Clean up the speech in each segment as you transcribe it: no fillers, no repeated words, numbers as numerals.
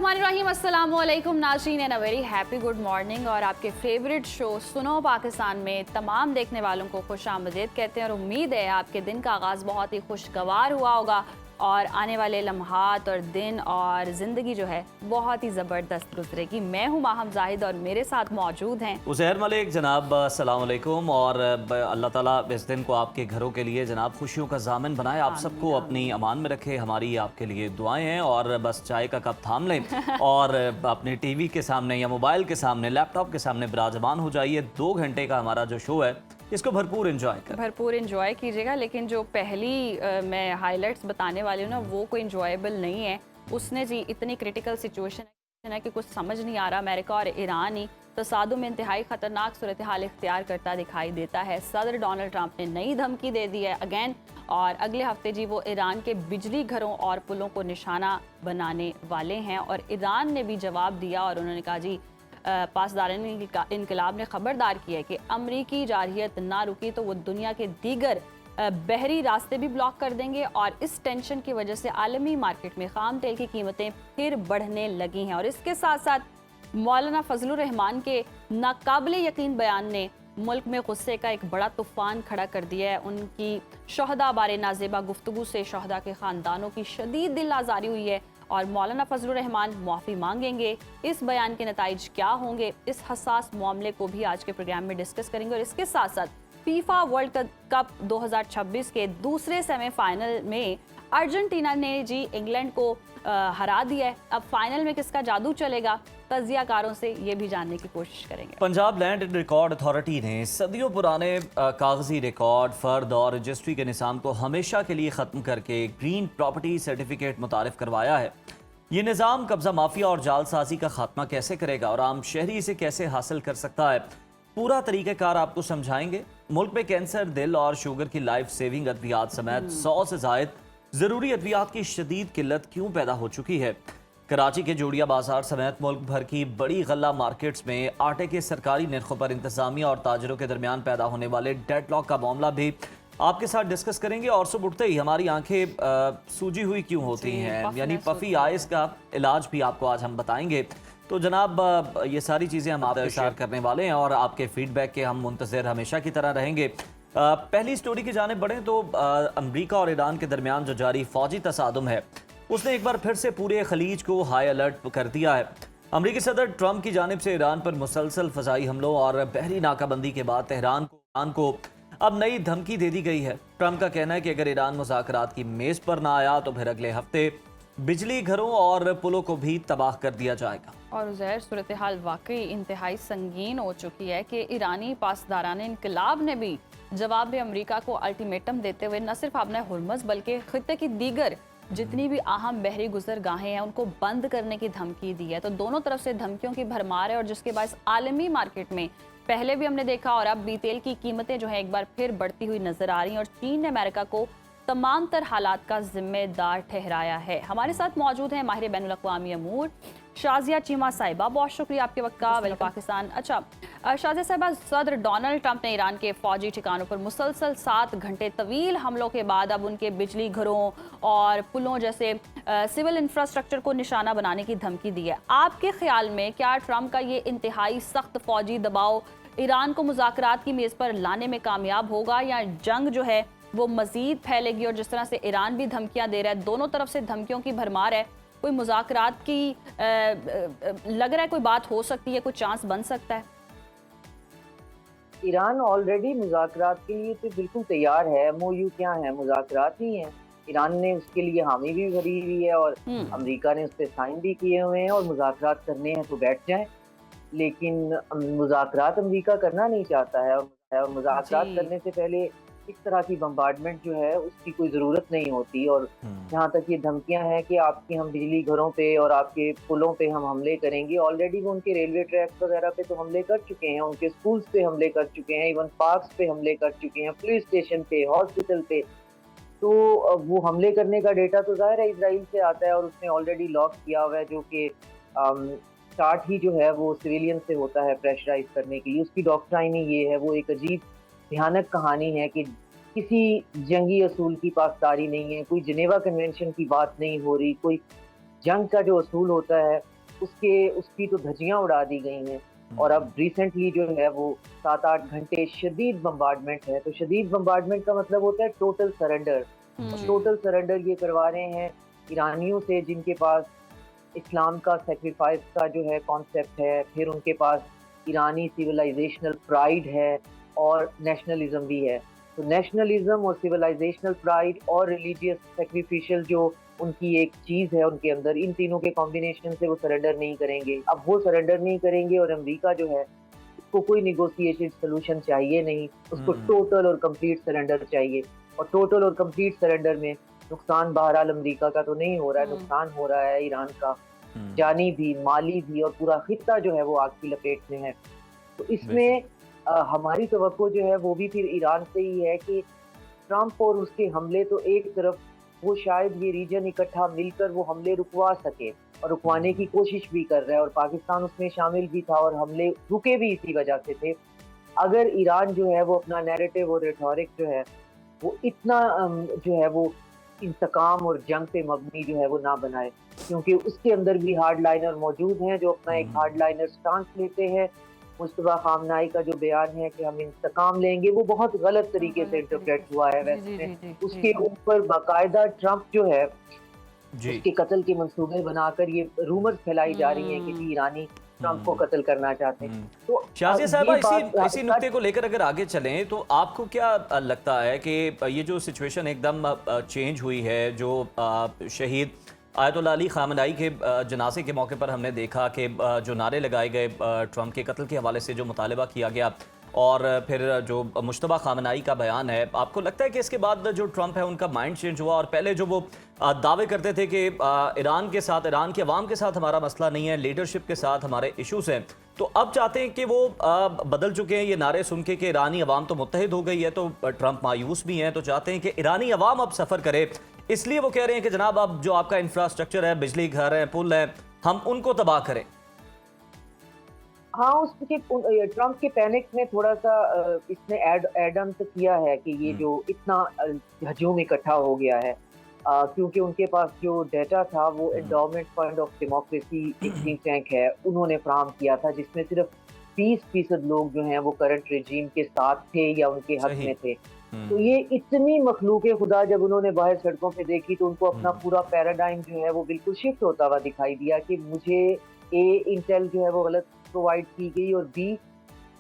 बिस्मिल्लाहिर्रहमानिर्रहीम, अस्सलाम वालेकुम नाज़रीन, and a very happy good morning. और आपके फेवरेट शो सुनो पाकिस्तान में तमाम देखने वालों को खुशामदीद कहते हैं और उम्मीद है आपके दिन का आगाज़ बहुत ही खुशगवार हुआ होगा और आने वाले लम्हात और दिन और ज़िंदगी जो है बहुत ही ज़बरदस्त गुजरेगी। मैं हूँ माहम जाहिद और मेरे साथ मौजूद हैं उज़ैर मलिक। जनाब अस्सलाम वालेकुम। और अल्लाह ताला इस दिन को आपके घरों के लिए जनाब खुशियों का ज़ामिन बनाए, आप सबको अपनी अमान में रखे। हमारी आपके लिए दुआएं हैं। और बस चाय का कप थाम लें और अपने टीवी के सामने या मोबाइल के सामने, लैपटॉप के सामने विराजमान हो जाइए। 2 घंटे का हमारा जो शो है इसको भरपूर एंजॉय कीजिएगा। लेकिन जो पहली मैं हाइलाइट्स बताने वाली हूँ ना, वो कोई इंजॉयबल नहीं है। उसने जी इतनी क्रिटिकल सिचुएशन है कि कुछ समझ नहीं आ रहा। अमेरिका और ईरान ही तसादुम में इंतहाई ख़तरनाक सूरत हाल इख्तियार करता दिखाई देता है। सदर डोनाल्ड ट्रंप ने नई धमकी दे दी है अगेन, और अगले हफ्ते जी वो ईरान के बिजली घरों और पुलों को निशाना बनाने वाले हैं। और ईरान ने भी जवाब दिया और उन्होंने कहा जी पासदारान इनकलाब ने खबरदार किया है कि अमरीकी जारहियत ना रुकी तो वो दुनिया के दीगर बहरी रास्ते भी ब्लॉक कर देंगे। और इस टेंशन की वजह से आलमी मार्केट में खाम तेल की कीमतें फिर बढ़ने लगी हैं। और इसके साथ साथ मौलाना फजलुर रहमान के नाकाबिले यकीन बयान ने मुल्क में गुस्से का एक बड़ा तूफान खड़ा कर दिया है। उनकी शहदा बारे नाजेबा गुफ्तगू से शहदा के ख़ानदानों की शदीद दिल आज़ारी हुई है और मौलाना फजलुर रहमान माफ़ी मांगेंगे। इस बयान के नताइज क्या होंगे, इस हसास मामले को भी आज के प्रोग्राम में डिस्कस करेंगे। और इसके साथ साथ फीफा वर्ल्ड कप 2026 के दूसरे सेमीफाइनल में अर्जेंटीना ने जी इंग्लैंड को हरा दिया है। अब फाइनल में किसका जादू चलेगा, तज्जियाकारों से ये भी जानने की कोशिश करेंगे। पंजाब लैंड रिकॉर्ड अथॉरिटी ने सदियों पुराने कागजी रिकॉर्ड, फर्द और रजिस्ट्री के निज़ाम को हमेशा के लिए ख़त्म करके ग्रीन प्रॉपर्टी सर्टिफिकेट मुतारिफ करवाया है। ये निज़ाम कब्जा माफिया और जालसाजी का खात्मा कैसे करेगा और आम शहरी इसे कैसे हासिल कर सकता है, पूरा तरीक़ेकार आपको समझाएंगे। मुल्क में कैंसर, दिल और शुगर की लाइफ सेविंग अद्वियात समेत 100 से ज़ायद ज़रूरी अद्वियात की शदीद किल्लत क्यों पैदा हो चुकी है। कराची के जोड़िया बाजार समेत मुल्क भर की बड़ी गल्ला मार्केट्स में आटे के सरकारी निर्खों पर इंतजामिया और ताजरों के दरमियान पैदा होने वाले डेडलॉक का मामला भी आपके साथ डिस्कस करेंगे। और सुबह उठते ही हमारी आंखें सूजी हुई क्यों होती हैं, यानी पफी आइज का इलाज भी आपको आज हम बताएंगे। तो जनाब ये सारी चीज़ें हम आपके साथ करने वाले हैं और आपके फीडबैक के हम मुंतज़िर हमेशा की तरह रहेंगे। पहली स्टोरी की जाने बढ़ें तो अमरीका और ईरान के दरमियान जो जारी फौजी तसादुम है उसने एक बार फिर से पूरे खलीज को हाई अलर्ट कर दिया है। अमरीकी सदर ट्रंप की जानिब से ईरान पर मुसलसल फ़ज़ाई हमलों और बहरी नाकाबंदी के बाद तेहरान को अब नई धमकी दे दी गई है। ट्रंप का कहना है कि अगर ईरान मुज़ाकरात की मेज़ पर ना आया तो फिर अगले हफ्ते बिजली घरों और पुलों को भी तबाह कर दिया जाएगा। और ज़हर सूरत हाल वाकई इंतहाई संगीन हो चुकी है कि ईरानी पासदारान इनकलाब ने भी जवाब में अमरीका को अल्टीमेटम देते हुए न सिर्फ अपने हुर्मज़ बल्कि खित्ते की दीगर जितनी भी अहम बहरी गुजरगाहें हैं उनको बंद करने की धमकी दी है। तो दोनों तरफ से धमकियों की भरमार है और जिसके बाद आलमी मार्केट में पहले भी हमने देखा और अब भी तेल की कीमतें जो है एक बार फिर बढ़ती हुई नजर आ रही हैं। और चीन ने अमेरिका को तमाम तर हालात का जिम्मेदार ठहराया है। हमारे साथ मौजूद हैं माहिर बैनुल अक़वामी अमूर शाजिया चीमा साहिबा। बहुत शुक्रिया आपके वक्त का। वेल पाकिस्तान। अच्छा शाजिया साहिबा, सदर डोनाल्ड ट्रंप ने ईरान के फौजी ठिकानों पर मुसलसल 7 घंटे तवील हमलों के बाद अब उनके बिजली घरों और पुलों जैसे सिविल इंफ्रास्ट्रक्चर को निशाना बनाने की धमकी दी है। आपके ख्याल में क्या ट्रंप का ये इंतहाई सख्त फौजी दबाव ईरान को मुज़ाकरात की मेज़ पर लाने में कामयाब होगा या जंग जो है वो मजीद फैलेगी? और जिस तरह से ईरान भी धमकियां दे रहा है, दोनों तरफ से धमकियों की भरमार है, कोई मुज़ाकरात की लग रहा है कोई बात हो सकती है, कोई चांस बन सकता है? ईरान ऑलरेडी मुज़ाकरात के लिए तो बिल्कुल तैयार है। एमओयू क्या है, मुज़ाकरात ही हैं। ईरान ने उसके लिए हामी भी भरी हुई है और अमेरिका ने उस पर साइन भी किए हुए हैं और मुज़ाकरात करने हैं तो बैठ जाएं। लेकिन मुज़ाकरात अमेरिका करना नहीं चाहता है और मुज़ाकरात करने से पहले इस तरह की बम्बार्डमेंट जो है उसकी कोई ज़रूरत नहीं होती। और जहाँ तक ये धमकियां हैं कि आपकी हम बिजली घरों पे और आपके पुलों पे हम हमले करेंगे, ऑलरेडी वो उनके रेलवे ट्रैक वगैरह पे तो हमले कर चुके हैं, उनके स्कूल्स पे हमले कर चुके हैं, इवन पार्क्स पे हमले कर चुके हैं, पुलिस स्टेशन पे, हॉस्पिटल पे। तो वो हमले करने का डेटा तो ज़ाहिर है इसराइल से आता है और उसने ऑलरेडी लॉक किया हुआ है, जो कि स्टार्ट ही जो है वो सिविलियन से होता है प्रेशराइज करने के लिए। उसकी डॉक्ट्राइन ही ये है। वो एक अजीब भयानक कहानी है कि किसी जंगी असूल की पासदारी नहीं है, कोई जिनेवा कन्वेंशन की बात नहीं हो रही, कोई जंग का जो असूल होता है उसकी तो धज्जियां उड़ा दी गई हैं। और अब रिसेंटली जो है वो 7-8 घंटे शदीद बम्बार्डमेंट है। तो शदीद बम्बार्डमेंट का मतलब होता है टोटल सरेंडर। जी। टोटल सरेंडर ये करवा रहे हैं ईरानियों से, जिनके पास इस्लाम का सेक्रीफाइस का जो है कॉन्सेप्ट है, फिर उनके पास ईरानी सिविलाइजेशनल प्राइड है और नेशनलिज्म भी है। तो नेशनलिज्म और सिविलाइजेशनल प्राइड और रिलीजियस सेक्रीफिशियल जो उनकी एक चीज़ है उनके अंदर, इन तीनों के कॉम्बिनेशन से वो सरेंडर नहीं करेंगे। अब वो सरेंडर नहीं करेंगे और अमेरिका जो है उसको कोई निगोशिएटेड सोल्यूशन चाहिए नहीं, उसको टोटल और कंप्लीट सरेंडर चाहिए। और टोटल और कंप्लीट सरेंडर में नुकसान बहरहाल अमेरिका का तो नहीं हो रहा है, नुकसान हो रहा है ईरान का, जानी भी, माली भी, और पूरा खित्ता जो है वो आग की लपेट में है। तो इसमें हमारी तवक्को जो है वो भी फिर ईरान से ही है कि ट्रंप और उसके हमले तो एक तरफ, वो शायद ये रीजन इकट्ठा मिलकर वो हमले रुकवा सके और रुकवाने की कोशिश भी कर रहा है, और पाकिस्तान उसमें शामिल भी था और हमले रुके भी इसी वजह से थे। अगर ईरान जो है वो अपना नैरेटिव और रेटोरिक जो है वो इतना जो है वो इंतकाम और जंग पे मबनी जो है वो ना बनाए, क्योंकि उसके अंदर भी हार्ड लाइनर मौजूद हैं जो अपना एक हार्ड लाइनर स्टांस लेते हैं। मुस्तफा खामनाई का जो बयान है कि हम इंतकाम लेंगे, वो बहुत गलत तरीके से इंटरप्रेट हुआ है। वैसे उसके ऊपर बाकायदा ट्रंप जो है उसके कत्ल के मंसूबे बनाकर ये रूमर्स फैलाई जा रही हैं कि जी ईरानी ट्रंप को कत्ल करना चाहते हैं। तो शाज़िया साहबा, इसी नुक्ते को लेकर अगर आगे चलें तो आपको क्या लगता है कि ये जो सिचुएशन एकदम चेंज हुई है, जो शहीद आयतुल्लाह अली खामनाई के जनाजे के मौके पर हमने देखा कि जो नारे लगाए गए ट्रंप के कत्ल के हवाले से, जो मुतालबा किया गया, और फिर जो मुश्तबा खामनाई का बयान है, आपको लगता है कि इसके बाद जो ट्रंप है उनका माइंड चेंज हुआ? और पहले जो वो दावे करते थे कि ईरान के साथ, ईरान के अवाम के साथ हमारा मसला नहीं है, लीडरशिप के साथ हमारे इश्यूज़ हैं, तो अब चाहते हैं कि वो बदल चुके हैं। ये नारे सुन के कि ईरानी अवाम तो मुत्तहिद हो गई है, तो ट्रंप मायूस भी हैं, तो चाहते हैं कि ईरानी अवाम अब सफ़र करे। इसलिए वो कह रहे हैं कि जनाब अब जो आपका इंफ्रास्ट्रक्चर है, बिजली घर है, पुल है, हम उनको तबाह करें। हाँ, उसके ट्रंप के पैनिक में थोड़ा सा इसने एड ऑन तो किया है कि ये जो इतना हजूम इकट्ठा हो गया है, क्योंकि उनके पास जो डेटा था वो एंडोमेंट फंड ऑफ डेमोक्रेसी एक थिंक टैंक है, उन्होंने फराहम किया था, जिसमें सिर्फ 20% लोग जो हैं वो करंट रेजीम के साथ थे या उनके हक में थे। तो ये इतनी मखलूक खुदा जब उन्होंने बाहर सड़कों पे देखी तो उनको अपना पूरा पैराडाइम जो है वो बिल्कुल शिफ्ट होता हुआ दिखाई दिया कि मुझे इंटेल जो है वो गलत प्रोवाइड की गई, और बी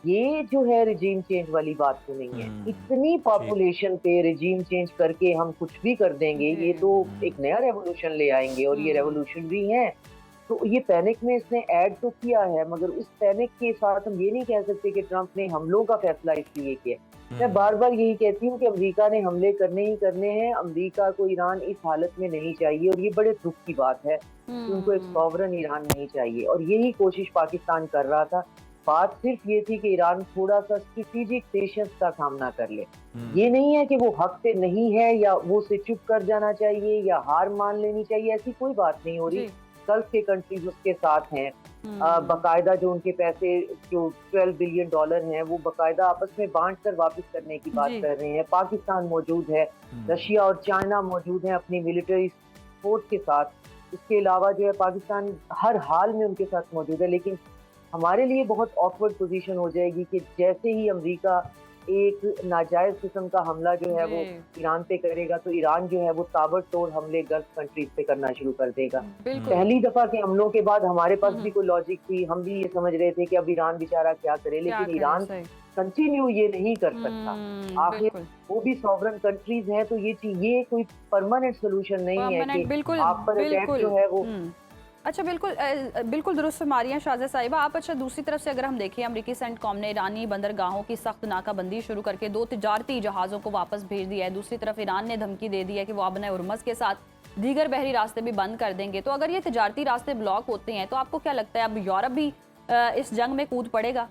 ये जो है रिजीम चेंज वाली बात तो नहीं है। इतनी पॉपुलेशन पे रिजीम चेंज करके हम कुछ भी कर देंगे, ये तो एक नया रेवोल्यूशन ले आएंगे, और ये रेवोल्यूशन भी है। तो ये पैनिक में इसने ऐड तो किया है, मगर उस पैनिक के साथ हम ये नहीं कह सकते कि ट्रंप ने हमलों का फैसला इसलिए किया। मैं बार बार यही कहती हूँ कि अमेरिका ने हमले करने ही करने हैं। अमेरिका को ईरान इस हालत में नहीं चाहिए, और ये बड़े दुख की बात है कि उनको एक सॉवरन ईरान नहीं चाहिए, और यही कोशिश पाकिस्तान कर रहा था। बात सिर्फ ये थी कि ईरान थोड़ा सा स्ट्रेटेजिक पेशेंस का सामना कर ले। ये नहीं है कि वो हक पे नहीं है या वो से चुप कर जाना चाहिए या हार मान लेनी चाहिए, ऐसी कोई बात नहीं हो रही। गल्फ के कंट्रीज उसके साथ हैं, बाकायदा जो उनके पैसे जो $12 बिलियन हैं वो बाकायदा आपस में बांट कर वापस करने की बात कर रहे हैं। पाकिस्तान मौजूद है, रशिया और चाइना मौजूद हैं अपनी मिलिट्री सपोर्ट के साथ। इसके अलावा जो है पाकिस्तान हर हाल में उनके साथ मौजूद है, लेकिन हमारे लिए बहुत ऑकवर्ड पोजीशन हो जाएगी कि जैसे ही अमेरिका एक नाजायज किस्म का हमला जो है वो ईरान पे करेगा तो ईरान जो है वो ताबड़तोड़ हमले गल्फ कंट्रीज पे करना शुरू कर देगा। पहली दफा के हमलों के बाद हमारे पास भी कोई लॉजिक थी, हम भी ये समझ रहे थे कि अब ईरान बेचारा क्या करे, लेकिन ईरान कंटिन्यू ये नहीं कर सकता। आखिर वो भी सॉवरन कंट्रीज हैं, तो ये कोई परमानेंट सोल्यूशन नहीं है कि आप पर अटैक जो है वो। अच्छा, बिल्कुल दुरुस्त फरमारियाँ शाज़िया साहिबा आप। अच्छा, दूसरी तरफ से अगर हम देखें, अमरीकी सेंटकॉम ने ईरानी बंदरगाहों की सख्त नाकाबंदी शुरू करके 2 तिजारती जहाज़ों को वापस भेज दिया है। दूसरी तरफ ईरान ने धमकी दे दी है कि वो आबना उर्मज़ के साथ दीगर बहरी रास्ते भी बंद कर देंगे। तो अगर ये तिजारती रास्ते ब्लॉक होते हैं तो आपको क्या लगता है अब यूरोप भी इस जंग में कूद पड़ेगा?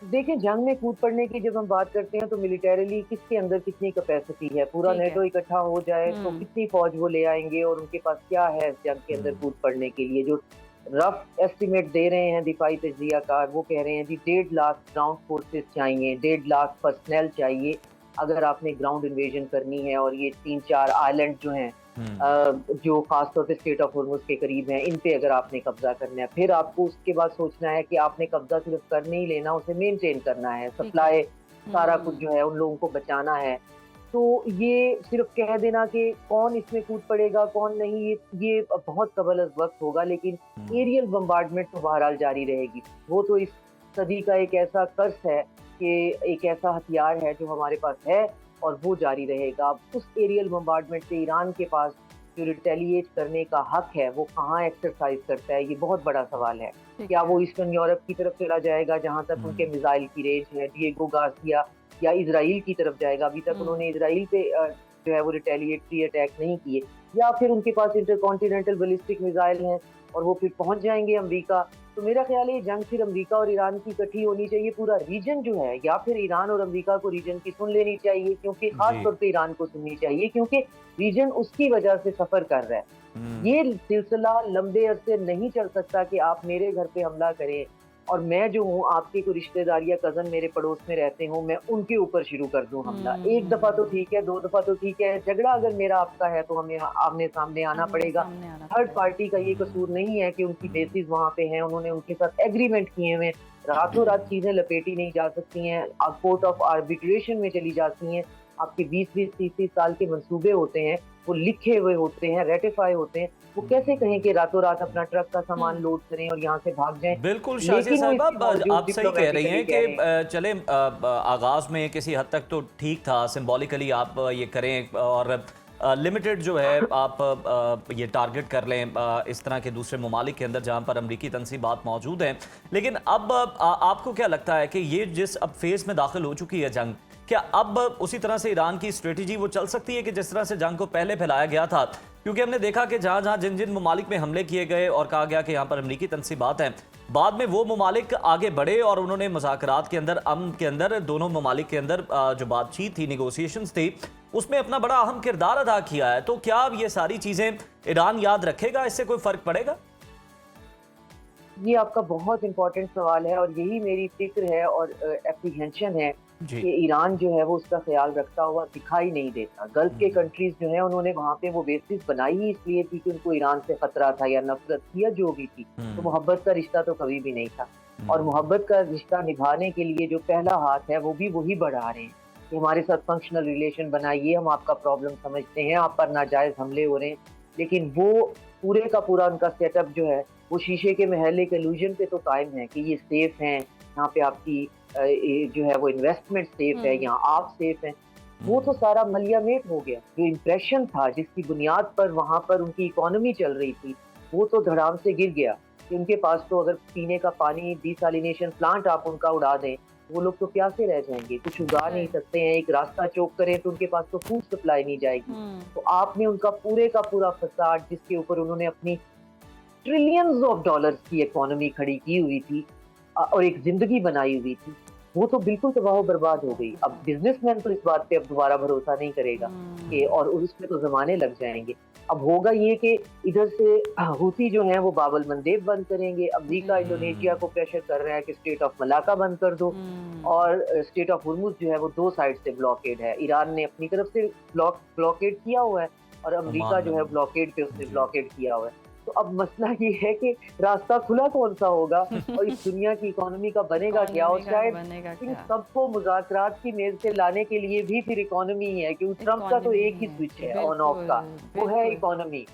देखें, जंग में कूद पड़ने की जब हम बात करते हैं तो मिलिटरीली किसके अंदर कितनी कैपेसिटी है, पूरा नेटो इकट्ठा हो जाए तो कितनी फौज वो ले आएंगे और उनके पास क्या है इस जंग के अंदर कूद पड़ने के लिए। जो रफ एस्टिमेट दे रहे हैं दिफाई तज्जियाकार, वो कह रहे हैं जी 1.5 लाख ग्राउंड फोर्सेस चाहिए, 1.5 लाख पर्सनल चाहिए अगर आपने ग्राउंड इन्वेजन करनी है। और ये 3-4 आइलैंड जो हैं जो खासतौर पे स्टेट ऑफ हॉर्मुज के करीब हैं, इन पे अगर आपने कब्जा करना है, फिर आपको उसके बाद सोचना है कि आपने कब्जा सिर्फ कर नहीं लेना, उसे मेंटेन करना है, ठीक है। सप्लाई सारा कुछ जो है उन लोगों को बचाना है। तो ये सिर्फ कह देना कि कौन इसमें कूद पड़ेगा कौन नहीं, ये बहुत कबल अज़ वक्त होगा, लेकिन एरियल बम्बार्डमेंट तो बहरहाल जारी रहेगी। वो तो इस सदी का एक ऐसा कर्स है कि एक ऐसा हथियार है जो हमारे पास है और वो जारी रहेगा। अब उस एरियल बम्बार्डमेंट से ईरान के पास जो रिटेलिएट करने का हक है वो कहाँ एक्सरसाइज करता है, ये बहुत बड़ा सवाल है। क्या वो ईस्टर्न यूरोप की तरफ चला जाएगा जहाँ तक उनके मिसाइल की रेंज है, डिएगो गार्सिया, या इजराइल की तरफ जाएगा? अभी तक उन्होंने इजराइल पे जो है वो रिटेलिएटरी अटैक नहीं किए, या फिर उनके पास इंटरकॉन्टिनेंटल बैलिस्टिक मिसाइल हैं और वो फिर पहुंच जाएंगे अमेरिका। तो मेरा ख्याल है ये जंग फिर अमेरिका और ईरान की इकट्ठी होनी चाहिए, पूरा रीजन जो है, या फिर ईरान और अमेरिका को रीजन की सुन लेनी चाहिए, क्योंकि खास तौर पे ईरान को सुननी चाहिए क्योंकि रीजन उसकी वजह से सफर कर रहा है। ये सिलसिला लंबे अरसे नहीं चल सकता कि आप मेरे घर पे हमला करें और मैं जो हूँ आपके कोई रिश्तेदार या कजन मेरे पड़ोस में रहते हूँ, मैं उनके ऊपर शुरू कर दूँ हमला। एक दफा तो ठीक है, दो दफा तो ठीक है, झगड़ा अगर मेरा आपका है तो हमें आमने सामने आना पड़ेगा। थर्ड पार्टी का ये कसूर नहीं है कि उनकी बेसिस वहाँ पे हैं, उन्होंने उनके साथ एग्रीमेंट किए हुए, रातों रात चीजें लपेटी नहीं जा सकती हैं, कोर्ट ऑफ आर्बिट्रेशन में चली जाती हैं। आपके 20-20, 30-30 साल के मंसूबे होते हैं, वो लिखे हुए होते हैं, रेटिफाई होते हैं। वो कैसे कहें कि रातों रात अपना ट्रक का सामान लोड करें और यहाँ से भाग जाएं? बिल्कुल शाजिया साहिबा, आप सही कह रही हैं कि चले आगाज में किसी हद तक तो ठीक था, सिंबॉलिकली आप ये करें और लिमिटेड जो है आप ये टारगेट कर लें इस तरह के दूसरे ममालिक के अंदर जहाँ पर अमरीकी तनसीबात मौजूद हैं। लेकिन अब आपको क्या लगता है कि ये जिस अब फेज़ में दाखिल हो चुकी है जंग, क्या अब उसी तरह से ईरान की स्ट्रेटजी वो चल सकती है कि जिस तरह से जंग को पहले फैलाया गया था? क्योंकि हमने देखा कि जहाँ जहाँ जिन जिन ममालिक में हमले किए गए और कहा गया कि यहाँ पर अमरीकी तनसीबात हैं, बाद में वो ममालिक आगे बढ़े और उन्होंने मुज़ाकरात के अंदर, अमन के अंदर, दोनों ममालिक के अंदर जो बातचीत थी, निगोसिएशंस थी, उसमें अपना बड़ा अहम किरदार अदा किया है। तो क्या अब ये सारी चीज़ें ईरान याद रखेगा, इससे कोई फ़र्क पड़ेगा? ये आपका बहुत इंपॉर्टेंट सवाल है और यही मेरी फिक्र है और एप्रीहेंशन है कि ईरान जो है वो उसका ख्याल रखता हुआ दिखाई नहीं देता। गल्फ के कंट्रीज जो है उन्होंने वहाँ पे वो बेसिस बनाई ही इसलिए थी कि उनको ईरान से खतरा था या नफरत थी या जो भी थी, तो मोहब्बत का रिश्ता तो कभी भी नहीं था। और मोहब्बत का रिश्ता निभाने के लिए जो पहला हाथ है वो भी वही बढ़ा रहे हैं कि हमारे साथ फंक्शनल रिलेशन बनाइए, हम आपका प्रॉब्लम समझते हैं, आप पर नाजायज हमले हो रहे हैं। लेकिन वो पूरे का पूरा उनका सेटअप जो है वो शीशे के महल के इल्यूजन पे तो कायम है कि ये सेफ हैं, यहाँ पे आपकी जो है वो इन्वेस्टमेंट सेफ है, यहाँ आप सेफ हैं। वो तो सारा मलियामेट हो गया। जो इम्प्रेशन था जिसकी बुनियाद पर वहाँ पर उनकी इकोनॉमी चल रही थी वो तो धड़ाम से गिर गया कि उनके पास तो अगर पीने का पानी, डिसैलिनेशन प्लांट आप उनका उड़ा दें, वो लोग तो प्यासे रह जाएंगे, कुछ उगा नहीं सकते हैं। एक रास्ता चौक करें तो उनके पास तो फूड सप्लाई नहीं जाएगी। तो आपने उनका पूरे का पूरा फसाद, जिसके ऊपर उन्होंने अपनी ट्रिलियंस ऑफ डॉलर्स की इकोनॉमी खड़ी की हुई थी और एक जिंदगी बनाई हुई थी, वो तो बिल्कुल तबाह बर्बाद हो गई। अब बिजनेसमैन तो इस बात पे अब दोबारा भरोसा नहीं करेगा कि, और उसमें तो जमाने लग जाएंगे। अब होगा ये कि इधर से हूती जो है वो बाबल मंदेब बंद करेंगे, अमेरिका इंडोनेशिया को प्रेशर कर रहा है कि स्टेट ऑफ मलाका बंद कर दो, और स्टेट ऑफ हुर्मुज जो है वो दो साइड से ब्लॉकेड है। ईरान ने अपनी तरफ से ब्लॉकेड किया हुआ है और अमेरिका जो है ब्लॉकेड पे उसने ब्लॉकेड किया हुआ है। तो अब मसला ये है कि रास्ता खुला कौन सा होगा और इस दुनिया की इकोनॉमी का बनेगा क्या, और शायद इन सबको मुज़ाकरात की मेज से लाने के लिए भी फिर इकोनॉमी ही है, क्योंकि ट्रम्प का तो एक ही स्विच है ऑन ऑफ का, वो है इकोनॉमी।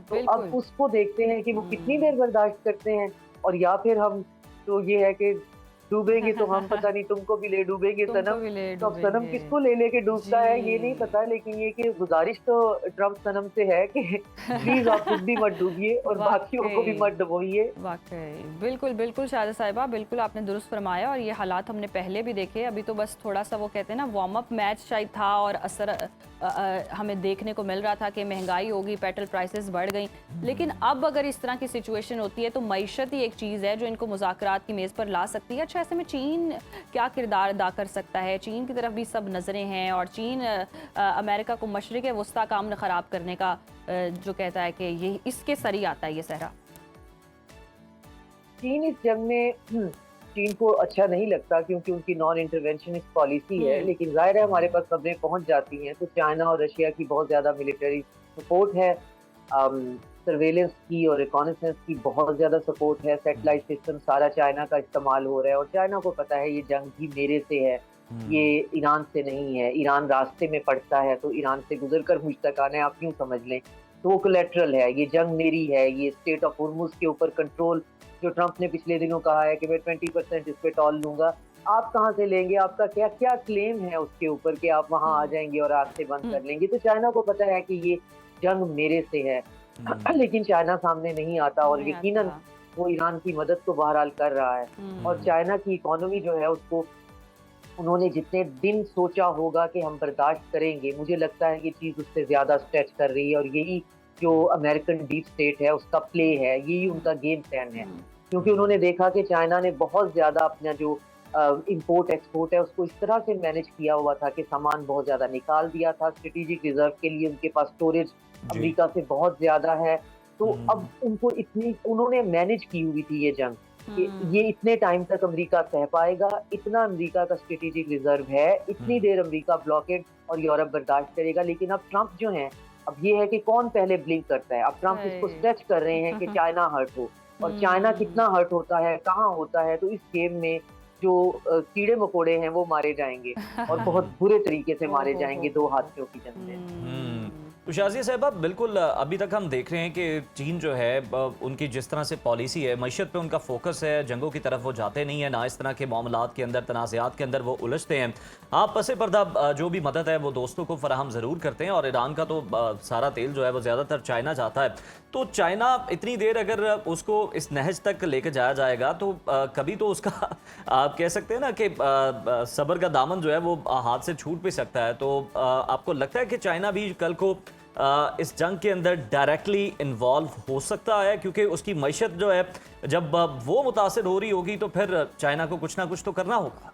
तो अब उसको देखते हैं कि वो कितनी देर बर्दाश्त करते हैं, और या फिर हम तो ये है कि डूबेंगे तो हम, पता नहीं तुमको भी ले डूबेंगे सनम। तो अब सनम किसको ले लेके डूबता है ये नहीं पता, लेकिन ये कि गुजारिश तो ट्रम्प सनम से है कि प्लीज आप खुद भी मत डूबिए और बाकियों को भी मत डुबोइए। वाकई बिल्कुल बिल्कुल शाहिदा साहिबा, बिल्कुल आपने दुरुस्त फरमाया। और ये हालात हमने पहले भी देखे, अभी तो बस थोड़ा सा वो कहते हैं ना वार्म अप मैच शायद था, और असर हमें देखने को मिल रहा था कि महंगाई होगी, पेट्रोल प्राइसेस बढ़ गई। लेकिन अब अगर इस तरह की सिचुएशन होती है तो मईशत ही एक चीज़ है जो इनको मुज़ाकरात की मेज़ पर ला सकती है। अच्छा, ऐसे में चीन क्या किरदार अदा कर सकता है? चीन की तरफ भी सब नज़रें हैं, और चीन अमेरिका को मशरिक़ वस्ता का अमन ख़राब करने का जो कहता है कि ये इसके सर ही आता है ये सहरा। चीन इस जंग में चीन को अच्छा नहीं लगता क्योंकि उनकी नॉन इंटरवेंशनिस्ट पॉलिसी है, लेकिन जाहिर है हमारे पास खबरें पहुंच जाती हैं तो चाइना और रशिया की बहुत ज़्यादा मिलिट्री सपोर्ट है, सर्वेलेंस की और रिकॉनेसेंस की बहुत ज़्यादा सपोर्ट है। सैटेलाइट सिस्टम सारा चाइना का इस्तेमाल हो रहा है और चाइना को पता है ये जंग भी मेरे से है, ये ईरान से नहीं है। ईरान रास्ते में पड़ता है तो ईरान से गुजर कर मुझ तक आना है, आप यूँ समझ लें। तो वो कोलैटरल है, ये जंग मेरी है, ये स्टेट ऑफ हुर्मुज़ के ऊपर कंट्रोल जो ट्रंप ने पिछले दिनों कहा है कि मैं 20% इस पे टॉल लूँगा, आप कहाँ से लेंगे? आपका क्या क्लेम है उसके ऊपर कि आप वहाँ आ जाएँगे और रास्ते बंद कर लेंगे? तो चाइना को पता है कि ये जंग मेरे से है। लेकिन चाइना सामने नहीं आता और यकीनन वो ईरान की मदद तो बहरहाल कर रहा है। और चाइना की इकोनॉमी जो है उसको उन्होंने जितने दिन सोचा होगा कि हम बर्दाश्त करेंगे, मुझे लगता है ये चीज़ उससे ज़्यादा स्ट्रेच कर रही है और यही जो अमेरिकन डीप स्टेट है उसका प्ले है, यही उनका गेम प्लान है। क्योंकि उन्होंने देखा कि चाइना ने बहुत ज़्यादा अपना जो इम्पोर्ट एक्सपोर्ट है उसको इस तरह से मैनेज किया हुआ था कि सामान बहुत ज़्यादा निकाल दिया था, स्ट्रेटेजिक रिजर्व के लिए उनके पास स्टोरेज अमेरिका से बहुत ज़्यादा है। तो अब उनको उन्होंने मैनेज की हुई थी ये जंग कि ये इतने टाइम तक अमेरिका सह पाएगा, इतना अमेरिका का स्ट्रेटेजिक रिजर्व है, इतनी देर अमेरिका ब्लॉकेड और यूरोप बर्दाश्त करेगा। लेकिन अब ट्रंप जो हैं, अब ये है कि कौन पहले ब्लिंक करता है। अब ट्रंप इसको स्ट्रेच कर रहे हैं कि चाइना हर्ट हो, और चाइना कितना हर्ट होता है, कहाँ होता है, तो इस गेम में जो कीड़े मकोड़े हैं वो मारे जाएंगे और बहुत बुरे तरीके से मारे जाएंगे दो हाथियों की जंग में। तो शाज़िया साहिबा, बिल्कुल अभी तक हम देख रहे हैं कि चीन जो है उनकी जिस तरह से पॉलिसी है, मईशत पे उनका फोकस है, जंगों की तरफ वो जाते नहीं है, ना इस तरह के मामलात के अंदर, तनाज़ात के अंदर वो उलझते हैं। आप पसे पर्दा जो भी मदद है वो दोस्तों को फराहम ज़रूर करते हैं और ईरान का तो सारा तेल जो है वो ज़्यादातर चाइना जाता है। तो चाइना इतनी देर अगर उसको इस नहज तक लेके जाया जाएगा तो कभी तो उसका आप कह सकते हैं ना कि सब्र का दामन जो है वो हाथ से छूट भी सकता है। तो आपको लगता है कि चाइना भी कल को इस जंग के अंदर डायरेक्टली इन्वॉल्व हो सकता है? क्योंकि उसकी मईशत जो है जब वो मुतासिर हो रही होगी तो फिर चाइना को कुछ ना कुछ तो करना होगा।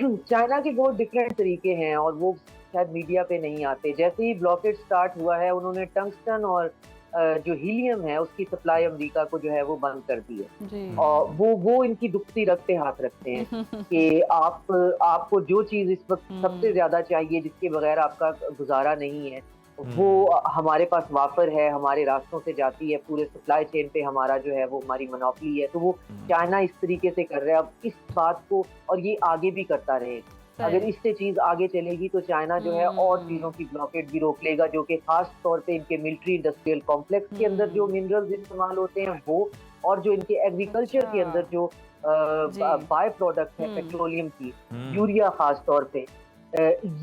चाइना के बहुत डिफरेंट तरीके हैं और वो शायद मीडिया पे नहीं आते। जैसे ही ब्लॉकेड स्टार्ट हुआ है उन्होंने टंगस्टन और जो हीलियम है उसकी सप्लाई अमेरिका को जो है वो बंद कर दी है। और वो इनकी दुखती रग पे हाथ रखते हैं कि आपको जो चीज़ इस वक्त सबसे ज़्यादा चाहिए, जिसके बगैर आपका गुजारा नहीं है, वो हमारे पास वाफर है, हमारे रास्तों से जाती है, पूरे सप्लाई चेन पे हमारा जो है वो हमारी मोनोपोली है। तो वो चाइना इस तरीके से कर रहा है अब इस बात को, और ये आगे भी करता रहे। अगर इससे चीज आगे चलेगी तो चाइना जो है और चीजों की ब्लॉकेट भी रोक लेगा, जो कि खास तौर पे इनके मिलिट्री इंडस्ट्रियल कॉम्प्लेक्स के अंदर जो मिनरल्स इस्तेमाल होते हैं वो, और जो इनके एग्रीकल्चर के अंदर जो बाय प्रोडक्ट है पेट्रोलियम की, यूरिया खास तौर पे,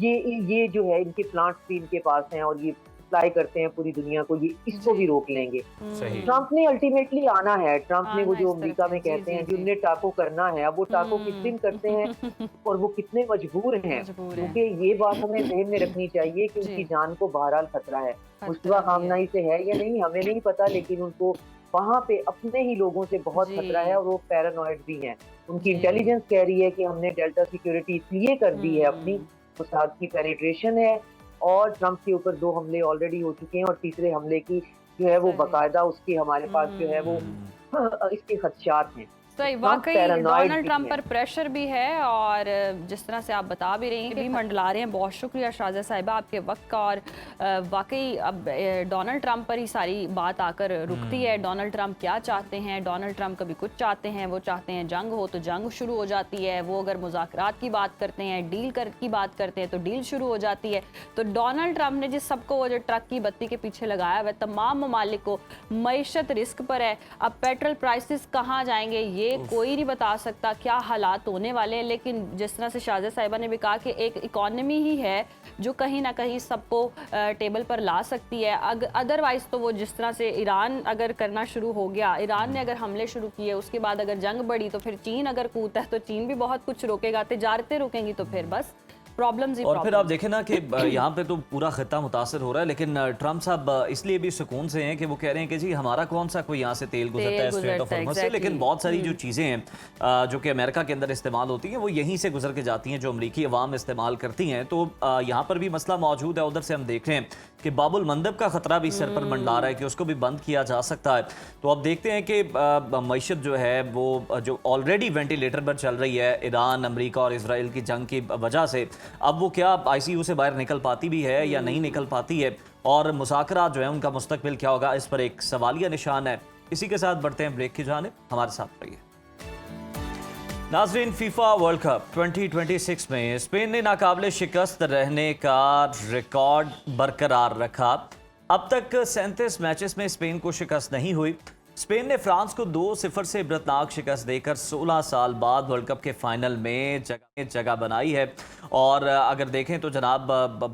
ये जो है इनके प्लांट्स भी इनके पास हैं और ये सप्लाई करते हैं पूरी दुनिया को, ये इसको भी रोक लेंगे। ट्रंप ने अल्टीमेटली आना है, ट्रंप ने वो जो अमेरिका में कहते हैं कि उन्हें टाको करना है, अब वो टाको किस दिन करते हैं और वो कितने मजबूर हैं, क्योंकि ये बात हमें ज़हन में रखनी चाहिए कि उनकी जान को बहरहाल खतरा है। मुस्तफा खामनाई से है या नहीं हमें नहीं पता, लेकिन उनको वहाँ पे अपने ही लोगों से बहुत खतरा है और वो पैरानॉइड भी हैं। उनकी इंटेलिजेंस कह रही है कि हमने डेल्टा सिक्योरिटी इसलिए कर दी है अपनी, मोसाद की पेनिट्रेशन है, और ट्रंप के ऊपर 2 हमले ऑलरेडी हो चुके हैं और तीसरे हमले की जो है वो बाकायदा उसके हमारे पास जो है वो इसके खदशात हैं। सही, वाकई डोनाल्ड ट्रंप पर प्रेशर भी है और जिस तरह से आप बता भी रही हैं भी मंडला रहे हैं। बहुत शुक्रिया शाज़िया साहिबा आपके वक्त का। और वाकई अब डोनाल्ड ट्रंप पर ही सारी बात आकर रुकती है। डोनाल्ड ट्रंप क्या चाहते हैं? डोनाल्ड ट्रंप कभी कुछ चाहते हैं, वो चाहते हैं जंग हो तो जंग शुरू हो जाती है, वो अगर मुज़ाकरात की बात करते हैं, डील की बात करते हैं तो डील शुरू हो जाती है। तो डोनाल्ड ट्रंप ने जिस सबको वो जो ट्रक की बत्ती के पीछे लगाया हुआ है, तमाम ममालिक को मईशत रिस्क पर है। अब पेट्रोल प्राइसेस कहाँ जाएंगे ये कोई नहीं बता सकता, क्या हालात होने वाले हैं। लेकिन जिस तरह से शाज़िया साहिबा ने भी कहा कि एक इकॉनमी ही है जो कहीं ना कहीं सबको टेबल पर ला सकती है। अदरवाइज तो वो जिस तरह से ईरान अगर करना शुरू हो गया, ईरान ने अगर हमले शुरू किए, उसके बाद अगर जंग बढ़ी तो फिर चीन अगर कूदता है तो चीन भी बहुत कुछ रोकेगा, तिजारतें रुकेंगी तो फिर बस प्रॉब्लम्स ही और फिर आप देखें ना कि यहाँ पे तो पूरा खित्ता मुतासर हो रहा है, लेकिन ट्रंप साहब इसलिए भी सुकून से हैं कि वो कह रहे हैं कि जी हमारा कौन सा कोई यहाँ से तेल गुजरता है स्ट्रेट ऑफ हॉर्मज़ से, लेकिन बहुत सारी जो चीज़ें हैं जो कि अमेरिका के अंदर इस्तेमाल होती हैं वो यहीं से गुजर के जाती हैं, जो अमरीकी अवाम इस्तेमाल करती हैं। तो यहाँ पर भी मसला मौजूद है। उधर से हम देख रहे हैं कि बाबुल मंदब का खतरा भी सर पर मंडरा रहा है कि उसको भी बंद किया जा सकता है। तो अब देखते हैं कि मईशत जो है वो जो ऑलरेडी वेंटिलेटर पर चल रही है ईरान, अमेरिका और इसराइल की जंग की वजह से, अब वो क्या आईसीयू से बाहर निकल पाती भी है या नहीं निकल पाती है, और मुज़ाकरात जो है उनका मुस्तकबिल क्या होगा, इस पर एक सवालिया निशान है। इसी के साथ बढ़ते हैं ब्रेक की जानिब, हमारे साथ रहिए। नाज़रीन, फीफा वर्ल्ड कप 2026 में स्पेन ने नाकाबिले शिकस्त रहने का रिकॉर्ड बरकरार रखा। अब तक 37 मैचेस में स्पेन को शिकस्त नहीं हुई। स्पेन ने फ्रांस को 2-0 से इबरतनाक शिकस्त देकर 16 साल बाद वर्ल्ड कप के फाइनल में जगह बनाई है। और अगर देखें तो जनाब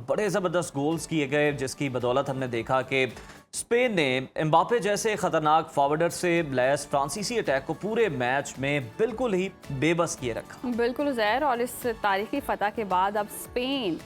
बड़े ज़बरदस्त गोल्स किए गए, जिसकी बदौलत हमने देखा कि स्पेन ने एम्बापे जैसे खतरनाक फॉरवर्डर से लैस फ्रांसीसी अटैक को पूरे मैच में बिल्कुल ही बेबस किए रखा। बिल्कुल ज़ैर, और इस तारीखी फतह के बाद अब स्पेन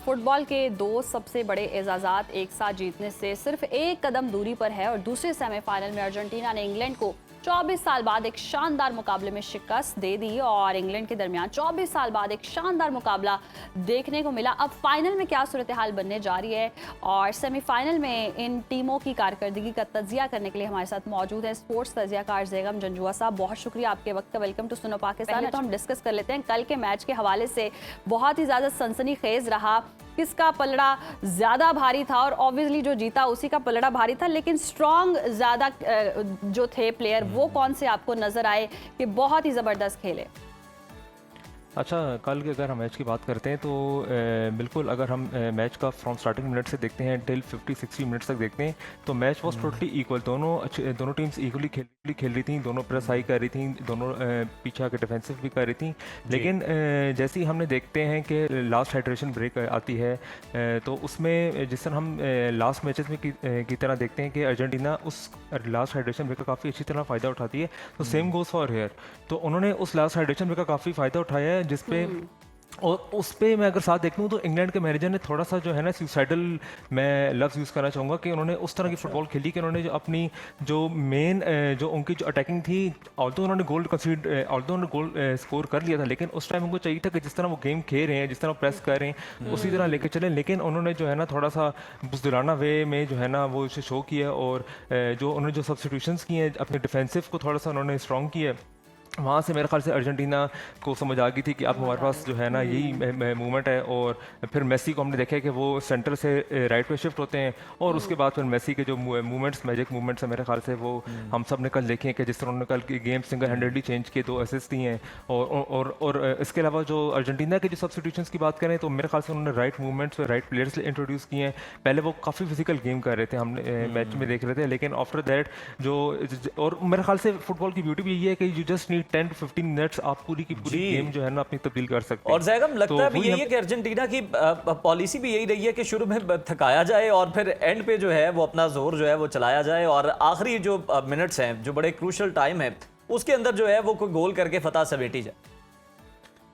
फुटबॉल के 2 सबसे बड़े एजाज़ात एक साथ जीतने से सिर्फ एक कदम दूरी पर है। और दूसरे सेमीफाइनल में अर्जेंटीना ने इंग्लैंड को 24 साल बाद एक शानदार मुकाबले में शिकस्त दे दी और इंग्लैंड के दरमियान 24 साल बाद एक शानदार मुकाबला देखने को मिला। अब फाइनल में क्या सूरत हाल बनने जा रही है और सेमीफाइनल में इन टीमों की कारकर्दगी का तजिया करने के लिए हमारे साथ मौजूद है स्पोर्ट्स तजियाकार ज़ैगम जंजुआ साहब। बहुत शुक्रिया आपके वक्त का। वेलकम टू सुनो पाकिस्तान। तो हम डिस्कस कर लेते हैं कल के मैच के हवाले से। बहुत ही ज़्यादा सनसनीखेज रहा, किसका पलड़ा ज़्यादा भारी था, और ऑब्वियसली जो जीता उसी का पलड़ा भारी था, लेकिन स्ट्रॉन्ग ज़्यादा जो थे प्लेयर वो कौन से आपको नज़र आए कि बहुत ही ज़बरदस्त खेले? अच्छा, कल के अगर हम मैच की बात करते हैं तो बिल्कुल अगर हम मैच का फ्रॉम स्टार्टिंग मिनट से देखते हैं टिल 50-60 मिनट्स तक देखते हैं तो मैच वॉज टोटली इक्वल। दोनों टीम्स इक्वली खेल रही थी, दोनों प्रेस हाई कर रही थी, दोनों पीछे आके डिफेंसिव भी कर रही थी। लेकिन जैसे ही हमने देखते हैं कि लास्ट हाइड्रेशन ब्रेक आती है तो उसमें जिस तरह हम लास्ट मैचेस में की तरह देखते हैं कि अर्जेंटीना उस लास्ट हाइड्रेशन ब्रेक का काफ़ी अच्छी तरह फ़ायदा उठाती है। तो सेम गोज़ फॉर हेयर, तो उन्होंने उस लास्ट हाइड्रेशन ब्रेक का काफ़ी फ़ायदा उठाया है, जिसपे और उस पे मैं अगर साथ देख लूँ तो इंग्लैंड के मैनेजर ने थोड़ा सा जो है ना सुसाइडल, मैं लफ्ज़ यूज़ करना चाहूँगा कि उन्होंने उस तरह की फुटबॉल खेली कि उन्होंने जो अपनी जो मेन जो उनकी जो अटैकिंग थी, ऑल्दो उन्होंने गोल स्कोर कर लिया था, लेकिन उस टाइम उनको चाहिए था कि जिस तरह वो गेम खेल रहे हैं, जिस तरह प्रेस कर रहे हैं उसी तरह लेके चलें। लेकिन उन्होंने जो है ना थोड़ा सा बुज़दिलाना वे में जो है ना वो उसे शो किया, और जो उन्होंने जो सब्स्टिट्यूशंस किए हैं अपने डिफेंसिव को थोड़ा सा उन्होंने स्ट्रॉन्ग किया। वहाँ से मेरे ख्याल से अर्जेंटीना को समझ आ गई थी कि अब हमारे पास जो है ना यही मूवमेंट है। और फिर मेसी को हमने देखा है कि वो सेंटर से राइट पे शिफ्ट होते हैं, और उसके बाद फिर मेसी के जो मूवमेंट्स, मैजिक मूवमेंट्स है मेरे ख्याल से वो हम सब ने कल देखे हैं कि जिस तरह उन्होंने कल की गेम सिंगल हैंडेडली चेंज किए, 2 असिस्ट दिए हैं। और इसके अलावा जो अर्जेंटीना के जो सब्स्टिट्यूशंस की बात करें तो मेरे ख्याल से उन्होंने राइट मूवमेंट्स पे राइट प्लेयर्स इंट्रोड्यूस किए हैं। पहले वो काफ़ी फिजिकल गेम कर रहे थे, हमने मैच में देख रहे थे, लेकिन आफ्टर दैट और मेरे ख्याल से फुटबॉल की ब्यूटी भी यही है कि you just need 10 to 15 minutes, आप पूरी की पूरी गेम जो है ना अपनी तब्दील कर सकते हैं। और ज़ैगम लगता है भी यही है कि अर्जेंटीना की पॉलिसी भी यही रही है कि शुरू में थकाया जाए और फिर एंड पे जो है वो अपना जोर जो है वो चलाया जाए, और आखिरी जो मिनट्स हैं, जो बड़े क्रूशल टाइम है, उसके अंदर जो है वो कोई गोल करके फतह समेटी जाए।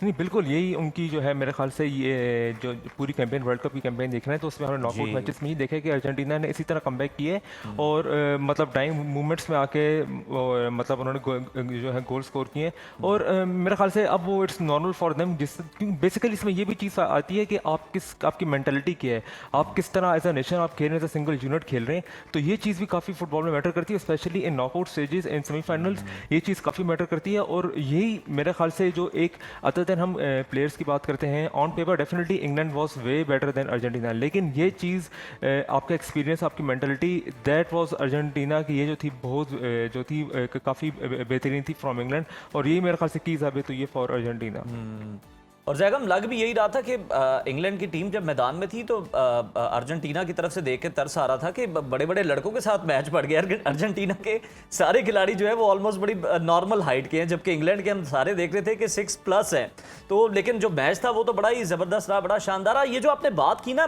नहीं, बिल्कुल यही उनकी जो है मेरे ख्याल से ये जो पूरी कैंपेन, वर्ल्ड कप की कैंपेन देख रहे हैं तो उसमें हमने नॉकआउट मैचेस में ही देखा कि अर्जेंटीना ने इसी तरह कमबैक किए और मतलब टाइम मूवमेंट्स में आके मतलब उन्होंने जो है गोल स्कोर किए। और मेरे ख्याल से अब वो इट्स नॉर्मल फॉर देम, जिस बेसिकली इसमें ये भी चीज़ आती है कि आपकी मैंटेलिटी क्या है, आप किस तरह एज अ नेशन आप खेल रहे हैं, एज अ सिंगल यूनिट खेल रहे हैं। तो ये चीज़ भी काफ़ी फुटबॉल में मैटर करती है, specially in knockout stages, in semifinals ये चीज़ काफ़ी मैटर करती है। और यही मेरे ख्याल से जो एक देन हम प्लेयर्स की बात करते हैं, on paper definitely England was way better than Argentina, लेकिन ये चीज़ आपका एक्सपीरियंस, आपकी मेंटालिटी, दैट वाज अर्जेंटीना की ये जो थी बहुत जो थी काफ़ी बेहतरीन थी फ्रॉम इंग्लैंड, और यही मेरे ख्याल से की साबित हुई है फॉर अर्जेंटीना। और जैगम लग भी यही रहा था कि इंग्लैंड की टीम जब मैदान में थी तो अर्जेंटीना की तरफ से देख के तरस आ रहा था कि बड़े बड़े लड़कों के साथ मैच पड़ गया। अर्जेंटीना के सारे खिलाड़ी जो है वो ऑलमोस्ट बड़ी नॉर्मल हाइट के हैं, जबकि इंग्लैंड के हम सारे देख रहे थे कि 6+ हैं। तो लेकिन जो मैच था वो तो बड़ा ही ज़बरदस्त रहा, बड़ा शानदार रहा। ये जो आपने बात की ना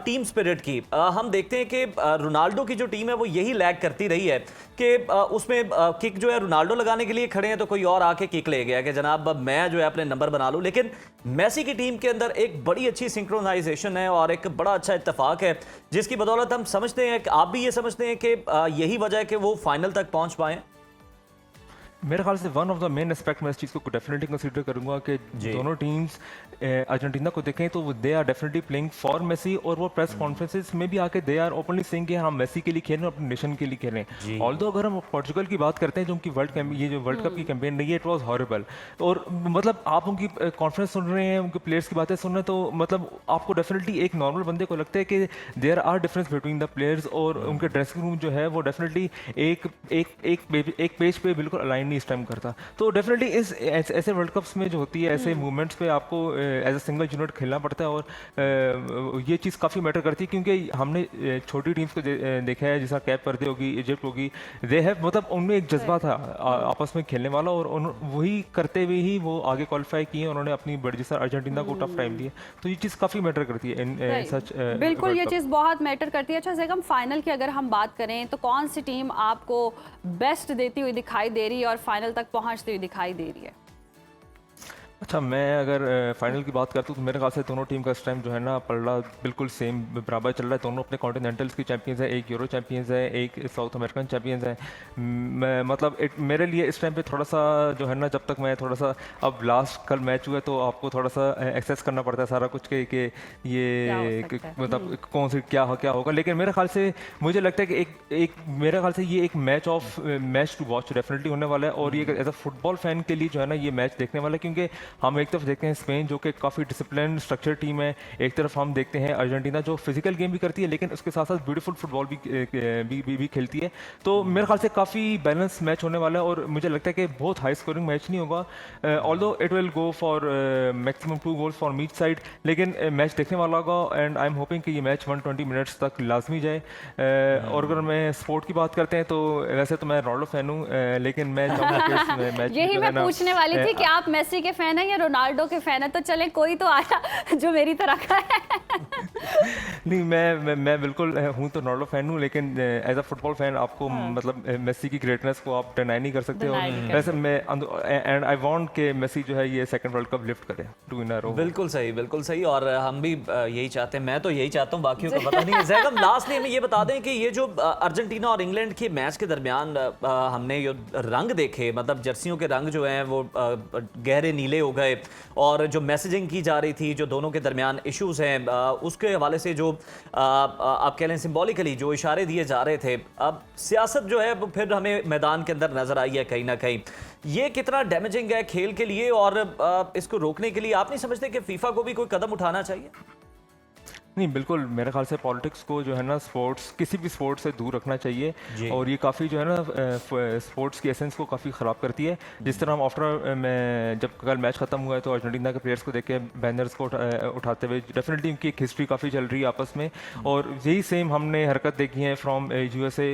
टीम स्पिरिट की, हम देखते हैं कि रोनाल्डो की जो टीम है वो यही लैग करती रही है कि उसमें किक जो है रोनाल्डो लगाने के लिए खड़े हैं तो कोई और आके किक ले गया कि जनाब मैं जो है अपने नंबर बना लूँ। लेकिन मेसी की टीम के अंदर एक बड़ी अच्छी सिंक्रोनाइजेशन है और एक बड़ा अच्छा इत्तेफाक है, जिसकी बदौलत हम समझते हैं, आप भी ये समझते हैं कि यही वजह है कि वो फाइनल तक पहुंच पाए। मेरे ख्याल से one of the main aspect मैं इस चीज़ को डेफिनेटली कंसीडर करूंगा कि दोनों टीम्स अर्जेंटीना को देखें तो they are definitely playing for Messi, और वो प्रेस कॉन्फ्रेंसेस में भी आके दे आर ओपनली सेइंग कि हम मेसी के लिए खेल रहे हैं, अपने नेशन के लिए खेल रहे हैं। ऑल्दो अगर हम पोर्चुगल की बात करते हैं जो उनकी ये जो वर्ल्ड कप की कैंपेन रही है, इट वाज हॉरिबल, और मतलब आप उनकी कॉन्फ्रेंस सुन रहे हैं, उनके प्लेयर्स की बातें सुन रहे हैं, तो मतलब आपको डेफिनेटली एक नॉर्मल बंदे को लगता है कि there are difference between the players, और उनके ड्रेसिंग रूम जो है वो डेफिनेटली एक पेज पे बिल्कुल अलाइन नहीं इस टाइम करता। तो डेफिनेटली ऐसे वर्ल्ड कप्स में जो होती है, ऐसे मूवमेंट्स पे आपको एज अ सिंगल यूनिट खेलना पड़ता है, और ये चीज़ काफ़ी मैटर करती है, क्योंकि हमने छोटी टीम्स को देखा है, जैसा कैप वर्दे होगी, इजिप्ट होगी, दे हैव मतलब उनमें एक जज्बा था आपस में खेलने वाला, और वही करते हुए ही वो आगे क्वालिफाई किए, उन्होंने अपनी बड़ी जैसा अर्जेंटीना को टफ टाइम दिया। तो ये चीज़ काफ़ी मैटर करती है इन सच। बिल्कुल ये चीज़ बहुत मैटर करती है। अच्छा जैगम, फाइनल की अगर हम बात करें तो कौन सी टीम आपको बेस्ट देती हुई दिखाई दे रही है और फाइनल तक पहुंचती हुई दिखाई दे रही है? अच्छा, मैं अगर फाइनल की बात करता हूँ तो मेरे ख्याल से दोनों टीम का इस टाइम जो है ना पलड़ा बिल्कुल सेम बराबर चल रहा है। दोनों अपने कॉन्टिनेंटल्स की चैंपियंस है, एक यूरो चैंपियंस है, एक साउथ अमेरिकन चैंपियंस है। मतलब मेरे लिए इस टाइम पे थोड़ा सा जो है ना, जब तक मैं थोड़ा सा, अब लास्ट कल मैच हुआ तो आपको थोड़ा सा एक्सेस करना पड़ता है सारा कुछ कि ये मतलब कौन सी क्या होगा, लेकिन मेरे ख्याल से मुझे लगता है कि एक मेरे ख्याल से ये एक मैच टू वॉच डेफिनेटली होने वाला है, और ये एज अ फुटबॉल फैन के लिए जो है ना ये मैच देखने वाला है, क्योंकि हम एक तरफ देखते हैं स्पेन जो कि काफ़ी डिसिप्लिन स्ट्रक्चर टीम है, एक तरफ हम देखते हैं अर्जेंटीना जो फिजिकल गेम भी करती है लेकिन उसके साथ साथ ब्यूटीफुल फुटबॉल भी खेलती है। तो मेरे ख्याल से काफ़ी बैलेंस मैच होने वाला है, और मुझे लगता है कि बहुत हाई स्कोरिंग मैच नहीं होगा, although it will go for maximum 2 goals for each side, लेकिन मैच देखने वाला होगा, एंड आई एम होपिंग कि ये मैच 120 मिनट्स तक लाजमी जाए। और अगर मैं स्पोर्ट की बात करते हैं तो वैसे तो मैं रोनाल्डो फैन हूँ, लेकिन मैं मैच यही मैं पूछने वाली थी कि आप मेसी के फैन हैं या रोनाल्डो के फैन है, तो चले कोई तो आया जो मेरी तरह का है। नहीं, मैं बिल्कुल हूँ तो रोनाल्डो फैन हूँ, लेकिन एज अ फुटबॉल फैन आपको मतलब मेसी की ग्रेटनेस को आप डिनाई नहीं कर सकते हो। वैसे मैं एंड आई वांट कि मेसी जो है ये सेकंड वर्ल्ड कप लिफ्ट करे 2 इन अ रो। बिल्कुल सही, और हम भी यही चाहते हैं, मैं तो यही चाहता हूँ, बाकियों को पता नहीं है। जैगम, लास्टली हमें ये बता दें कि ये जो अर्जेंटीना और इंग्लैंड के मैच के दरमियान हमने ये रंग देखे, मतलब जर्सियों के रंग जो हैं वो गहरे नीले हो गए, और जो मैसेजिंग की जा रही थी, जो दोनों के दरमियान इश्यूज हैं, उसके हवाले से जो आप कह लें सिंबॉलिकली जो इशारे दिए जा रहे थे, अब सियासत जो है वो फिर हमें मैदान के अंदर नजर आई है कहीं ना कहीं। ये कितना डैमेजिंग है खेल के लिए, और इसको रोकने के लिए आप नहीं समझते कि फीफा को भी कोई कदम उठाना चाहिए? नहीं, बिल्कुल मेरे ख्याल से पॉलिटिक्स को जो है ना स्पोर्ट्स, किसी भी स्पोर्ट्स से दूर रखना चाहिए, और ये काफ़ी जो है ना स्पोर्ट्स की एसेंस को काफ़ी ख़राब करती है। जिस तरह हम आफ्टर मैं जब कल मैच ख़त्म हुआ है तो अर्जेंटीना के प्लेयर्स को देख के बैनर्स को उठाते हुए, डेफिनेटली उनकी एक हिस्ट्री काफ़ी चल रही है आपस में, और यही सेम हमने हरकत देखी है फ्रॉम USA।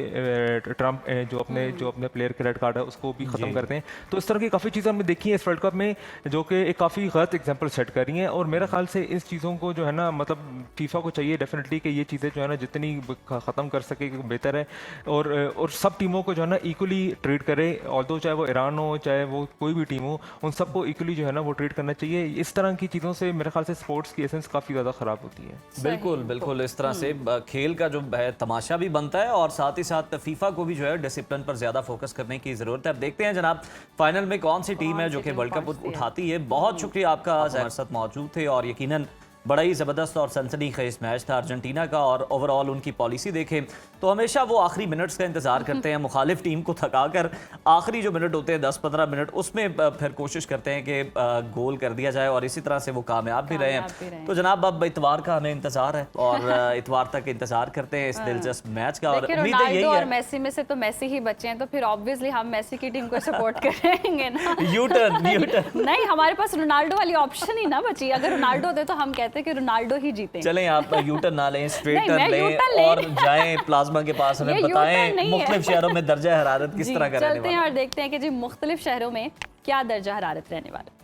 ट्रम्प जो अपने प्लेयर के रेड कार्ड है उसको भी ख़त्म करते हैं। तो इस तरह की काफ़ी चीज़ें हमने देखी है इस वर्ल्ड कप में, जो कि एक काफ़ी गलत एग्जाम्पल सेट कर रही हैं, और मेरे ख्याल से इस चीज़ों को जो है ना मतलब फीफा को चाहिए डेफिनेटली कि ये चीज़ें जो है ना जितनी ख़त्म कर सके बेहतर है, और सब टीमों को जो है ना इक्वली ट्रीट करे, ऑल्दो चाहे वो ईरान हो चाहे वो कोई भी टीम हो, उन सबको इक्वली जो है ना वो ट्रीट करना चाहिए। इस तरह की चीज़ों से मेरे ख्याल से स्पोर्ट्स की एसेंस काफ़ी ज़्यादा ख़राब होती है। बिल्कुल इस तरह से खेल का जो है तमाशा भी बनता है, और साथ ही साथ फीफा को भी जो है डिसिप्लिन पर ज़्यादा फोकस करने की ज़रूरत है। अब देखते हैं जनाब फाइनल में कौन सी टीम है जो कि वर्ल्ड कप उठाती है। बहुत शुक्रिया आपका, आज हमारे साथ मौजूद थे, और यकीनन बड़ा ही ज़बरदस्त और सनसनीखेज मैच था अर्जेंटीना का, और ओवरऑल उनकी पॉलिसी देखें तो हमेशा वो आखिरी मिनट्स का इंतज़ार करते हैं, मुखालिफ टीम को थकाकर आखिरी जो मिनट होते हैं 10-15 मिनट, उसमें फिर कोशिश करते हैं कि गोल कर दिया जाए, और इसी तरह से वो कामयाब भी रहे हैं। तो जनाब अब इतवार का हमें इंतज़ार है, और इतवार तक इंतज़ार करते हैं इस दिलचस्प मैच का, और उम्मीद है यही है। मेसी में से तो मेसी ही बचे हैं, तो फिर ऑब्वियसली हम मेसी की टीम को सपोर्ट करेंगे ना। यूटर्न नहीं, हमारे पास रोनाल्डो वाली ऑप्शन ही ना बची। अगर रोनाल्डो होते तो हम कहते कि रोनाल्डो ही जीते। चलें, आप यूटर्न ना लें, स्ट्रेट टर्न लें और जाएं प्लाज्मा के पास, हमें बताएं मुख्तलिफ शहरों में दर्जा हरारत किस तरह का रहने वाला है। चलते हैं और देखते हैं कि जी मुख्तलिफ शहरों में क्या दर्जा हरारत रहने वाला है।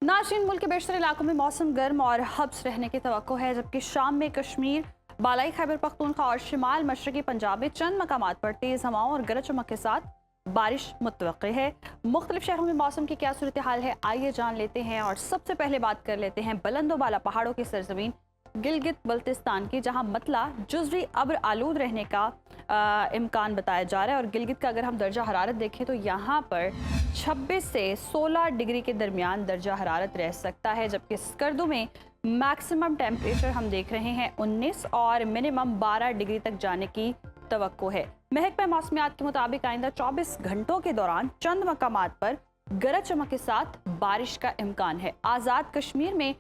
नाज़रीन, मुल्क के बेशतर इलाकों में मौसम गर्म और हब्स रहने की तवक्को है, जबकि शाम में कश्मीर, बालाई खैबर पख्तूनख्वा और शिमाल मशरकी पंजाब में चंद मकामात पर तेज़ हवाओं और गरज चमक के साथ बारिश मुतवक्की है। मुख्तलिफ शहरों में मौसम की क्या सूरत हाल है, आइए जान लेते हैं। और सबसे पहले बात कर लेते हैं बुलंदोबाला पहाड़ों की सरजमीन गिलगित बल्तिस्तान की, जहां मतला जुज़वी अब्र आलूद रहने का इम्कान बताया जा रहा है। और गिलगित का अगर हम दर्जा हरारत देखें तो यहाँ पर 26 से 16 डिग्री के दरमियान दर्जा हरारत रह सकता है, जबकि स्कर्दू में मैक्सिमम टेम्परेचर हम देख रहे हैं 19 और मिनिमम 12 डिग्री तक जाने की तवक्को है। महकमा मौसमियात के मुताबिक आइंदा 24 घंटों के दौरान चंद मकामात पर गरज चमक के साथ बारिश का इम्कान है। आज़ाद कश्मीर में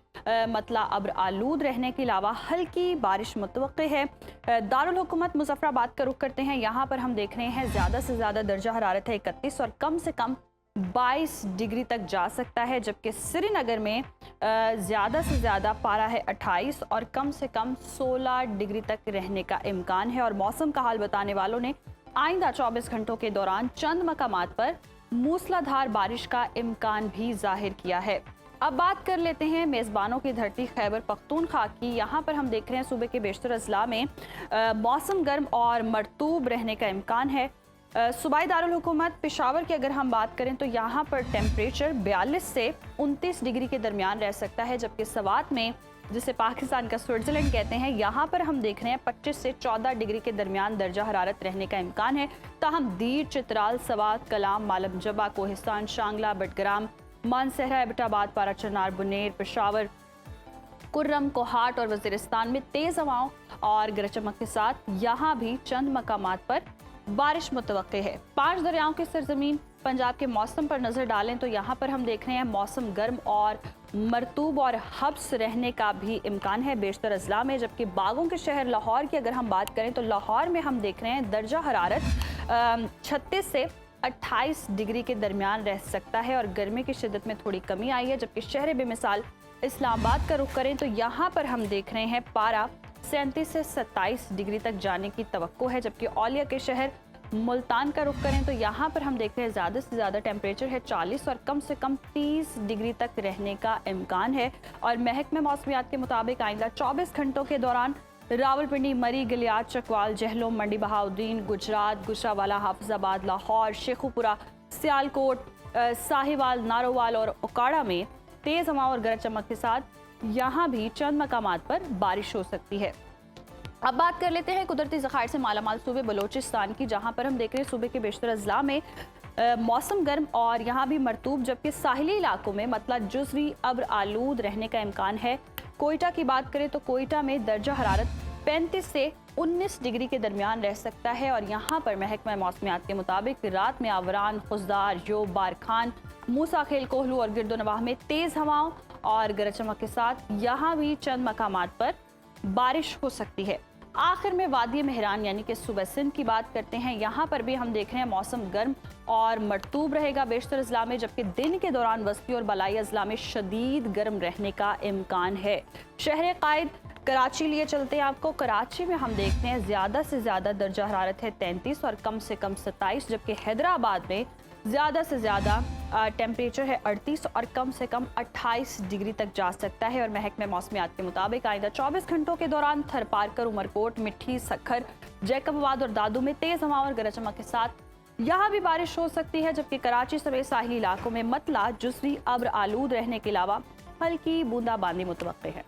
मतला अब्र आलूद रहने के अलावा हल्की बारिश मुतवक्के है। दारुल हुकूमत मुजफ्फराबाद का रुख करते हैं। यहाँ पर हम देख रहे हैं ज़्यादा से ज़्यादा दर्जा हरारत है 31 और कम से कम 22 डिग्री तक जा सकता है, जबकि श्रीनगर में ज़्यादा से ज़्यादा पारा है 28 और कम से कम 16 डिग्री तक रहने का इम्कान है। और मौसम का हाल बताने वालों ने आइंदा 24 घंटों के दौरान चंद मकामात पर मूसलाधार बारिश का इम्कान भी जाहिर किया है। अब बात कर लेते हैं मेज़बानों की धरती खैबर पख्तूनख्वा की। यहाँ पर हम देख रहे हैं सूबे के बेशतर अजला में मौसम गर्म और मरतूब रहने का इम्कान है। सूबाई दारुल हुकूमत पेशावर की अगर हम बात करें तो यहाँ पर टेम्परेचर 42 से 29 डिग्री के दरमियान रह सकता है, जबकि सवात में, जिसे पाकिस्तान का स्विट्जरलैंड कहते हैं, यहाँ पर हम देख रहे हैं 25 से 14 डिग्री के दरमियान दर्जा हरारत रहने का इम्कान है। ताहम दीर, चित्राल, सवात, कलाम, मालम जबा, कोहिस्तान, शांगला, बटग्राम, मानसहरा, एबटाबाद, पाराचनार, बुनेर, पेशावर, कुर्रम, कोहाट और वजीरिस्तान में तेज़ हवाओं और गरज चमक के साथ यहाँ भी चंद मकामात पर बारिश मुतवक्के है। 5 दरियाओं की सरजमीन पंजाब के मौसम पर नजर डालें तो यहाँ पर हम देख रहे हैं मौसम गर्म और मरतूब और हब्स रहने का भी इम्कान है बेशतर अजला में, जबकि बागों के शहर लाहौर की अगर हम बात करें तो लाहौर में हम देख रहे हैं दर्जा हरारत 36 से 28 डिग्री के दरमियान रह सकता है और गर्मी की शिद्दत में थोड़ी कमी आई है। जबकि शहर बेमिसाल इस्लामाबाद का रुख करें तो यहाँ पर हम देख रहे हैं पारा 37 से 27 डिग्री तक जाने की तवक्को है। जबकि औलिया के शहर मुल्तान का रुख करें तो यहाँ पर हम देख रहे हैं ज़्यादा से ज़्यादा टेम्परेचर है 40 और कम से कम 30 डिग्री तक रहने का इम्कान है। और महकमे मौसमियात के मुताबिक आइंदा 24 घंटों के दौरान रावलपिंडी, मरी, गिलियाद, चकवाल, जहलम, मंडी बहाउद्दीन, गुजरात, गुजरावाला, हाफिजाबाद, लाहौर, शेखुपुरा, सियालकोट, साहिवाल, नारोवाल और ओकाड़ा में तेज़ हवा और गरज चमक के साथ यहाँ भी चंद मकामात पर बारिश हो सकती है। अब बात कर लेते हैं कुदरती ज़खायर से मालामाल सूबे बलोचिस्तान की, जहां पर हम देख रहे हैं सूबे के बेशतर अजला में मौसम गर्म और यहाँ भी मरतूब, जबकि साहिली इलाकों में मतलब जुज़वी अब्र आलूद रहने का इम्कान है। कोयटा की बात करें तो कोयटा में दर्जा हरारत 35 से 19 डिग्री के दरमियान रह सकता है और यहाँ पर महकमा मौसमियात के मुताबिक रात में आवरान, खुजदार, योब, बारखान, मूसा खेल, कोहलू और गिरदोनवाह में तेज़ हवाओं और गरज चमक के साथ यहाँ भी चंद मकामात पर बारिश हो सकती है। आखिर में वादी मेहरान यानी कि सूबा सिंध की बात करते हैं। यहाँ पर भी हम देख रहे हैं मौसम गर्म और मरतूब रहेगा बेशतर अजला में, जबकि दिन के दौरान वस्ती और बलाई अजला में शदीद गर्म रहने का इम्कान है। शहर कायद कराची लिए चलते हैं आपको। कराची में हम देखते हैं ज़्यादा से ज़्यादा दर्जा हरारत है 33 और कम से कम 27, जबकि हैदराबाद में ज़्यादा से ज़्यादा टेम्परेचर है 38 और कम से कम 28 डिग्री तक जा सकता है। और महकमे मौसमियात के मुताबिक आइंदा 24 घंटों के दौरान थरपारकर, उमरकोट, मिट्टी, सखर, जैकबाबाद और दादू में तेज़ हवा और गरज चमक के साथ यहाँ भी बारिश हो सकती है। जबकि कराची समेत साहिली इलाकों में मतला, जुज़वी अब्र आलूद रहने के अलावा हल्की बूंदाबांदी मुतवक्के है।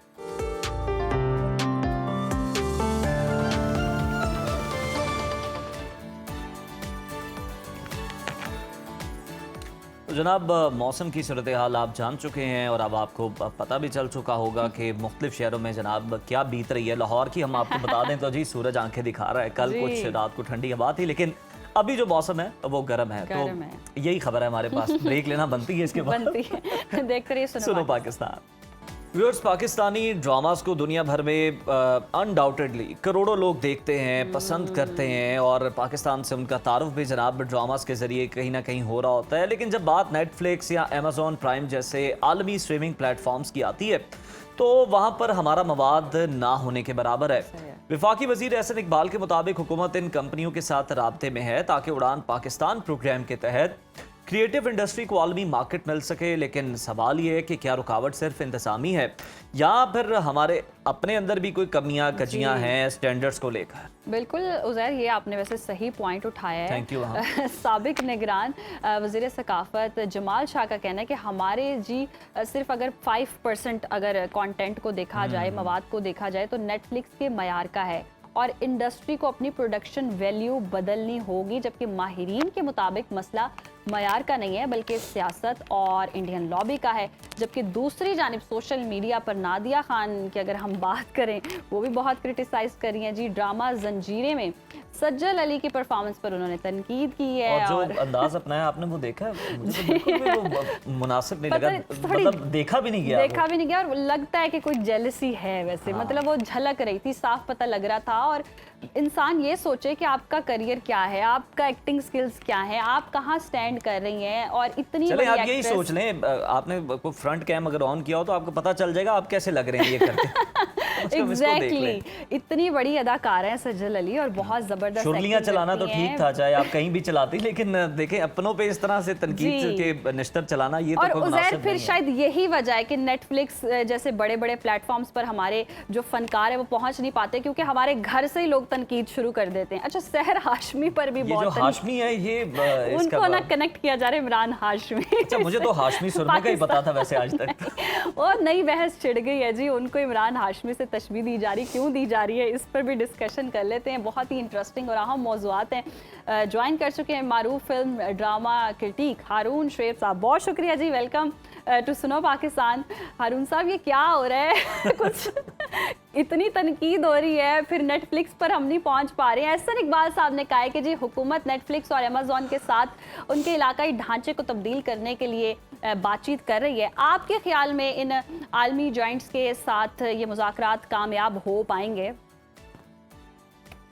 तो जनाब, मौसम की सूरत हाल आप जान चुके हैं और अब आपको पता भी चल चुका होगा कि मुख्तलिफ शहरों में जनाब क्या बीत रही है। लाहौर की हम आपको बता दें तो जी सूरज आंखें दिखा रहा है। कल कुछ रात को ठंडी हवा थी, लेकिन अभी जो मौसम है वो गर्म है। तो यही खबर है हमारे पास, ब्रेक लेना बनती है इसके बाद। देखते रहिए सुनो पाकिस्तान। व्यूअर्स, पाकिस्तानी ड्रामास को दुनिया भर में अनडाउटेडली करोड़ों लोग देखते हैं, पसंद करते हैं और पाकिस्तान से उनका तारुफ भी जनाब ड्रामास के ज़रिए कहीं ना कहीं हो रहा होता है। लेकिन जब बात नेटफ्लिक्स या अमेज़ॉन प्राइम जैसे आलमी स्ट्रीमिंग प्लेटफॉर्म्स की आती है तो वहाँ पर हमारा मवाद ना होने के बराबर है। वफाकी वज़ीर एहसन इकबाल के मुताबिक हुकूमत इन कंपनियों के साथ राब्ते में है ताकि उड़ान पाकिस्तान प्रोग्राम के तहत क्रिएटिव इंडस्ट्री को आलमी मार्केट मिल सके, लेकिन सवाल ये है कि क्या रुकावट सिर्फ इंतजामी है या फिर हमारे अपने अंदर भी कोई कमियां कजियां हैं स्टैंडर्ड्स को लेकर? बिल्कुल उज़ैर, ये आपने वैसे सही पॉइंट उठाया है। Thank you. साबिक निगरान वज़ीर सकाफ़त जमाल शाह का कहना है कि हमारे सिर्फ अगर 5% अगर कंटेंट को देखा जाए, मवाद को देखा जाए तो नेटफ्लिक्स के मयार का है और इंडस्ट्री को अपनी प्रोडक्शन वैल्यू बदलनी होगी, जबकि माहिरीन के मुताबिक मसला मयार का नहीं है बल्कि सियासत और इंडियन लॉबी का है। जबकि दूसरी जानिब सोशल मीडिया पर नादिया खान की अगर हम बात करें, वो भी बहुत क्रिटिसाइज कर रही हैं जी। ड्रामा जंजीरें में सज्जल अली की परफॉर्मेंस पर उन्होंने तनकीद की है और जो अंदाज अपनाया आपने वो देखा है, मुझे तो बिल्कुल भी वो मुनासिब नहीं लगा, मतलब देखा भी नहीं गया और लगता है कि कोई जेलसी है वैसे। मतलब वो झलक रही थी, साफ पता लग रहा था। और इंसान ये सोचे कि आपका करियर क्या है, आपका एक्टिंग स्किल्स क्या है, आप कहाँ स्टैंड कर रही हैं। और इतनी चले आप यही सोच लें, आपने फ्रंट कैम अगर ऑन किया हो तो आपको पता चल जाएगा आप कैसे लग रहे हैं ये करके। एग्जैक्टली इतनी बड़ी अदाकार है सज्जल अली और बहुत जबरदस्त शुरलियां चलाना तो ठीक था, चाहे आप कहीं भी चलाती, लेकिन देखें अपनों पे इस तरह से तनकीद के निश्तर चलाना ये तो कोई मुनासिब नहीं है। फिर शायद यही वजह है कि नेटफ्लिक्स जैसे बड़े बड़े प्लेटफॉर्म्स पर हमारे जो फनकार है वो पहुंच नहीं पाते, क्योंकि हमारे घर से ही लोग तनकीद शुरू कर देते हैं। अच्छा, सहर हाशमी पर भी बहुत, जो हाशमी है ये उनको ना कनेक्ट किया जा रहा है इमरान हाशमी। अच्छा, मुझे तो हाशमी सुरमे का ही पता था वैसे आज तक। और नई बहस छिड़ गई है जी, उनको इमरान हाशमी से तशबीह दी जा रही, क्यों दी जा रही है, इस पर भी डिस्कशन कर लेते हैं। बहुत ही इंटरेस्टिंग और अहम मौज़ूआत हैं। ज्वाइन कर चुके हैं मारूफ फिल्म ड्रामा क्रिटिक हारून शुएब साहब। बहुत शुक्रिया जी, वेलकम टू सुनो पाकिस्तान। हारून साहब, ये क्या हो रहा है? कुछ इतनी तनकीद हो रही है, फिर नेटफ्लिक्स पर हम नहीं पहुंच पा रहे हैं। एहसन इकबाल साहब ने कहा है कि जी हुकूमत नेटफ्लिक्स और अमेज़ॉन के साथ उनके इलाकाई ढांचे को तब्दील करने के लिए बातचीत कर रही है। आपके ख्याल में इन आलमी जॉइंट्स के साथ ये मुज़ाकरात कामयाब हो पाएंगे?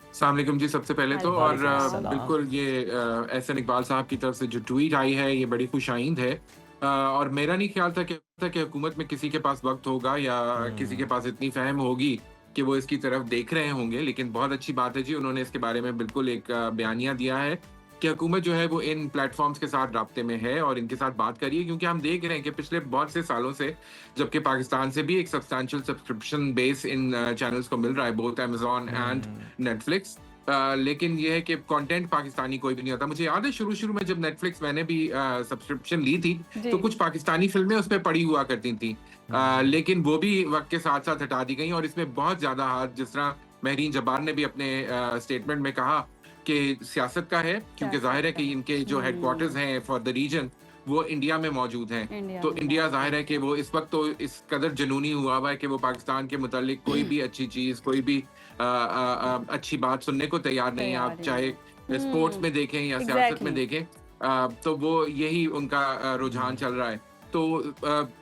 अस्सलाम वालेकुम जी, सबसे पहले तो, और बिल्कुल ये एहसन इकबाल साहब की तरफ से जो ट्वीट आई है ये बड़ी खुशाइंद है। और मेरा नहीं ख्याल था कि हुकूमत में किसी के पास वक्त होगा या किसी के पास इतनी फहम होगी कि वो इसकी तरफ देख रहे होंगे, लेकिन बहुत अच्छी बात है जी, उन्होंने इसके बारे में बिल्कुल एक बयानिया दिया है कि हुकूमत जो है वो इन प्लेटफॉर्म्स के साथ राब्ते में है और इनके साथ बात करिए, क्योंकि हम देख रहे हैं कि पिछले बहुत से सालों से, जबकि पाकिस्तान से भी एक substantial subscription base in channels को मिल रहा है, बोथ अमेज़ॉन एंड नेटफ्लिक्स, लेकिन ये है कि कंटेंट पाकिस्तानी कोई भी नहीं होता। मुझे याद है शुरू में जब नेटफ्लिक्स मैंने भी सब्सक्रिप्शन ली थी तो कुछ पाकिस्तानी फिल्में उस पर पड़ी हुआ करती थी, लेकिन वो भी वक्त के साथ साथ हटा दी गई और इसमें बहुत ज्यादा हाथ, जिस तरह महरीन जब्बार ने भी अपने स्टेटमेंट में कहा कि सियासत का है, क्योंकि जाहिर है कि इनके जो हेडक्वार्टर्स हैं फॉर द रीजन वो इंडिया में मौजूद हैं। तो इंडिया जाहिर है कि वो इस वक्त तो इस कदर जुनूनी हुआ है कि वो पाकिस्तान के मुतालिक कोई भी अच्छी चीज, कोई भी अच्छी बात सुनने को तैयार नहीं है। आप चाहे स्पोर्ट्स में देखें या सियासत में देखें, तो वो यही उनका रुझान चल रहा है। तो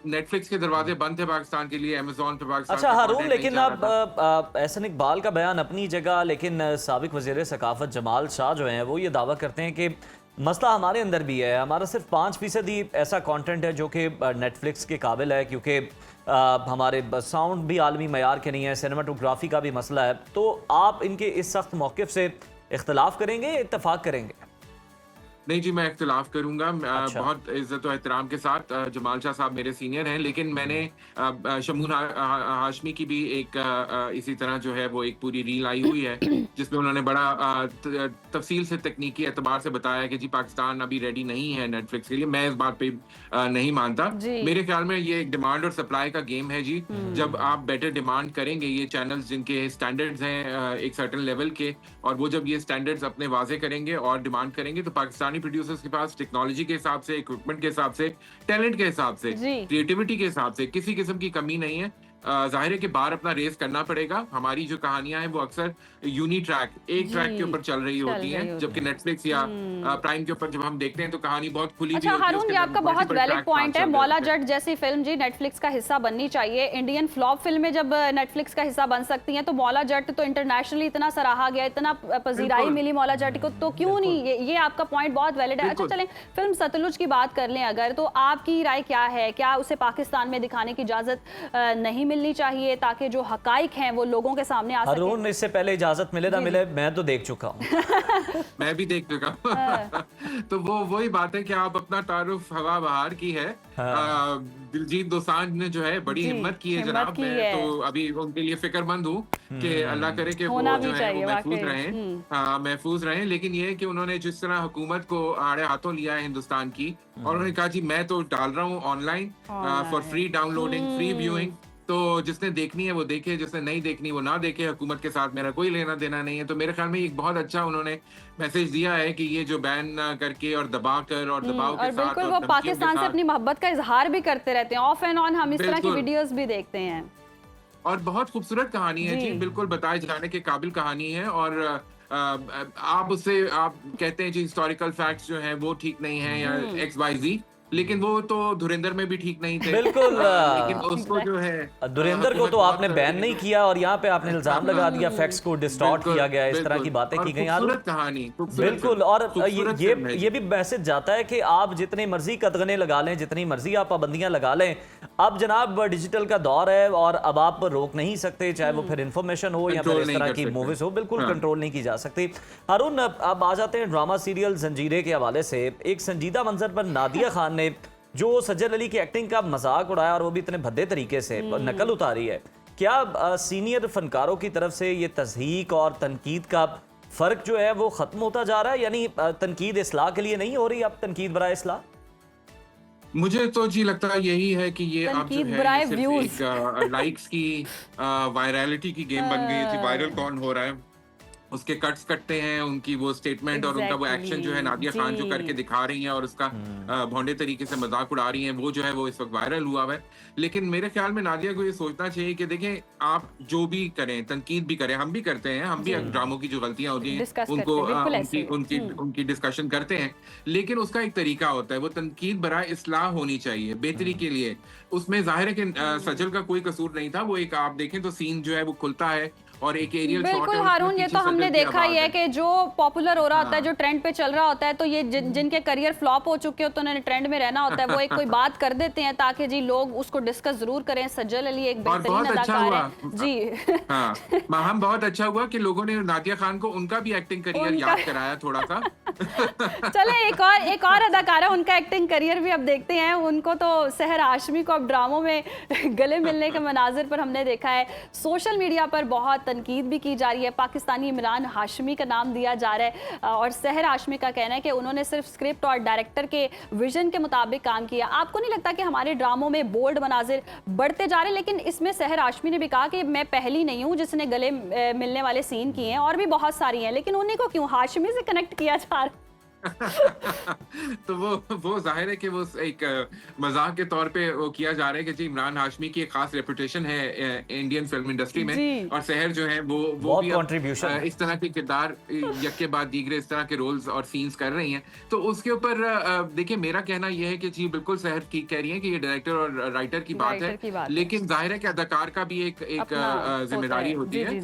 नेटफ्लिक्स के दरवाजे बंद थे पाकिस्तान के लिए, अमेज़ॉन पे पाकिस्तान। अच्छा हारून, लेकिन अब एहसन इकबाल का बयान अपनी जगह, लेकिन साबिक वज़ीर सकाफ़त जमाल शाह जो हैं वो ये दावा करते हैं कि मसला हमारे अंदर भी है, हमारा सिर्फ 5% ऐसा कंटेंट है जो कि नेटफ्लिक्स के काबिल है, क्योंकि हमारे साउंड भी आलमी मयार के नहीं है, सिनेमाटोग्राफी का भी मसला है। तो आप इनके इस सख्त मौक़िफ़ से इख्तलाफ करेंगे, इत्तफाक करेंगे? नहीं जी, मैं इख्तिलाफ करूंगा। अच्छा। बहुत इज्जत और एहतराम के साथ, जमाल शाह साहब मेरे सीनियर हैं, लेकिन मैंने शमून हाशमी की भी एक इसी तरह जो है वो एक पूरी रील आई हुई है जिसमें उन्होंने बड़ा तफसील से तकनीकी एतबार से बताया कि जी पाकिस्तान अभी रेडी नहीं है नेटफ्लिक्स के लिए। मैं इस बात पे नहीं मानता। मेरे ख्याल में ये एक डिमांड और सप्लाई का गेम है जी। जब आप बेटर डिमांड करेंगे, ये चैनल्स जिनके स्टैंडर्ड्स हैं एक सर्टेन लेवल के, और वो जब ये स्टैंडर्ड्स अपने वाजे करेंगे और डिमांड करेंगे, तो पाकिस्तानी प्रोड्यूसर्स के पास टेक्नोलॉजी के हिसाब से, इक्विपमेंट के हिसाब से, टैलेंट के हिसाब से, क्रिएटिविटी के हिसाब से किसी किस्म की कमी नहीं है। जाहिर है कि बार अपना रेस करना पड़ेगा। हमारी जो कहानियां हैं वो अक्सर यूनी ट्रैक, एक ट्रैक के ऊपर चल रही होती हैं, जबकि नेटफ्लिक्स या प्राइम के ऊपर जब हम देखते हैं तो कहानी बहुत खुली अच्छा, भी होती है। हारून, ये आपका बहुत वैलिड पॉइंट है। मौला जट जैसी फिल्म जी नेटफ्लिक्स का हिस्सा बननी चाहिए। इंडियन फ्लॉप फिल्में जब नेटफ्लिक्स का हिस्सा बन सकती हैं, तो मौला जट तो इंटरनेशनली इतना सराहा गया, इतना पजीराई मिली मौला जट को, तो क्यों नहीं? ये आपका पॉइंट बहुत वैलिड है। अच्छा चलें, फिल्म सतलुज की बात कर लें अगर, तो आपकी राय क्या है? क्या उसे पाकिस्तान में दिखाने की इजाजत नहीं मिलनी चाहिए ताकि जो हकाइक हैं वो लोगों के सामने आ सके? हारून, इससे पहले इजाजत मिले ना मिले, मैं तो देख चुका हूँ। मैं भी देख चुका हूँ। तो वो वही बात है कि आप अपना तारुफ हवा बहार की है। दिलजीत दोसांझ ने जो है बड़ी हिम्मत की है जनाब। मैं तो अभी उनके लिए फिक्रमंद हूँ कि अल्लाह करे कि वो जो है वो महफूज रहें, महफूज रहें। लेकिन ये है कि उन्होंने जिस तरह हुकूमत को आड़े हाथों लिया है हिंदुस्तान की, और उन्होंने कहा जी मैं तो डाल रहा हूँ online for free downloading, free viewing, तो जिसने देखनी है वो देखे, जिसने नहीं देखनी वो ना देखे, हुकूमत के साथ मेरा कोई लेना देना नहीं है। तो मेरे ख्याल में एक बहुत अच्छा उन्होंने मैसेज दिया है कि ये जो बैन करके और दबा कर और दबाव के साथ, बिल्कुल वो पाकिस्तान से अपनी मोहब्बत का इजहार भी करते रहते हैं, ऑफ एंड ऑन हम इस तरह की वीडियोस भी देखते हैं। और बहुत खूबसूरत कहानी है जी, बिल्कुल बताए जाने के काबिल कहानी है। और आप उससे आप कहते हैं जी हिस्टोरिकल फैक्ट्स जो हैं वो ठीक नहीं है या XYZ, लेकिन वो तो धुरंधर में भी ठीक नहीं थे। बिल्कुल। लेकिन उसको जो है धुरंधर को तो आपने बैन नहीं किया और यहाँ पे आपने इल्जाम लगा दिया, फैक्ट्स को डिस्टॉर्ट किया गया, इस तरह की बातें की गई। खूबसूरत कहानी, बिल्कुल। और ये भी मैसेज जाता है कि आप जितने मर्जी कदगने लगा लें, जितनी मर्जी आप पाबंदियां लगा लें, अब जनाब डिजिटल का दौर है और अब आप रोक नहीं सकते, चाहे वो फिर इंफॉर्मेशन हो या फिर इस तरह की मूवीज हो, बिल्कुल कंट्रोल नहीं की जा सकती। हारून, अब आ जाते हैं ड्रामा सीरियल जंजीरें के हवाले से। एक संजीदा मंजर पर नादिया खान ने जो सज्जद अली की एक्टिंग का मजाक उड़ाया और वो भी इतने भद्दे तरीके से नकल उतारी है, क्या सीनियर फनकारों की तरफ से ये तज़हीक और तनकीद का फ़र्क जो है वो ख़त्म होता जा रहा है? यानी तनकीद इस्लाह के लिए नहीं हो रही, अब तनकीद बराए इस्लाह? मुझे तो जी लगता है यही है कि ये अब जो है सिर्फ एक लाइक्स की वायरलिटी की गेम बन गई है कि वायरल कौन हो रहा है, उसके कट्स कटते हैं, उनकी वो स्टेटमेंट और उनका वो एक्शन जो है नादिया खान जो करके दिखा रही हैं और उसका भोंडे तरीके से मजाक उड़ा रही हैं, वो जो है वो इस वक्त वायरल हुआ है। लेकिन मेरे ख्याल में नादिया को ये सोचना चाहिए कि देखें, आप जो भी करें, तनकीद भी करें, हम भी करते हैं, हम भी ड्रामों की जो गलतियां होती हैं उनको उनकी डिस्कशन करते हैं, लेकिन उसका एक तरीका होता है, वो तनकीद बराए इस्लाह होनी चाहिए, बेहतरी के लिए। उसमें जाहिर है कि सजल का कोई कसूर नहीं था। वो एक आप देखें तो सीन जो है वो खुलता है और एक एरियल शॉट है। बिल्कुल हारून, ये तो हमने देखा ही है कि जो पॉपुलर हो रहा होता है, जो ट्रेंड पे चल रहा होता है, तो ये जिनके करियर फ्लॉप हो चुके हो तो उन्होंने ट्रेंड में रहना होता है, वो एक कोई बात कर देते हैं ताकि जी लोग उसको डिस्कस जरूर करें। सज्जल अली एक बेहतरीन अदाकार है जी। हाँ, हम बहुत अच्छा हुआ कि लोगों ने नादिया खान को उनका भी एक्टिंग करियर याद कराया थोड़ा सा। चले एक और अदाकारा, उनका एक्टिंग करियर भी अब देखते हैं। उनको तो सहर हाशमी को अब ड्रामों में गले मिलने के मनाजिर पर हमने देखा है। सोशल मीडिया पर बहुत तनकीद भी की जा रही है, पाकिस्तानी इमरान हाशमी का नाम दिया जा रहा है और सहर हाशमी का कहना है कि उन्होंने सिर्फ स्क्रिप्ट और डायरेक्टर के विजन के मुताबिक काम किया। आपको नहीं लगता कि हमारे ड्रामों में बोल्ड मनाजिर बढ़ते जा रहे हैं? लेकिन इसमें सहर हाशमी ने भी कहा कि मैं पहली नहीं हूँ जिसने गले मिलने वाले सीन किए हैं, और भी बहुत सारी हैं, लेकिन उन्हीं को क्यों हाशमी से कनेक्ट किया जा रहा है? तो वो जाहिर है कि वो एक मजाक के तौर पे वो किया जा रहा है कि जी इमरान हाशमी की एक खास रेपुटेशन है इंडियन फिल्म इंडस्ट्री में, और सहर जो है वो भी कंट्रीब्यूशन इस तरह के किरदार यके बाद दीगरे इस तरह के रोल्स और सीन्स कर रही हैं। तो उसके ऊपर देखिए, मेरा कहना यह है कि जी बिल्कुल सहर ठीक कह रही है कि ये डायरेक्टर और राइटर की बात है, लेकिन जाहिर है कि अदाकार का भी एक जिम्मेदारी होती है।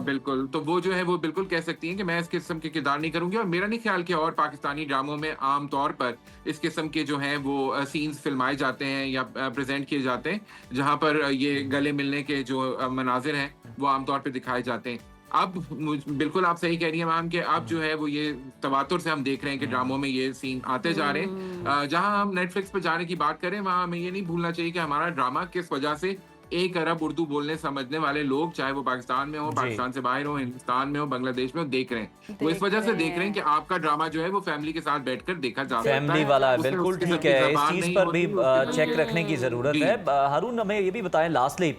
बिल्कुल, तो वो जो है वो बिल्कुल कह सकती है कि मैं इस किस्म के किरदार नहीं करूंगी। और मेरा नहीं ख्याल कि और पाकिस्तानी ड्रामों में आम तौर पर इस किस्म के जो हैं वो सीन्स फिल्माए जाते हैं या प्रेजेंट किए जाते हैं जहां पर ये गले मिलने के जो मनाजिर हैं वो आमतौर पर दिखाए जाते हैं। अब बिल्कुल आप सही कह रही हैं मैम कि अब जो है वो ये तवातुर से हम देख रहे हैं कि ड्रामों में ये सीन आते जा रहे हैं। जहां हम नेटफ्लिक्स पर जाने की बात करें, वहां हमें ये नहीं भूलना चाहिए कि हमारा ड्रामा किस वजह से 1 अरब उर्दू बोलने समझने वाले लोग, चाहे वो पाकिस्तान में हो, पाकिस्तान से बाहर हो, हिंदुस्तान में हो, बांग्लादेश में हो, देख रहे हैं। वो इस वजह से देख रहे हैं कि आपका ड्रामा जो है वो फैमिली के साथ बैठकर देखा जा सकता है। फैमिली वाला है, बिल्कुल ठीक है। इस चीज पर भी चेक रखने की जरूरत है। हारून, हमें ये भी बताएं लास्टली,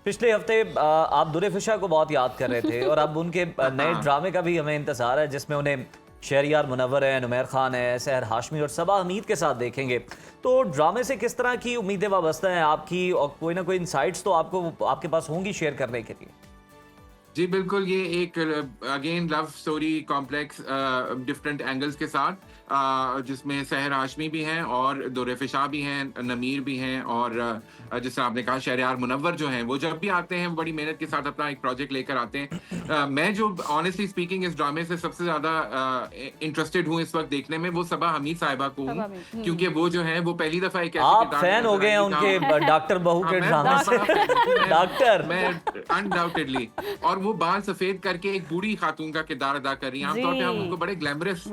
पिछले हफ्ते आप दुरेफिशा को बहुत याद कर रहे थे और अब उनके नए ड्रामे का भी हमें इंतजार है जिसमें उन्हें शहरियार मुनव्वर है, नुमैर खान है, सहर हाशमी और सबा हमीद के साथ देखेंगे। तो ड्रामे से किस तरह की उम्मीदें वाबस्ता हैं आपकी, और कोई ना कोई इनसाइट्स तो आपको आपके पास होंगी शेयर करने के लिए? जी बिल्कुल, ये एक again love story complex different angles के साथ जिसमें सहर हाशमी भी हैं और दुरेफिशा भी हैं, नमीर भी हैं और जैसे आपने कहा शहरयार मुनव्वर जो हैं वो जब भी आते हैं बड़ी मेहनत के साथ अपना एक प्रोजेक्ट लेकर आते हैं। मैं जो ऑनेस्टली स्पीकिंग इस ड्रामे से सबसे ज्यादा इंटरेस्टेड हूँ इस वक्त देखने में वो सबा हमीद साहिबा को हूँ, क्योंकि वो जो है वो पहली दफा एक ऐसे आप किरदार फैन हो गए हैं उनके डॉक्टर बहू के ड्रामे से। डॉक्टर मैं अनडाउटेडली, और वो बाल सफेद करके एक बूढ़ी खातून का किरदार अदा कर रही हैं। आमतौर पे हम उनको बड़े ग्लैमरस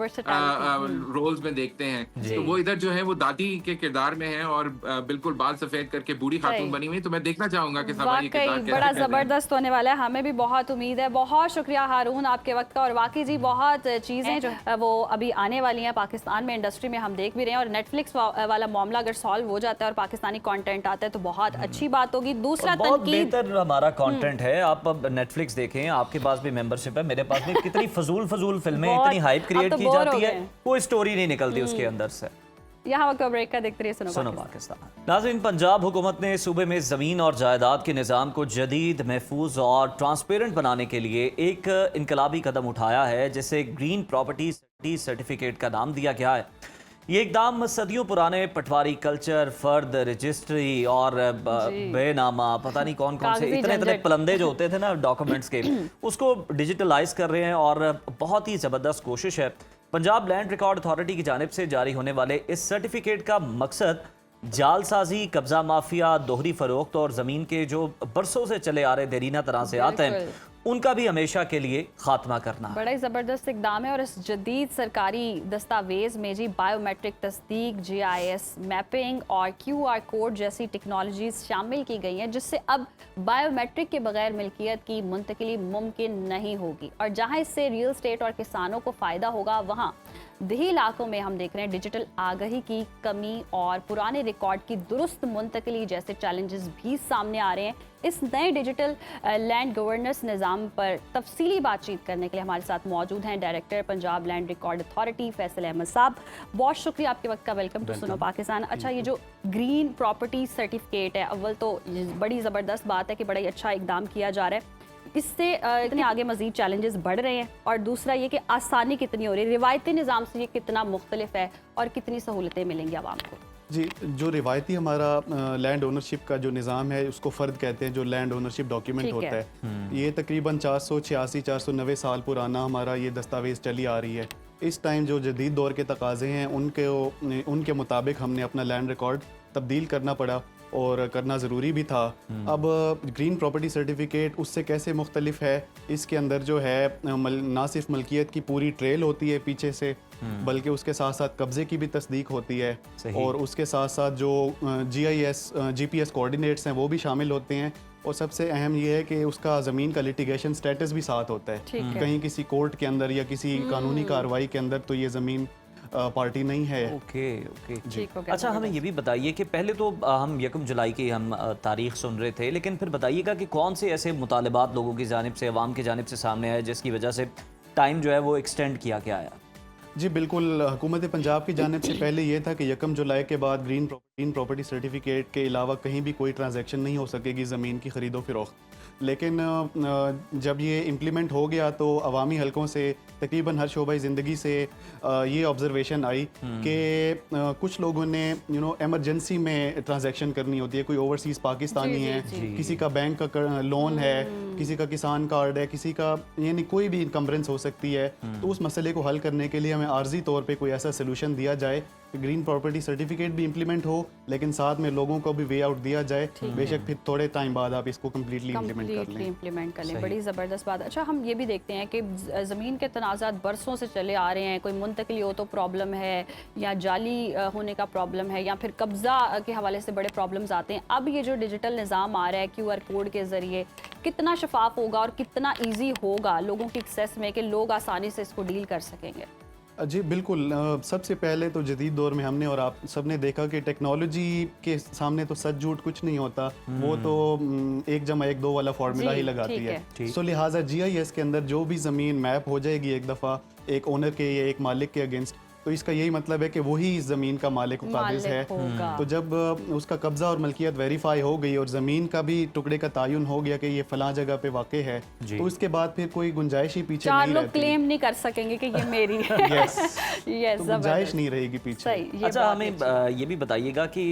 रोल्स में देखते हैं, तो वो इधर जो है वो दादी के किरदार में है और बिल्कुल बाल सफेद करके बूढ़ी खातून बनी हुई। तो मैं देखना चाहूंगा कि सबा ये किरदार कैसे बड़ा कर रहे हैं। जबरदस्त होने वाला है, हमें भी बहुत उम्मीद है। बहुत शुक्रिया हारून आपके वक्त का, और वाकई जी बहुत चीज़ें जो वो अभी आने वाली हैं पाकिस्तान में इंडस्ट्री में, हम देख भी रहे हैं। और नेटफ्लिक्स वाला मामला अगर सॉल्व हो जाता है और पाकिस्तानी कंटेंट आता है तो बहुत अच्छी बात होगी। दूसरा बहुत तनकीद, बेहतर हमारा कंटेंट है। आप अब नेटफ्लिक्स देखें, आपके पास भी मेंबरशिप है, मेरे पास भी। कितनी फजूल फिल्में, इतनी हाइप क्रिएट की जाती है, कोई स्टोरी नहीं निकलती उसके अंदर से। यहाँ वक्त ब्रेक का देखते रहिए सुनो पाकिस्तान। नाज़रीन, पंजाब हुकूमत ने सूबे में ज़मीन और जायदाद के निज़ाम को जदीद, महफूज और ट्रांसपेरेंट बनाने के लिए एक इनकलाबी कदम उठाया है, जिसे ग्रीन प्रॉपर्टी सर्टिफिकेट का नाम दिया गया है। ये इकदाम सदियों पुराने पटवारी कल्चर, फर्द रजिस्ट्री और बेनामा पता नहीं कौन कौन से इतने पलंदे जो होते थे ना डॉक्यूमेंट्स के, उसको डिजिटलाइज कर रहे हैं और बहुत ही ज़बरदस्त कोशिश है। पंजाब लैंड रिकॉर्ड अथॉरिटी की जानिब से जारी होने वाले इस सर्टिफिकेट का मकसद जालसाजी, कब्जा माफिया, दोहरी फरोख्त और ज़मीन के जो बरसों से चले आ रहे देरीना तरह से आते हैं उनका भी हमेशा के लिए खात्मा करना। बड़ा ही ज़बरदस्त इकदाम है। और इस जदीद सरकारी दस्तावेज़ में जी बायोमेट्रिक तस्दीक, GIS मैपिंग और QR कोड जैसी टेक्नोलॉजीज शामिल की गई हैं, जिससे अब बायोमेट्रिक के बगैर मिल्कियत की मुंतकिली मुमकिन नहीं होगी। और जहां इससे रियल स्टेट और किसानों को फ़ायदा होगा, वहाँ देही इलाकों में हम देख रहे हैं डिजिटल आगाही की कमी और पुराने रिकॉर्ड की दुरुस्त मुंतकली जैसे चैलेंजेस भी सामने आ रहे हैं। इस नए डिजिटल लैंड गवर्नेंस निज़ाम पर तफसीली बातचीत करने के लिए हमारे साथ मौजूद हैं director Punjab land record authority Faisal Ahmed sahab. बहुत शुक्रिया आपके वक्त का। वेलकम टू सुनो पाकिस्तान। अच्छा, ये जो ग्रीन प्रॉपर्टी सर्टिफिकेट है, अव्वल तो बड़ी ज़बरदस्त बात है कि बड़ा ही अच्छा इकदाम किया जा रहा है। इससे इतने आगे मजीद चैलेंजेस बढ़ रहे हैं, और दूसरा ये कि आसानी कितनी हो रही है, रिवायती निज़ाम से ये कितना मुख्तलिफ है और कितनी सहूलतें मिलेंगी आवाम को। जी, जो रिवायती हमारा लैंड ओनरशिप का जो निज़ाम है उसको फ़र्द कहते हैं, जो लैंड ओनरशिप डॉक्यूमेंट होता है। ये तकरीबन 486-490 साल पुराना हमारा ये दस्तावेज़ चली आ रही है। इस टाइम जो जदीद दौर के तकाज़े हैं उनके मुताबिक हमने अपना लैंड रिकॉर्ड तब्दील करना पड़ा और करना ज़रूरी भी था। अब ग्रीन प्रॉपर्टी सर्टिफिकेट उससे कैसे मुख्तलिफ है, इसके अंदर जो है ना सिर्फ मलकियत की पूरी ट्रेल होती है पीछे से, बल्कि उसके साथ साथ कब्ज़े की भी तस्दीक होती है, और उसके साथ साथ जो GPS कोऑर्डिनेट्स हैं वो भी शामिल होते हैं। और सबसे अहम ये है कि उसका ज़मीन का लिटिगेशन स्टेटस भी साथ होता है। कहीं किसी कोर्ट के अंदर या किसी कानूनी कार्रवाई के अंदर तो ये ज़मीन पार्टी नहीं है। ओके। अच्छा, हमें ये भी बताइए कि पहले तो हम 1 जुलाई की हम तारीख सुन रहे थे, लेकिन फिर बताइएगा कि कौन से ऐसे मुतालबात लोगों की जानिब से, अवाम की जानिब से सामने आए जिसकी वजह से टाइम जो है वो एक्सटेंड किया गया है। जी बिल्कुल, हुकूमत पंजाब की जानिब से पहले ये था कि 1 जुलाई के बाद ग्रीन प्रॉपर्टी सर्टिफिकेट के अलावा कहीं भी कोई ट्रांजैक्शन नहीं हो सकेगी ज़मीन की ख़रीदो फरोख्त। लेकिन जब ये इम्प्लीमेंट हो गया तो अवामी हलकों से, तकरीबन हर शोबा ज़िंदगी से ये ऑब्जर्वेशन आई कि कुछ लोगों ने एमरजेंसी में ट्रांजैक्शन करनी होती है। कोई ओवरसीज़ पाकिस्तानी है, किसी का बैंक का लोन है, किसी का किसान कार्ड है, किसी का यानी कोई भी इनकम्बरेंस हो सकती है। तो उस मसले को हल करने के लिए हमें आर्जी तौर पे कोई ऐसा सोल्यूशन दिया जाए कि ग्रीन प्रॉपर्टी सर्टिफिकेट भी इम्प्लीमेंट हो, लेकिन साथ में लोगों को भी वे आउट दिया जाए। बेशक फिर थोड़े टाइम बाद आप इसको कम्प्लीटली इम्प्लीमेंट कर लें। बड़ी ज़बरदस्त बात। अच्छा, हम ये भी देखते हैं कि ज़मीन के तनाज़ात बरसों से चले आ रहे हैं। कोई मुंतकली हो तो प्रॉब्लम है, या जाली होने का प्रॉब्लम है, या फिर कब्ज़ा के हवाले से बड़े प्रॉब्लम्स आते हैं। अब ये जो डिजिटल निज़ाम आ रहा है QR कोड के ज़रिए, कितना शफाफ होगा और कितना ईजी होगा लोगों की एक्सेस में कि लोग आसानी से इसको डील कर सकेंगे? जी बिल्कुल, सबसे पहले तो जदीद दौर में हमने और आप सब ने देखा कि टेक्नोलॉजी के सामने तो सच झूठ कुछ नहीं होता, वो तो 1+1=2 वाला फार्मूला ही लगाती है। सो लिहाजा GIS के अंदर जो भी ज़मीन मैप हो जाएगी एक दफ़ा एक ओनर के या एक मालिक के अगेंस्ट, तो इसका यही मतलब है कि वही इस ज़मीन का मालिक काबिज़ है। तो जब उसका कब्ज़ा और मलकियत वेरीफाई हो गई और ज़मीन का भी टुकड़े का तयन हो गया कि ये फ़लाँ जगह पे वाक़ है, तो उसके बाद फिर कोई गुंजाइश ही पीछे चार नहीं लोग रहती। क्लेम नहीं कर सकेंगे कि ये मेरी है। यस, यस, तो गुंजाइश नहीं रहेगी पीछे। सही, ये अच्छा, बात हमें अच्छी। ये भी बताइएगा कि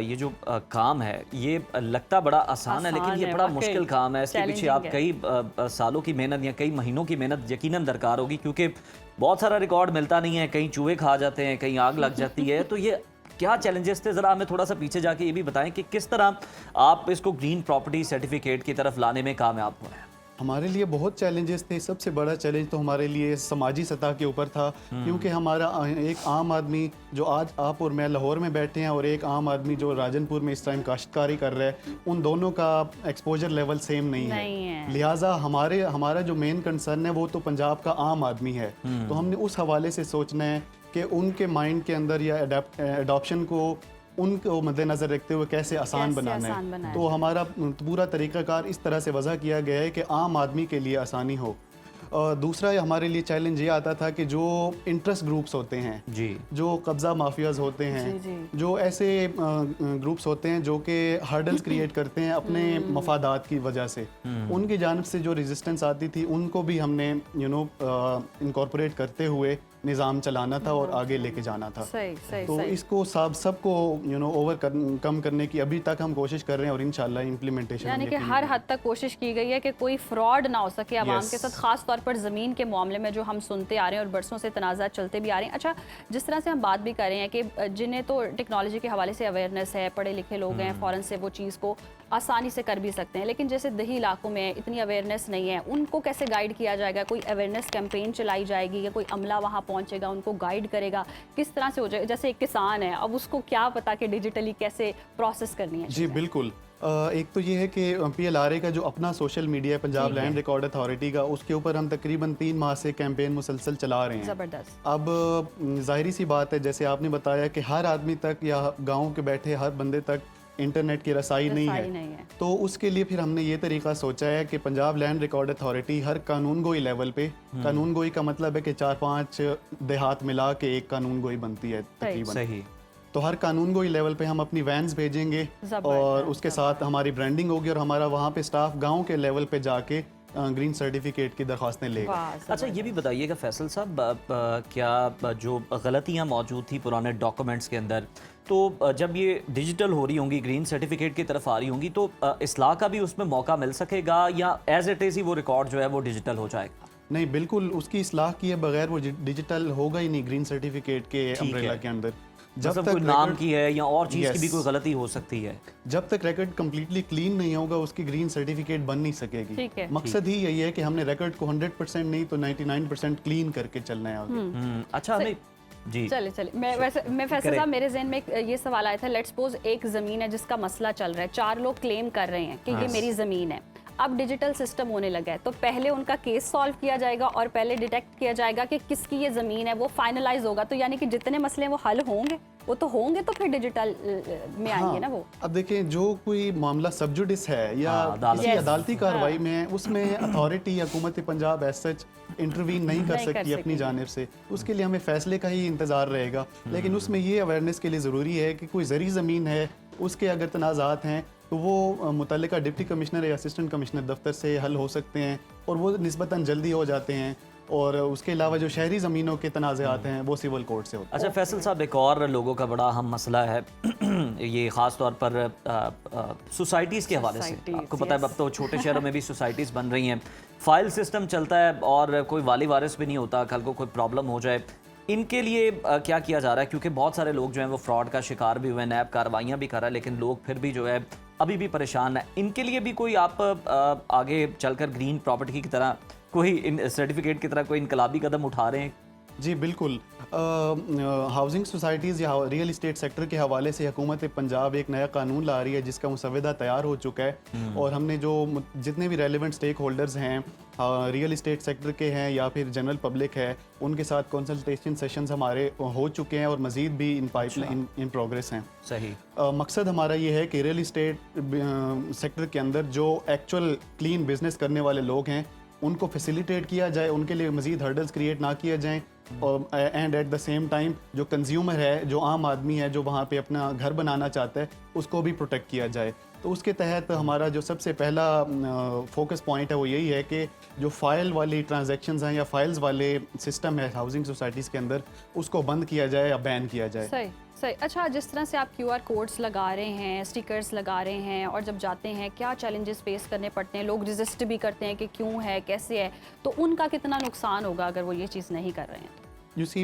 ये जो काम है ये लगता बड़ा आसान है, लेकिन आसान ये है, बड़ा वाकई मुश्किल काम है। इसके पीछे आप challenging कई सालों की मेहनत या कई महीनों की मेहनत यकीनन दरकार होगी, क्योंकि बहुत सारा रिकॉर्ड मिलता नहीं है, कहीं चूहे खा जाते हैं, कहीं आग लग जाती है। तो ये क्या चैलेंजेस थे, ज़रा हमें थोड़ा सा पीछे जाके ये भी बताएं कि किस तरह आप इसको ग्रीन प्रॉपर्टी सर्टिफिकेट की तरफ लाने में कामयाब हुए हैं। हमारे लिए बहुत चैलेंजेस थे। सबसे बड़ा चैलेंज तो हमारे लिए समाजी सतह के ऊपर था, क्योंकि हमारा एक आम आदमी जो आज आप और मैं लाहौर में बैठे हैं और एक आम आदमी जो राजनपुर में इस टाइम काश्तकारी कर रहा है, उन दोनों का एक्सपोजर लेवल सेम नहीं है। लिहाजा हमारा जो मेन कंसर्न है वो तो पंजाब का आम आदमी है। तो हमने उस हवाले से सोचना है कि उनके माइंड के अंदर या एडॉप्शन को उनको मद्देनज़र रखते हुए कैसे आसान बनाना है। तो हमारा पूरा तरीक़ाकार इस तरह से वज़ा किया गया है कि आम आदमी के लिए आसानी हो। दूसरा हमारे लिए चैलेंज ये आता था कि जो इंटरेस्ट ग्रुप्स होते हैं जी, जो कब्ज़ा माफियाज होते हैं, जो ऐसे ग्रुप्स होते हैं जो कि हर्डल्स क्रिएट करते हैं अपने मफादात की वजह से, उनकी जानिब से जो रेजिस्टेंस आती थी उनको भी हमने इनकॉर्पोरेट करते हुए निज़ाम चलाना था और आगे लेके जाना था। तो इसको सबको कम करने की अभी तक हम कोशिश कर रहे हैं और इंशाल्लाह इम्प्लीमेंटेशन, यानी कि हर हद तक कोशिश की गई है कि कोई फ्रॉड ना हो सके आवाम के साथ, खास तौर पर ज़मीन के मामले में जो हम सुनते आ रहे हैं और बरसों से तनाज़ा चलते भी आ रहे हैं। अच्छा, जिस तरह से हम बात भी कर रहे हैं कि जिन्हें तो टेक्नोलॉजी के हवाले से अवेयरनेस है, पढ़े लिखे लोग हैं, फ़ौरन से वो चीज़ को आसानी से कर भी सकते हैं, लेकिन जैसे दही इलाकों में इतनी अवेयरनेस नहीं है, उनको कैसे गाइड किया जाएगा? कोई अवेयरनेस कैंपेन चलाई जाएगी या कोई अमला वहाँ पहुँचेगा, उनको गाइड करेगा? किस तरह से हो जाएगा? जैसे एक किसान है, अब उसको क्या पता कि डिजिटली कैसे प्रोसेस करनी है? जी बिल्कुल। एक तो ये है कि PLRA का जो अपना social media Punjab land record authority का, उसके ऊपर हम तकरीबन 3 माह से कैंपेन मुसलसल चला रहे हैं। ज़बरदस्त। अब जाहिर सी बात है, जैसे आपने बताया कि हर आदमी तक या गाँव के बैठे हर बंदे तक इंटरनेट की रसाई नहीं है। तो उसके लिए फिर हमने ये तरीका सोचा है कि पंजाब लैंड रिकॉर्ड अथॉरिटी हर कानून गोई लेवल पे, कानून गोई का मतलब है कि 4-5 देहात मिला के एक कानून गोई बनती है तकरीबन। सही। तो हर कानून गोई लेवल पे हम अपनी वैन्स भेजेंगे और उसके साथ हमारी ब्रांडिंग होगी और हमारा वहाँ पे स्टाफ गाँव के लेवल पे जाके ग्रीन सर्टिफिकेट की दरख्वास्तें लेगा। अच्छा, ये भी बताइएगा फैसल साहब, क्या जो गलतियाँ मौजूद थी पुराने डॉक्यूमेंट्स के अंदर, तो जब ये डिजिटल हो रही होंगी, ग्रीन सर्टिफिकेट की तरफ आ रही होंगी, तो इस्लाह का भी उसमें मौका मिल सकेगा या एज इट इज़ ही वो रिकॉर्ड जो है वो डिजिटल हो जाएगा? नहीं, बिल्कुल उसकी इस्लाह किए बगैर वो डिजिटल होगा ही नहीं ग्रीन सर्टिफिकेट के अम्ब्रेला के अंदर। जब तक कोई नाम की है या और चीज़ की भी कोई गलती हो सकती है, जब तक रिकॉर्ड कम्प्लीटली क्लीन नहीं होगा उसकी ग्रीन सर्टिफिकेट बन नहीं सकेगी। मकसद ही यही है कि हमने रिकॉर्ड को 100% नहीं तो 99% क्लीन करके चलना है आगे। अच्छा, हमें जी चले मैं फैसल साहब, मेरे जहन में ये सवाल आया था, लेट्स सपोज एक ज़मीन है जिसका मसला चल रहा है, 4 लोग क्लेम कर रहे हैं कि ये मेरी ज़मीन है। अब डिजिटल सिस्टम होने लगा है, तो पहले उनका केस सॉल्व किया जाएगा और पहले डिटेक्ट किया जाएगा कि किसकी ये ज़मीन है, वो फाइनलाइज होगा। तो यानी कि जितने मसले हैं वो हल होंगे, वो तो होंगे, तो फिर डिजिटल में आएंगे ना वो। अब देखें, जो कोई मामला सबजुडिस है या किसी अदालती कार्रवाई में है, उसमें अथॉरिटी हुकूमत पंजाब एज सच इंटरवीन नहीं कर सकती अपनी जानिब से। उसके लिए हमें फैसले का ही इंतज़ार रहेगा। लेकिन उसमें ये अवेयरनेस के लिए ज़रूरी है कि कोई ज़री ज़मीन है, उसके अगर तनाज़ात हैं तो वो मुतल्लिका डिप्टी कमिश्नर या असिस्टेंट कमिश्नर दफ्तर से हल हो सकते हैं और वो निस्बतन जल्दी हो जाते हैं। और उसके अलावा जो शहरी ज़मीनों के तनाज़ात हैं वो सिविल कोर्ट से होते हैं। अच्छा फैसल साहब, एक और लोगों का बड़ा अहम मसला है ये ख़ास तौर पर सोसाइटीज़ के हवाले से। आपको पता है अब तो छोटे शहरों में भी सोसाइटीज़ बन रही हैं, फ़ाइल सिस्टम चलता है और कोई वाली वारिस भी नहीं होता, कल को कोई प्रॉब्लम हो जाए। इनके लिए क्या किया जा रहा है? क्योंकि बहुत सारे लोग जो हैं वो फ्रॉड का शिकार भी हुए हैं, नैब कार्रवाइयाँ भी कर रहा है, लेकिन लोग फिर भी जो है अभी भी परेशान है। इनके लिए भी कोई आप आगे चलकर ग्रीन प्रॉपर्टी की तरह कोई सर्टिफिकेट की तरह कोई इनकलाबी कदम उठा रहे हैं? जी बिल्कुल। हाउसिंग सोसाइटीज़ या रियल इस्टेट सेक्टर के हवाले से हुकूमत पंजाब एक नया कानून ला रही है जिसका मुसवदा तैयार हो चुका है और हमने जो जितने भी रेलिवेंट स्टेक होल्डर्स हैं, रियल इस्टेट सेक्टर के हैं या फिर जनरल पब्लिक है, उनके साथ कंसल्टेशन सेशंस हमारे हो चुके हैं और मज़ीद भी इन प्रोग्रेस हैं। सही। मकसद हमारा ये है कि रियल इस्टेट सेक्टर के अंदर जो एक्चुअल क्लीन बिजनेस करने वाले लोग हैं उनको फैसिलिटेट किया जाए, उनके लिए मज़ीद हर्डल्स क्रिएट ना किया जाएँ, और and at the same time जो कंज्यूमर है, जो आम आदमी है, जो वहाँ पे अपना घर बनाना चाहता है, उसको भी प्रोटेक्ट किया जाए। तो उसके तहत हमारा जो सबसे पहला फोकस पॉइंट है वो यही है कि जो फाइल वाली ट्रांजैक्शंस हैं या फाइल्स वाले सिस्टम है हाउसिंग सोसाइटीज़ के अंदर, उसको बंद किया जाए या बैन किया जाए। सही सही। अच्छा, जिस तरह से आप QR कोड्स लगा रहे हैं, स्टिकर्स लगा रहे हैं, और जब जाते हैं क्या चैलेंजेस फेस करने पड़ते हैं, लोग रेजिस्ट भी करते हैं कि क्यों है, कैसे है, तो उनका कितना नुकसान होगा अगर वो ये चीज़ नहीं कर रहे हैं? यू सी,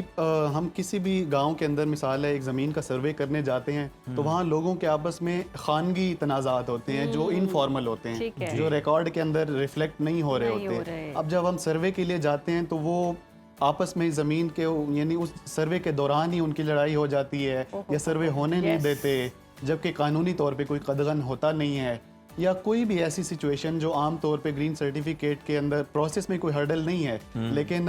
हम किसी भी गांव के अंदर मिसाल है एक ज़मीन का सर्वे करने जाते हैं तो वहाँ लोगों के आपस में खानगी तनाज़ात होते हैं जो इनफॉर्मल होते ठीक हैं, है। जो रिकॉर्ड के अंदर रिफ्लेक्ट नहीं हो रहे नहीं हो होते रहे। हैं। अब जब हम सर्वे के लिए जाते हैं तो वो आपस में ज़मीन के, यानी उस सर्वे के दौरान ही उनकी लड़ाई हो जाती है, या सर्वे होने नहीं Yes. देते, जबकि कानूनी तौर पे कोई कदगन होता नहीं है, या कोई भी ऐसी सिचुएशन जो आम तौर पे ग्रीन सर्टिफिकेट के अंदर प्रोसेस में कोई हर्डल नहीं है, लेकिन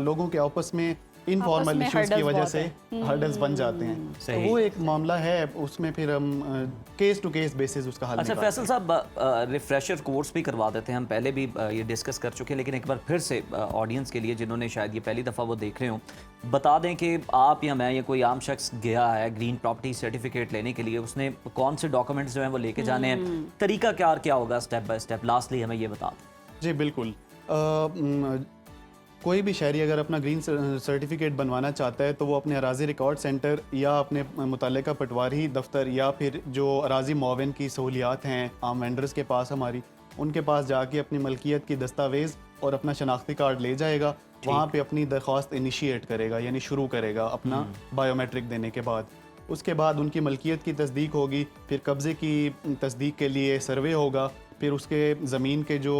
लोगों के आपस में इनफॉर्मल में इश्यूज की hurdles वजह बहुत से है। हर्डल्स बन जाते हैं। तो सही। वो एक मामला है, उसमें फिर हम केस टू केस बेसिस उसका हल अच्छा निकालते हैं। फैसल साहब, रिफ्रेशर कोर्स भी करवा देते हैं, हम पहले भी ये डिस्कस कर चुके हैं, लेकिन एक बार फिर से ऑडियंस के लिए जिन्होंने शायद ये पहली दफ़ा वो देख रहे हो, बता दें कि आप या मैं या कोई आम शख्स गया है ग्रीन प्रॉपर्टी सर्टिफिकेट लेने के लिए, उसने कौन से डॉक्यूमेंट्स जो हैं वो लेके जाने हैं, तरीका क्या होगा स्टेप बाय स्टेप, लास्टली हमें ये बता दें। जी बिल्कुल। कोई भी शहरी अगर अपना ग्रीन सर्टिफिकेट बनवाना चाहता है तो वो अपने अराजी रिकॉर्ड सेंटर या अपने मुतल्लिका पटवारी दफ्तर या फिर जो अराजी मुआविन की सहूलियात हैं आम वेंडर्स के पास हमारी, उनके पास जाके अपनी मलकियत की दस्तावेज़ और अपना शनाख्ती कार्ड ले जाएगा। वहाँ पे अपनी दरख्वास्त इनिशिएट करेगा, यानी शुरू करेगा अपना बायोमेट्रिक देने के बाद। उसके बाद उनकी मलकियत की तस्दीक होगी, फिर कब्ज़े की तस्दीक के लिए सर्वे होगा, फिर उसके ज़मीन के जो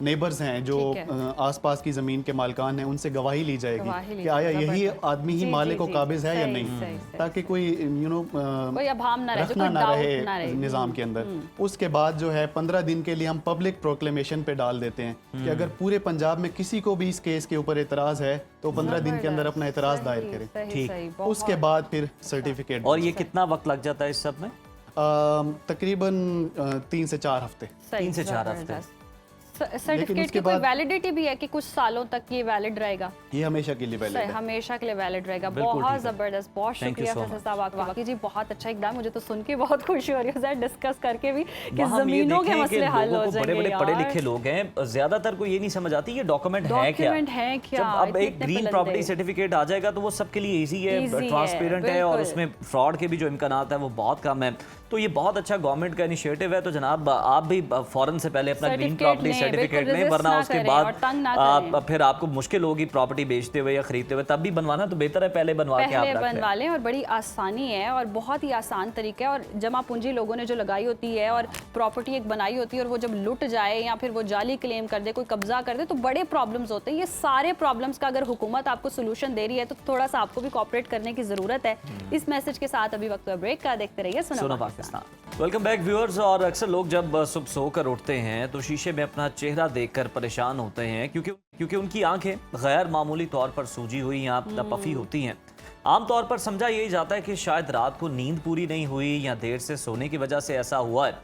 नेबर्स हैं, जो ठीक है। आसपास की ज़मीन के मालकान हैं, उनसे गवाही ली गवाही जाएगी ली कि आया जाएगी, यही बराबर। आदमी ही जी, मालिक जी, व जी। काबिज़ है या सही, नहीं, सही, सही। ताकि कोई कोई अभाम ना रहे, रखना कोई ना डाउट रहे ना रहे। निज़ाम के अंदर। उसके बाद जो है 15 दिन के लिए हम पब्लिक प्रोक्लेमेशन पे डाल देते हैं कि अगर पूरे पंजाब में किसी को भी इस केस के ऊपर एतराज़ है तो 15 दिन के अंदर अपना एतराज़ दायर करें। सही, ठीक। सही, बहुत। उसके बाद फिर सर्टिफिकेट। और ये कितना वक्त लग जाता है इस सब में? तकरीबन 3 से 4 हफ्ते। सही, 3 से 4 हफ्ते। जबरदस्त। सर्टिफिकेट उसके की कोई बाद- वैलिडिटी भी है कि कुछ सालों तक ये वैलिड रहेगा? ये हमेशा के लिए वैलिड सही, है। हमेशा के लिए वैलिड रहेगा। बिल्कुल बहुत ठीक है। ज़बरदस्त, बहुत Thank you शुक्रिया so फैसल much। साहब आपका। वाकई जी बहुत अच्छा एकदम, मुझे तो सुन के बहुत खुशी हो रही है सर, डिस्कस करके भी कि वहाँ हम ये ज़मीनों के देखें कि मसले हल लोगों हो को जाएंगे। बड़े-बड़े पढ़े यार। लिखे लोग हैं, ज़्यादातर को ये नहीं समझ आती ये डॉक्यूमेंट है क्या। डॉक्यूमेंट है क्या? जब अब इतने एक ग्रीन पलंदे। प्रॉपर्टी सर्टिफिकेट आ जाएगा तो वो सबके लिए इजी है, Easy है, ट्रांसपेरेंट है, और बिल्कुल। उसमें फ्रॉड के भी जो इम्कानात है वो बहुत कम है। तो ये बहुत अच्छा गवर्नमेंट का इनिशिएटिव है। तो जनाब आप भी फौरन से पहले अपना ग्रीन सर्टिफिकेट प्रॉपर्टी लें, सर्टिफिकेट बिल्कुल लें, resist वरना ना उसके करें बाद और तंग ना आप करें। फिर आपको मुश्किल होगी प्रॉपर्टी बेचते हुए या खरीदते हुए। तब भी बनवाना तो बेहतर है पहले बनवा के आप पहले रख लें। बनवा लें, और बड़ी आसानी है और बहुत ही आसान तरीका है। और जमा पूंजी लोगों ने जो लगाई होती है और प्रॉपर्टी एक बनाई होती है और वो जब लुट जाए या फिर वो जाली क्लेम कर दे, कोई कब्जा कर दे, तो बड़े प्रॉब्लम्स होते हैं। ये सारे प्रॉब्लम्स का अगर हुकूमत आपको सोल्यूशन दे रही है तो थोड़ा सा आपको भी कोऑपरेट करने की ज़रूरत है। इस मैसेज के साथ अभी वक्त ब्रेक का, देखते रहिए सुनो पाकिस्तान। Welcome back viewers. और अक्सर लोग जब सुबह सोकर उठते हैं तो शीशे में अपना चेहरा देखकर परेशान होते हैं क्योंकि उनकी आंखें गैर मामूली तौर पर सूजी हुई या पफी होती हैं। आमतौर पर समझा यही जाता है कि शायद रात को नींद पूरी नहीं हुई या देर से सोने की वजह से ऐसा हुआ है,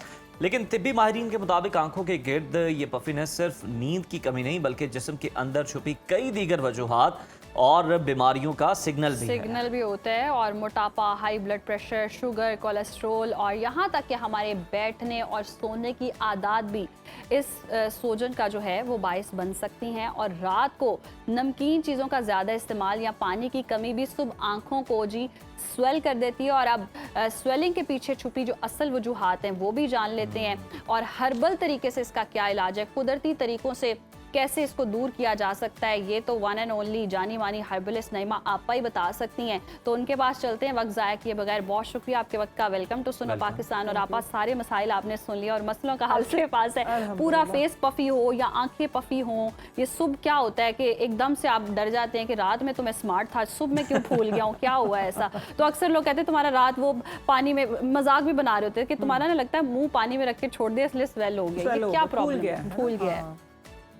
लेकिन तिब्बी माहिरीन के मुताबिक आंखों के गिर्द ये पफीनेस सिर्फ नींद की कमी नहीं बल्कि जिस्म के अंदर छुपी कई दीगर वजूहात और बीमारियों का सिग्नल भी होता है। और मोटापा, high blood pressure, sugar, cholesterol और यहाँ तक कि हमारे बैठने और सोने की आदत भी इस सोजन का जो है वो बायस बन सकती हैं। और रात को नमकीन चीज़ों का ज़्यादा इस्तेमाल या पानी की कमी भी सुबह आँखों को जी स्वेल कर देती है। और अब स्वेलिंग के पीछे छुपी जो असल वजूहात हैं वो भी जान लेते हैं और हर्बल तरीके से इसका क्या इलाज है, कुदरती तरीक़ों से कैसे इसको दूर किया जा सकता है, ये तो वन एंड ओनली जानी मानी हर्बलिस्ट नईमा आपा ही बता सकती हैं। तो उनके पास चलते हैं वक्त ज़ाया किए बगैर। बहुत शुक्रिया आपके वक्त का। वेलकम टू सुनो पाकिस्तान। और आपा सारे मसाइल आपने सुन लिया और मसलों का हल से पास है। पूरा फेस पफी हो या आंखें पफी हो, ये सुबह क्या होता है कि एकदम से आप डर जाते हैं कि रात में तो मैं स्मार्ट था, सुबह में क्यों भूल गया हूँ, क्या हुआ ऐसा। तो अक्सर लोग कहते हैं तुम्हारा रात वो पानी में, मजाक भी बना रहे होते हैं कि तुम्हारा ना लगता है मुँह पानी में रख के छोड़ दिया इसलिए स्वेल हो गया। ये क्या प्रॉब्लम है? भूल गया है।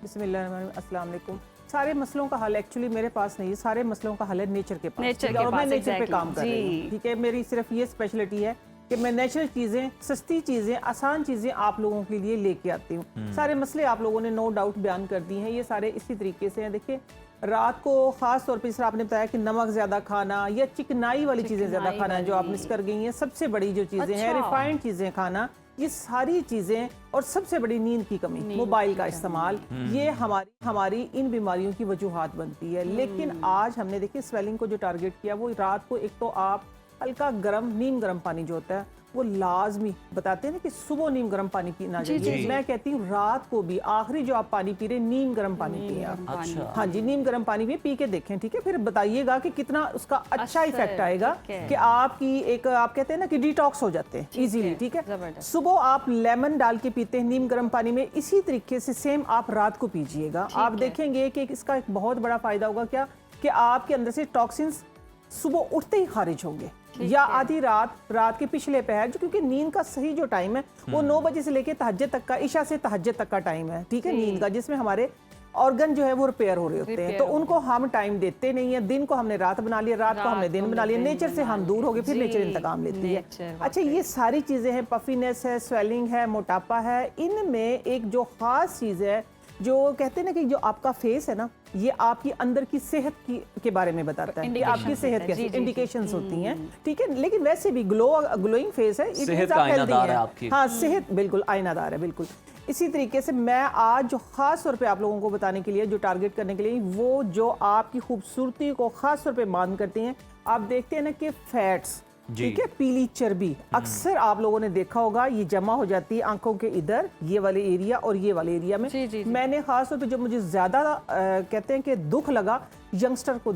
बिस्मिल्लाहिर्रहमानिर्रहीम, अस्सलाम वालेकुम। सारे मसलों का हल एक्चुअली मेरे पास नहीं है, सारे मसलों का हल है नेचर के पास। नेचर ठीक के है, और मैं पास, नेचर पे exactly, काम कर रही जी। हूँ। ठीक है, मेरी सिर्फ ये स्पेशलिटी है कि मैं नेचुरल चीज़ें, सस्ती चीज़ें, आसान चीज़ें आप लोगों के लिए लेके आती हूँ। सारे मसले आप लोगों ने नो डाउट बयान कर दिए हैं, ये सारे इसी तरीके से हैं। देखिए रात को ख़ास तौर पर जिस तरह आपने बताया कि नमक ज़्यादा खाना या चिकनाई वाली चीज़ें ज़्यादा खाना है जो आप मिस कर गई हैं, सबसे बड़ी जो चीज़ें हैं रिफाइंड चीज़ें खाना, ये सारी चीज़ें, और सबसे बड़ी नींद की कमी, मोबाइल का इस्तेमाल, ये हमारी इन बीमारियों की वजूहात बनती है। लेकिन आज हमने देखिए स्वेलिंग को जो टारगेट किया वो रात को एक तो आप हल्का गर्म नीम गर्म पानी जो होता है वो लाजमी बताते हैं ना कि सुबह नीम गर्म पानी पीना चाहिए। मैं कहती हूँ रात को भी आखिरी जो आप पानी पी रहे नीम गर्म पानी पिए आप। अच्छा। हाँ जी, नीम गर्म पानी भी पी के देखें, ठीक है, फिर बताइएगा कि कितना उसका अच्छा इफेक्ट आएगा कि आपकी एक आप कहते हैं ना कि डिटॉक्स हो जाते हैं इजीली, ठीक है। सुबह आप लेमन डाल के पीते हैं नीम गर्म पानी में, इसी तरीके से सेम आप रात को पीजिएगा। आप देखेंगे कि इसका एक बहुत बड़ा फायदा होगा क्या कि आपके अंदर से टॉक्सिन्स सुबह उठते ही खारिज होंगे, या आधी रात के पिछले पहर, जो क्योंकि नींद का सही जो टाइम है वो 9 बजे से लेके तहज्जुद तक का, इशा से तहज्जुद तक का टाइम है, ठीक है, नींद का, जिसमें हमारे ऑर्गन जो है वो रिपेयर हो रहे होते हैं। तो उनको हम टाइम देते नहीं है। दिन को हमने रात बना लिया, रात को हमने दिन बना लिया, नेचर से हम दूर हो गए, फिर नेचर इंतकाम लेती है। अच्छा, ये सारी चीज़ें हैं, पफीनेस है, स्वेलिंग है, मोटापा है, इनमें एक जो ख़ास चीज़ है जो कहते हैं ना कि जो आपका फेस है ना, ये आपकी अंदर की सेहत के बारे में बताता है कि आपकी सेहत कैसी, इंडिकेशंस होती हैं, ठीक है। लेकिन वैसे भी ग्लोइंग फेस है, सेहत का आईनादार है आपकी। हाँ, सेहत बिल्कुल आईनादार है, बिल्कुल। इसी तरीके से मैं आज जो ख़ास तौर पे आप लोगों को बताने के लिए, जो टारगेट करने के लिए, वो जो आपकी खूबसूरती को ख़ास तौर पे मान करते हैं, आप देखते हैं ना कि फैट्स, ठीक है, पीली चर्बी अक्सर आप लोगों ने देखा होगा ये जमा हो जाती है आंखों के इधर, ये वाले एरिया और ये वाले एरिया में। मैंने खास तौर पे जो मुझे ज्यादा कहते हैं कि दुख लगा यंगस्टर्स को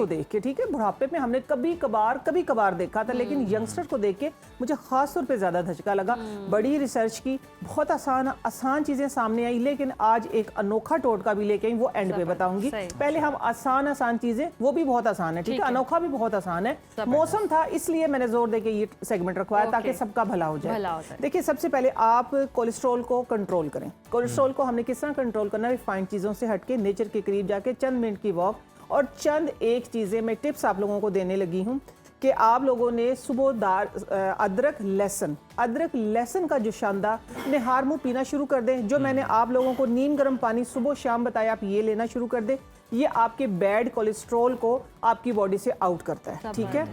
देख के, ठीक है, बुढ़ापे में हमने कभी कभार देखा था, लेकिन यंगस्टर को देख के मुझे खास तौर पे ज्यादा धचका लगा। बड़ी रिसर्च की, बहुत आसान चीजें सामने आई, लेकिन आज एक अनोखा टोटका भी लेके आई, वो एंड पे बताऊंगी। पहले हम आसान चीजें, वो भी बहुत आसान है, ठीक है, अनोखा भी बहुत आसान है। मौसम था इसलिए मैंने जोर देके ये सेगमेंट रखवाया ताकि सबका भला हो जाए। देखिए सबसे पहले आप कोलेस्ट्रॉल को कंट्रोल करें। कोलेस्ट्रॉल को हमने किस तरह कंट्रोल करना है? रिफाइंड चीजों से हटके नेचर के करीब जाके चंद मिनट की वॉक, और चंद एक चीजें मैं टिप्स आप लोगों को देने लगी हूँ कि आप लोगों ने सुबह अदरक लहसुन का जो शानदार निहार मुँह पीना शुरू कर दें। जो मैंने आप लोगों को नीम गर्म पानी सुबह शाम बताया, आप ये लेना शुरू कर दें। ये आपके बैड कोलेस्ट्रॉल को आपकी बॉडी से आउट करता है, ठीक है।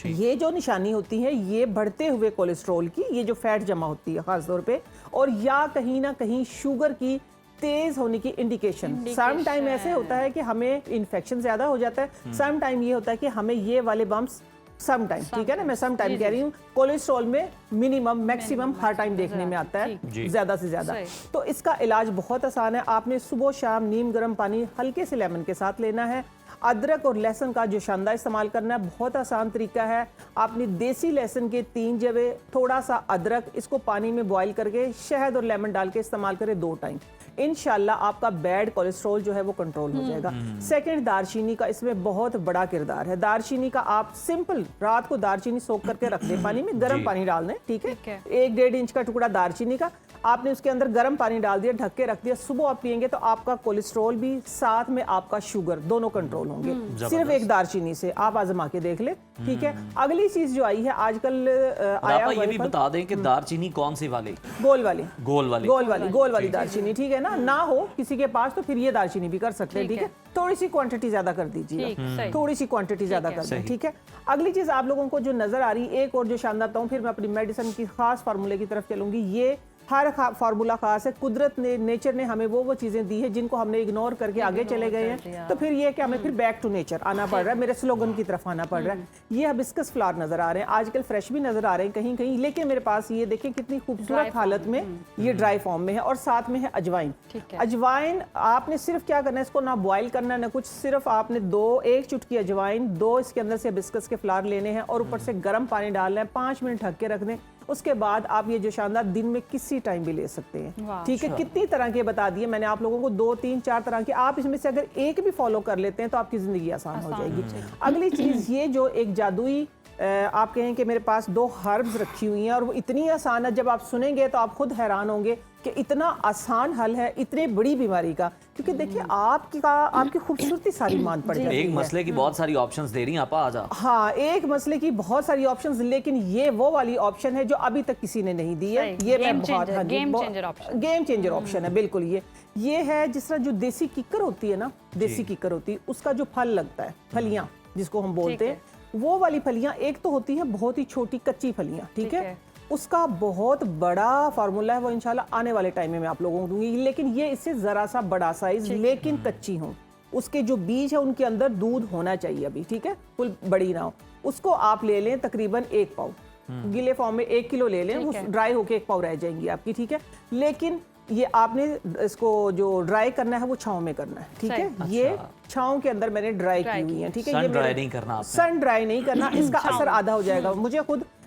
ये जो निशानी होती है ये बढ़ते हुए कोलेस्ट्रॉल की, ये जो फैट जमा होती है खास तौर पे, और या कहीं ना कहीं शुगर की तेज होने की इंडिकेशन। सम टाइम ऐसे होता है कि हमें इन्फेक्शन ज्यादा हो जाता है, सम टाइम ये होता है कि हमें ये वाले बम्प्स सम टाइम, ठीक है ना, मैं सम टाइम कह रही हूँ। कोलेस्ट्रॉल में मिनिमम मैक्सिमम हर टाइम देखने में आता है, ज्यादा से ज्यादा। तो इसका इलाज बहुत आसान है। आपने सुबह शाम नीम गर्म पानी हल्के से लेमन के साथ लेना है। अदरक और लहसुन का जो शानदार इस्तेमाल करना है, बहुत आसान तरीका है। आपने देसी लहसुन के 3 जवे, थोड़ा सा अदरक, इसको पानी में बॉईल करके शहद और लेमन डाल के इस्तेमाल करें 2 टाइम। इंशाल्लाह आपका बैड कोलेस्ट्रॉल जो है वो कंट्रोल हो जाएगा। सेकंड, दारचीनी का इसमें बहुत बड़ा किरदार है। दारचीनी का आप सिंपल रात को दारचीनी सोख करके रख दें पानी में, गर्म पानी डाल दें, ठीक है। 1-1.5 इंच का टुकड़ा दारचीनी का आपने उसके अंदर गर्म पानी डाल दिया, ढक के रख दिया। सुबह आप पियेंगे तो आपका कोलेस्ट्रॉल भी, साथ में आपका शुगर, दोनों कंट्रोल होंगे सिर्फ एक दारचीनी से। आप आजमा के देख ले, ठीक है। अगली चीज जो आई है आजकल आया हुआ, ये भी बता दें कि दारचीनी कौन सी वाली? गोल वाली दारचीनी, ठीक है ना हो किसी के पास तो फिर ये दारचीनी भी कर सकते हैं, ठीक है। थोड़ी सी क्वांटिटी ज्यादा कर दीजिए, थोड़ी सी क्वांटिटी ज्यादा कर दें, ठीक है। अगली चीज आप लोगों को जो नजर आ रही है, एक और जो शानदार बताऊं, फिर मैं अपनी मेडिसिन की खास फार्मूले की तरफ चलूंगी। ये हर फार्मूला खास है। कुदरत ने, नेचर ने हमें वो चीजें दी है जिनको हमने इग्नोर करके आगे चले गए हैं। तो फिर ये कि हमें फिर बैक टू नेचर आना पड़ रहा है, मेरे स्लोगन की तरफ आना पड़ रहा है। ये हिबिस्कस फ्लावर नजर आ रहे हैं, आजकल फ्रेश भी नजर आ रहे हैं कहीं कहीं, लेकिन मेरे पास ये देखें कितनी खूबसूरत हालत में ये ड्राई फॉर्म में है, और साथ में है अजवाइन। अजवाइन आपने सिर्फ क्या करना है, इसको ना बॉयल करना ना कुछ, सिर्फ आपने 1 चुटकी अजवाइन, 2 इसके अंदर से हिबिस्कस के फ्लावर लेने हैं और ऊपर से गर्म पानी डालना है, 5 मिनट ढक के रख दें। उसके बाद आप ये जो शानदार दिन में किसी टाइम भी ले सकते हैं, ठीक है। कितनी तरह के बता दिए मैंने आप लोगों को, 2, 3, 4 तरह के। आप इसमें से अगर एक भी फॉलो कर लेते हैं तो आपकी जिंदगी आसान हो जाएगी। अगली चीज, ये जो एक जादुई आप कहें कि मेरे पास 2 हर्ब्स रखी हुई हैं और वो इतनी आसान है, जब आप सुनेंगे तो आप खुद हैरान होंगे कि इतना आसान हल है इतनी बड़ी बीमारी का। क्योंकि देखिए आपकी खूबसूरती सारी मान पड़ जाती है। एक मसले की बहुत सारी ऑप्शंस दे रही हैं आपा, आजा। हाँ, एक मसले की बहुत सारी ऑप्शंस, लेकिन ये वो वाली ऑप्शन है जो अभी तक किसी ने नहीं दी है। ये गेम मैं बहुत गेम चेंजर ऑप्शन है, बिल्कुल। ये है जिस तरह जो देसी किक्कर होती है ना, देसी किक्कर होती है, उसका जो फल लगता है, फलियां जिसको हम बोलते हैं, वो वाली फलियां एक तो होती है बहुत ही छोटी कच्ची फलियां, ठीक है। उसका बहुत बड़ा फार्मूला है, वो इंशाल्लाह आने वाले टाइम में मैं आप लोगों को दूंगी। लेकिन ये इससे जरा सा बड़ा साइज, लेकिन कच्ची हो, उसके जो बीज है उनके अंदर दूध होना चाहिए अभी, ठीक है, फुल बड़ी ना हो। उसको आप ले लें तकरीबन 1 पाव, गीले फॉर्म में 1 किलो ले लें, वो ड्राई होके 1 पाव रह जाएंगी आपकी, ठीक है। लेकिन ये आपने इसको जो ड्राई करना है वो छांव में करना है, ठीक है। ये छांव के अंदर मैंने ड्राई की हुई है, ठीक है। ये ड्राई नहीं करना, सन ड्राई नहीं करना, इसका असर आधा हो जाएगा।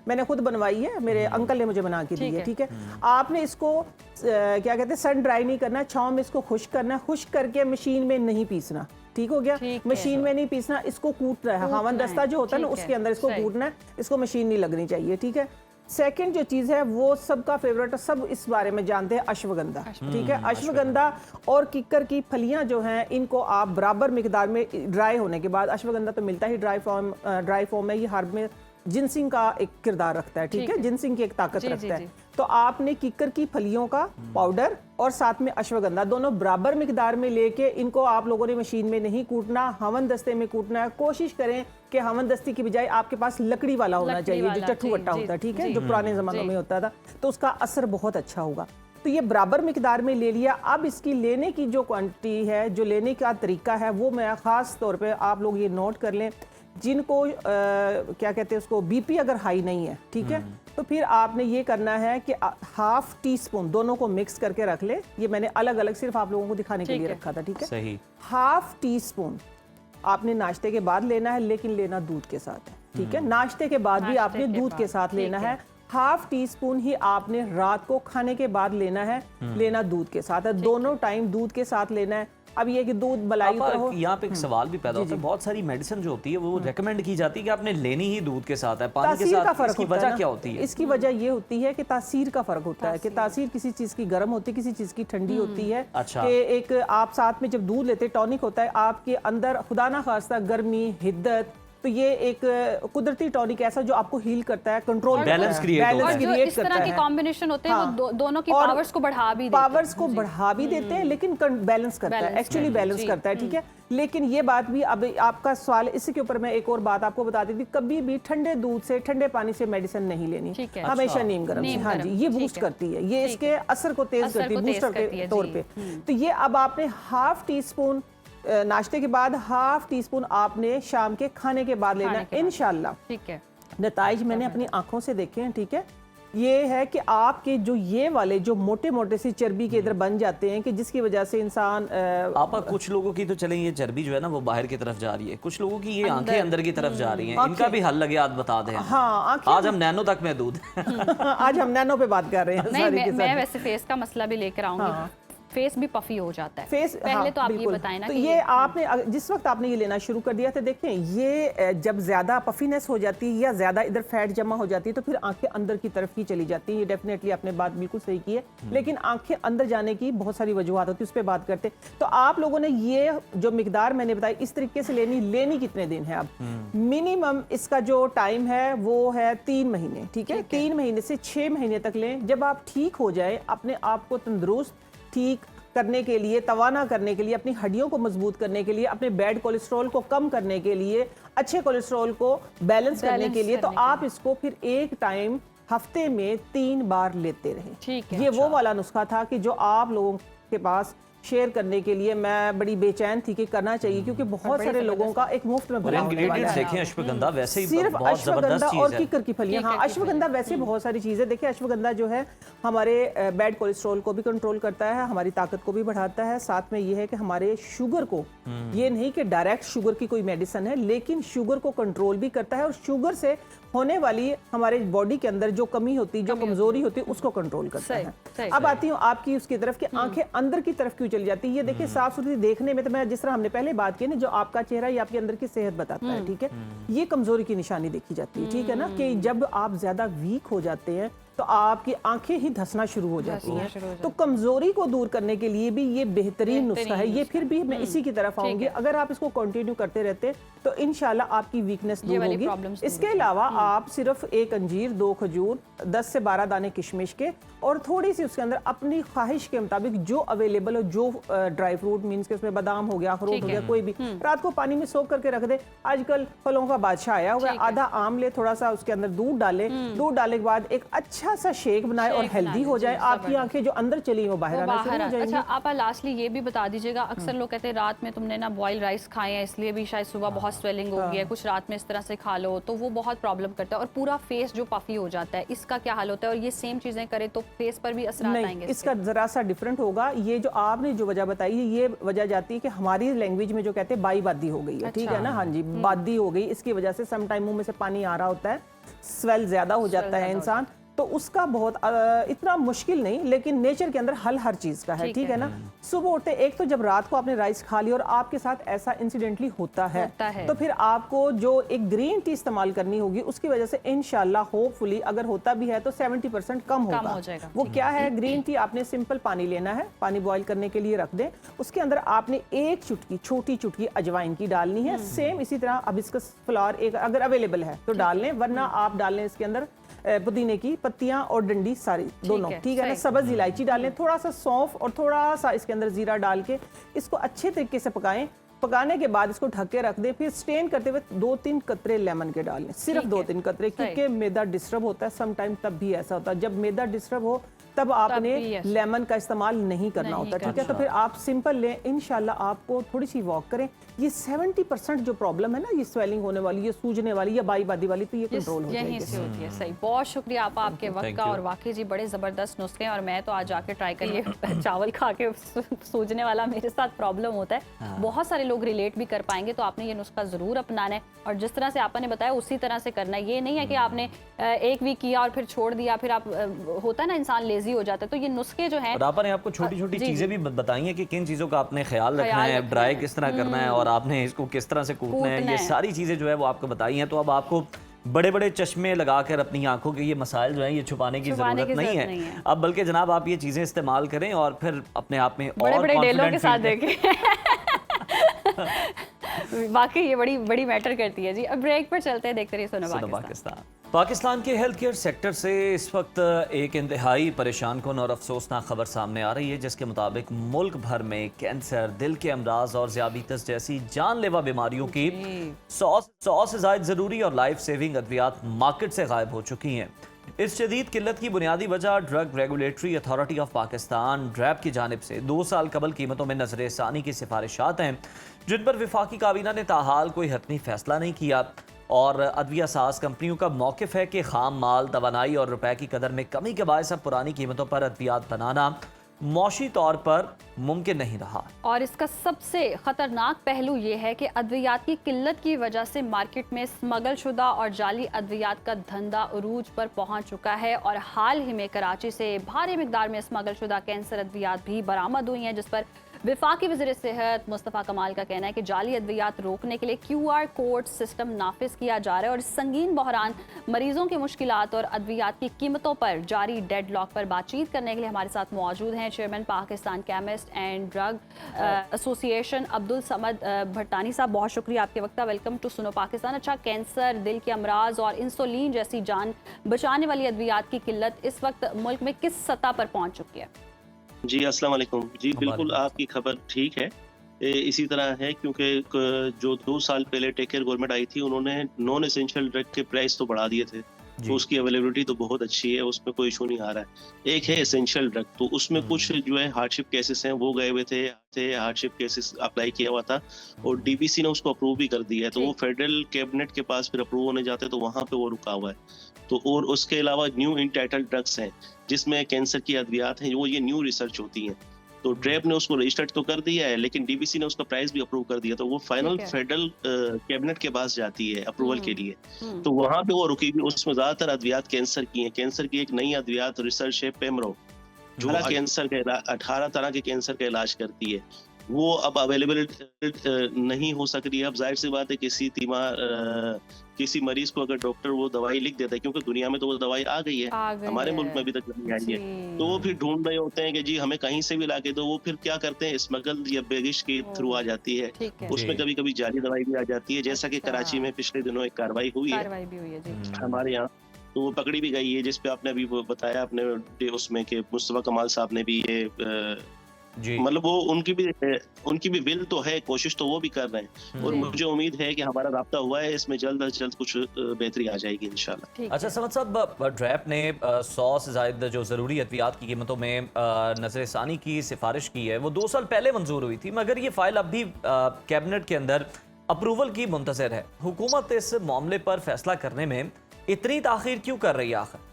मैंने खुद बनवाई है, मेरे अंकल ने मुझे बना के दी है, ठीक है। आपने इसको क्या कहते हैं, सन ड्राई नहीं करना, छांव में इसको खुश्क करना है। खुश्क करके मशीन में नहीं पीसना, ठीक हो गया। मशीन में नहीं पीसना, इसको कूटना है, हावन दस्ता जो होता है ना उसके अंदर इसको कूटना है, इसको मशीन नहीं लगनी चाहिए, ठीक है। सेकंड जो चीज़ है वो सबका फेवरेट है, सब इस बारे में जानते हैं, अश्वगंधा, ठीक है। अश्वगंधा और किक्कर की फलियां जो हैं, इनको आप बराबर मिकदार में ड्राई होने के बाद, अश्वगंधा तो मिलता ही ड्राई फॉर्म में, ये हर्ब में जिनसिंग का एक किरदार रखता है, ठीक है, जिनसिंग की एक ताकत रखता है। तो आपने किक्कर की फलियों का पाउडर और साथ में अश्वगंधा दोनों बराबर मिकदार में लेके, इनको आप लोगों ने मशीन में नहीं कूटना, हवन दस्ते में कूटना है। कोशिश करें कि हवन दस्ती की बजाय आपके पास लकड़ी वाला होना चाहिए, जो चट्टू वट्टा होता है, ठीक है, जो पुराने जमानों में होता था, तो उसका असर बहुत अच्छा होगा। तो ये बराबर मिकदार में ले लिया। अब इसकी लेने की जो क्वांटिटी है, जो लेने का तरीका है, वो मैं ख़ास तौर पे आप लोग ये नोट कर लें, जिनको क्या कहते हैं उसको, बीपी अगर हाई नहीं है, ठीक है, तो फिर आपने ये करना है कि 1/2 टीस्पून दोनों को मिक्स करके रख ले। ये मैंने अलग अलग सिर्फ आप लोगों को दिखाने के लिए रखा था, ठीक है। सही। 1/2 टीस्पून आपने नाश्ते के बाद लेना है, लेकिन लेना दूध के साथ है, ठीक है। नाश्ते के बाद भी आपने दूध के साथ लेना है। 1/2 टीस्पून ही आपने रात को खाने के बाद लेना है, लेना दूध के साथ है, दोनों टाइम दूध के साथ लेना है। अब ये कि दूध मलाई तो हो। यहाँ पे एक सवाल भी पैदा होता है, बहुत सारी मेडिसिन जो होती है वो रेकमेंड की जाती है कि आपने लेनी ही दूध के साथ है, पानी के साथ। इसकी वजह क्या होती है? इसकी वजह ये होती है कि तासीर का फर्क होता है, कि तासीर किसी चीज की गर्म होती है, किसी चीज की ठंडी होती है। अच्छा। कि एक आप साथ में जब दूध लेते, टॉनिक होता है आपके अंदर, खुदा ना खास्ता गर्मी, हिद्दत, तो ये एक कुदरती टॉनिक ऐसा जो आपको हील करता है, कंट्रोल बैलेंस क्रिएट करता है। इस तरह के कॉम्बिनेशन होते हैं, वो दोनों की पावर्स को बढ़ा भी देते हैं, लेकिन बैलेंस करता है, एक्चुअली बैलेंस करता है, ठीक है। लेकिन ये बात भी, अब आपका सवाल, इसी के ऊपर मैं एक और बात आपको बता देती, कभी भी ठंडे दूध से, ठंडे पानी से मेडिसिन नहीं लेनी, हमेशा नीम गर्म से। हाँ जी, ये बूस्ट करती है, ये इसके असर को तेज करती है, बूस्टर के तौर पे। तो ये अब आपने 1/2 टीस्पून नाश्ते के बाद, 1/2 टीस्पून आपने शाम के खाने के बाद लेना है, इंशाल्लाह। ठीक है। नताइज मैंने अपनी आंखों से देखे हैं, ठीक है। ये है कि आपके जो ये वाले जो मोटे मोटे सी चर्बी के इधर बन जाते हैं, कि जिसकी वजह से इंसान आपा, कुछ लोगों की तो चलें ये चर्बी जो है ना वो बाहर की तरफ जा रही है, कुछ लोगों की ये आंखें अंदर की तरफ जा रही हैं, इनका भी हल लगे, आज बता दें। हाँ, आज हम नैनो तक महदूद आज हम नैनो पे बात कर रहे हैं। नहीं, मैं वैसे फेस का मसला भी लेकर आऊंगी। फेस भी पफी हो जाता है, फेस पहले हाँ, तो आप ये बताएं ना, तो कि ये आपने जिस वक्त आपने ये लेना शुरू कर दिया था, देखें ये जब ज्यादा पफीनेस हो जाती है या ज्यादा इधर फैट जमा हो जाती है, तो फिर आंखें अंदर की तरफ ही चली जाती है। ये डेफिनेटली आपने बात बिल्कुल सही की है, लेकिन आंखें अंदर जाने की बहुत सारी वजूहत होती है, उस पर बात करते। तो आप लोगों ने ये जो मिकदार मैंने बताई, इस तरीके से लेनी कितने दिन है? अब मिनिमम इसका जो टाइम है वो है 3 महीने, ठीक है। 3 महीने से 6 महीने तक लें। जब आप ठीक हो जाए, अपने आप को तंदुरुस्त ठीक करने के लिए, तवाना करने के लिए, अपनी हड्डियों को मजबूत करने के लिए, अपने बैड कोलेस्ट्रॉल को कम करने के लिए, अच्छे कोलेस्ट्रॉल को बैलेंस करने के लिए, तो आप इसको फिर एक टाइम हफ्ते में 3 बार लेते रहे। ये वो वाला नुस्खा था कि जो आप लोगों के पास शेयर करने के लिए मैं बड़ी बेचैन थी कि करना चाहिए, क्योंकि बहुत सारे लोगों का एक मुफ्त में भला होने वाला है। देखें, अश्वगंधा वैसे ही सिर्फ बहुत जबरदस्त अश्वगंधा चीज और है। किक्कर की फलियां, हाँ, अश्वगंधा वैसे बहुत सारी चीजें। देखिए, अश्वगंधा जो है हमारे बैड कोलेस्ट्रॉल को भी कंट्रोल करता है, हमारी ताकत को भी बढ़ाता है, साथ में ये है कि हमारे शुगर को, ये नहीं कि डायरेक्ट शुगर की कोई मेडिसिन है, लेकिन शुगर को कंट्रोल भी करता है, और शुगर से होने वाली हमारे बॉडी के अंदर जो कमी होती है, जो कमजोरी होती है, उसको कंट्रोल करता है। अब आती हूँ आपकी उसकी तरफ कि आंखें अंदर की तरफ क्यों चली जाती है। ये देखिए साफ सुथरी देखने में तो मैं जिस तरह हमने पहले बात की ना, जो आपका चेहरा ये आपके अंदर की सेहत बताता है, ठीक है, ये कमजोरी की निशानी देखी जाती है, ठीक है ना, कि जब आप ज्यादा वीक हो जाते हैं तो आपकी आंखें ही धंसना शुरू हो जाती हैं। तो कमजोरी को दूर करने के लिए भी ये बेहतरीन नुस्खा है। ये फिर भी मैं इसी की तरफ आऊंगी, अगर आप इसको कंटिन्यू करते रहते तो इंशाल्लाह आपकी वीकनेस दूर होगी। इसके अलावा आप सिर्फ एक अंजीर, 2 खजूर, 10 से 12 दाने किशमिश के और थोड़ी सी उसके अंदर अपनी ख्वाहिश के मुताबिक जो अवेलेबल हो, जो ड्राई फ्रूट मीन्स के उसमें बादाम हो गया, अखरोट हो गया, कोई भी, रात को पानी में सोख करके रख दे। आजकल फलों का बादशाह आया हुआ है। आधा आम ले, थोड़ा सा उसके अंदर दूध डाले, दूध डालने के बाद एक अच्छा सा शेक बनाए और हेल्दी हो जाए। आपकी आंखें जो अंदर चली वो बाहर आना शुरू हो जाएंगी। अच्छा, आप लास्टली ये भी बता दीजिएगा, अक्सर लोग कहते हैं रात में तुमने ना बॉयल राइस खाए हैं इसलिए भी शायद सुबह बहुत स्वेलिंग हो गई है, कुछ रात में इस तरह से खा लो तो वो बहुत प्रॉब्लम करता है और पूरा फेस जो पफी हो जाता है, इसका क्या हाल होता है? और ये सेम चीजें करे तो फेस पर भी असर आएंगे? इसका जरा सा डिफरेंट होगा। ये जो आपने जो वजह बताई है, ये वजह जाती है कि हमारी लैंग्वेज में जो कहते हैं बाई बादी हो गई है, ठीक है ना, हाँ जी, बादी हो गई। इसकी वजह से सम टाइम मुंह में से पानी आ रहा होता है, स्वेल ज्यादा हो जाता है इंसान, तो उसका बहुत इतना मुश्किल नहीं, लेकिन नेचर के अंदर हल हर चीज का है, ठीक है ना। सुबह उठते एक तो जब रात को आपने राइस खा लिया और आपके साथ ऐसा इंसिडेंटली होता है तो फिर आपको जो एक ग्रीन टी इस्तेमाल करनी होगी, उसकी वजह से इंशाल्लाह होपफुली अगर होता भी है तो 70% कम हो जाएगा। वो क्या है, ग्रीन टी आपने सिंपल पानी लेना है, पानी बॉईल करने के लिए रख दें, उसके अंदर आपने एक चुटकी, छोटी चुटकी अजवाइन की डालनी है। सेम इसी तरह हिबिस्कस फ्लावर एक अगर अवेलेबल है तो डाल लें, वरना आप डाल लें इसके अंदर पुदीने की पत्तियां और डंडी सारी दोनों, ठीक है ना। सब्ज इलायची डाल लें, थोड़ा सा सौंफ और थोड़ा सा इसके अंदर जीरा डाल के इसको अच्छे तरीके से पकाएं। पकाने के बाद इसको ढक के रख दे, फिर स्टेन करते हुए 2-3 कतरे लेमन के डाल लें, सिर्फ 2-3 कतरे, क्योंकि मैदा डिस्टर्ब होता है सम टाइम, तब भी ऐसा होता है जब मैदा डिस्टर्ब हो तब आपने लेमन का इस्तेमाल नहीं करना होता, ठीक है। तो फिर आप सिंपल लें, इंशाल्लाह आपको थोड़ी सी वॉक करें, ये 70% जो प्रॉब्लम है ना, ये स्वेलिंग होने वाली, ये सूजने वाली या बाई बादी वाली, तो ये कंट्रोल हो जाएगी। होती है। सही, बहुत शुक्रिया आपके वक्त का, और वाकई जी बड़े ज़बरदस्त नुस्खे हैं और मैं तो आज जाके ट्राई करिए। चावल खा के सूजने वाला मेरे साथ प्रॉब्लम होता है, बहुत सारे लोग रिलेट भी कर पाएंगे, तो आपने ये नुस्खा ज़रूर अपनाना है और जिस तरह से आपने बताया उसी तरह से करना है। ये नहीं है कि आपने एक वीक किया और फिर छोड़ दिया, फिर आप होता है ना इंसान लेजी हो जाता है। तो ये नुस्खे जो हैं, और आपने आपको छोटी छोटी चीजें भी बताई हैं कि किन चीजों का आपने ख्याल रखना है, ड्राई किस तरह करना है और आपने इसको किस तरह से कूटना है, ये सारी चीजें जो है वो आपको बताई हैं। तो अब आपको बड़े बड़े चश्मे लगाकर अपनी आंखों के ये मसाइल जो हैं ये छुपाने की जरूरत नहीं है अब, बल्कि जनाब आप ये चीजें इस्तेमाल करें और फिर अपने आप में बड़े बड़े डेलों के साथ देखें। वाकई ये बड़ी बड़ी मैटर करती है जी। अब ब्रेक पर चलते हैं, देखते रहिए सुनो पाकिस्तान। पाकिस्तान के हेल्थ केयर सेक्टर से इस वक्त एक इंतहाई परेशान कुन और अफसोसनाक खबर सामने आ रही है, जिसके मुताबिक मुल्क भर में कैंसर, दिल के अमराज और ज़ियाबीतस जैसी जानलेवा बीमारियों की 100 से ज़ायद ज़रूरी और लाइफ सेविंग अद्वियात मार्केट से गायब हो चुकी हैं। इस शदीद किल्लत की बुनियादी वजह drug regulatory authority of Pakistan drab की जानिब से 2 साल कबल कीमतों में नजरसानी की सिफारिशात हैं, जिन पर विफाकी काबीना ने ताहाल कोई हतमी फैसला नहीं किया। और अदविया साज कंपनियों का मौक़िफ़ है कि खाम माल, तवानाई और रुपए की कदर में कमी के बायस अब पुरानी कीमतों पर अद्वियात बनाना मौशी तौर पर मुमकिन नहीं रहा। और इसका सबसे ख़तरनाक पहलू ये है कि अद्वियात की किल्लत की वजह से मार्केट में स्मगल शुदा और जाली अद्वियात का धंधा उरूज पर पहुंच चुका है। और हाल ही में कराची से भारी मिकदार में स्मगल शुदा कैंसर अद्वियात भी बरामद हुई हैं, जिस पर विफाकी वज़ीर सेहत मुस्तफ़ा कमाल का कहना है कि जाली अद्वियात रोकने के लिए QR कोड सिस्टम नाफिज किया जा रहा है। और इस संगीन बहरान, मरीजों की मुश्किलात और अद्वियात की कीमतों पर जारी डेडलॉक पर बातचीत करने के लिए हमारे साथ मौजूद हैं chairman Pakistan chemist and drug association Abdul Samad Bhattani sahab. बहुत शुक्रिया आपके वक्त का, वेलकम टू सुनो पाकिस्तान। अच्छा, कैंसर, दिल के अमराज और इंसुलिन जैसी जान बचाने वाली अद्वियात की किल्लत इस वक्त मुल्क में किस सतह पर पहुँच चुकी है? जी अस्सलाम वालेकुम। जी बिल्कुल आपकी खबर ठीक है, इसी तरह है क्योंकि जो 2 साल पहले टेक केयर गवर्नमेंट आई थी, उन्होंने नॉन एसेंशियल ड्रग के प्राइस तो बढ़ा दिए थे, तो उसकी अवेलेबिलिटी तो बहुत अच्छी है, उसमें कोई इशू नहीं आ रहा है। एक है एसेंशियल ड्रग, तो उसमें कुछ जो है हार्डशिप केसेस हैं वो गए हुए थे, हार्डशिप केसेस अप्लाई किया हुआ था और DBC ने उसको अप्रूव भी कर दिया है, तो वो फेडरल कैबिनेट के पास फिर अप्रूव होने जाते हैं, तो वहाँ पे वो रुका हुआ है। तो और उसके अलावा न्यू इनटाइटल ड्रग्स हैं जिसमें कैंसर की अद्वियात हैं, वो ये न्यू रिसर्च होती हैं, तो ड्रेप ने उसको रजिस्टर्ड तो कर दिया है, लेकिन डीबीसी ने उसका प्राइस भी अप्रूव कर दिया, तो वो फाइनल ठीक है। फेडरल कैबिनेट के पास जाती है अप्रूवल के लिए। हम्म, तो वहां पे वो रुकी हुई, उसमें ज्यादातर अद्वियात कैंसर की हैं। कैंसर की एक नई अद्वियात रिसर्च है पेमरो, जो 18 तरह के कैंसर का इलाज करती है। वो अब अवेलेबल नहीं हो सक रही है। अब जाहिर सी बात है किसी मरीज को अगर डॉक्टर वो दवाई लिख देता है, क्योंकि दुनिया में तो वो दवाई आ गई है, आ गई हमारे है। मुल्क में अभी तक नहीं आई है, जी। तो वो फिर ढूंढ रहे होते हैं कि जी हमें कहीं से भी लाके दो। वो फिर क्या करते हैं, स्मगल या बेगिश के थ्रू आ जाती है। ठीक है, उसमें जी। कभी कभी जाली दवाई भी आ जाती है, जैसा कि अच्छा। कराची में पिछले दिनों एक कार्रवाई हुई है कार्रवाई भी हुई है जी। हमारे यहाँ, तो वो पकड़ी भी गई है, जिसपे आपने अभी वो बताया अपने उसमें कि मुस्तफा कमाल साहब ने भी ये जी। मतलब वो उनकी भी विल तो है, कोशिश तो वो भी कर रहे हैं, और जी। मुझे उम्मीद है कि हमारा राब्ता हुआ है, इसमें जल्द अज जल्द कुछ बेहतरी आ जाएगी इंशाल्लाह। ठीक अच्छा है। समद साहब, ड्रैप ने 100 से ज़ायद जो ज़रूरी अद्वियात की कीमतों में नज़रसानी की सिफारिश की है, वो 2 साल पहले मंजूर हुई थी, मगर ये फाइल अब भी कैबिनेट के अंदर अप्रूवल की मुंतज़र है। हुकूमत इस मामले पर फैसला करने में इतनी ताख़ीर क्यों कर रही है आखिर?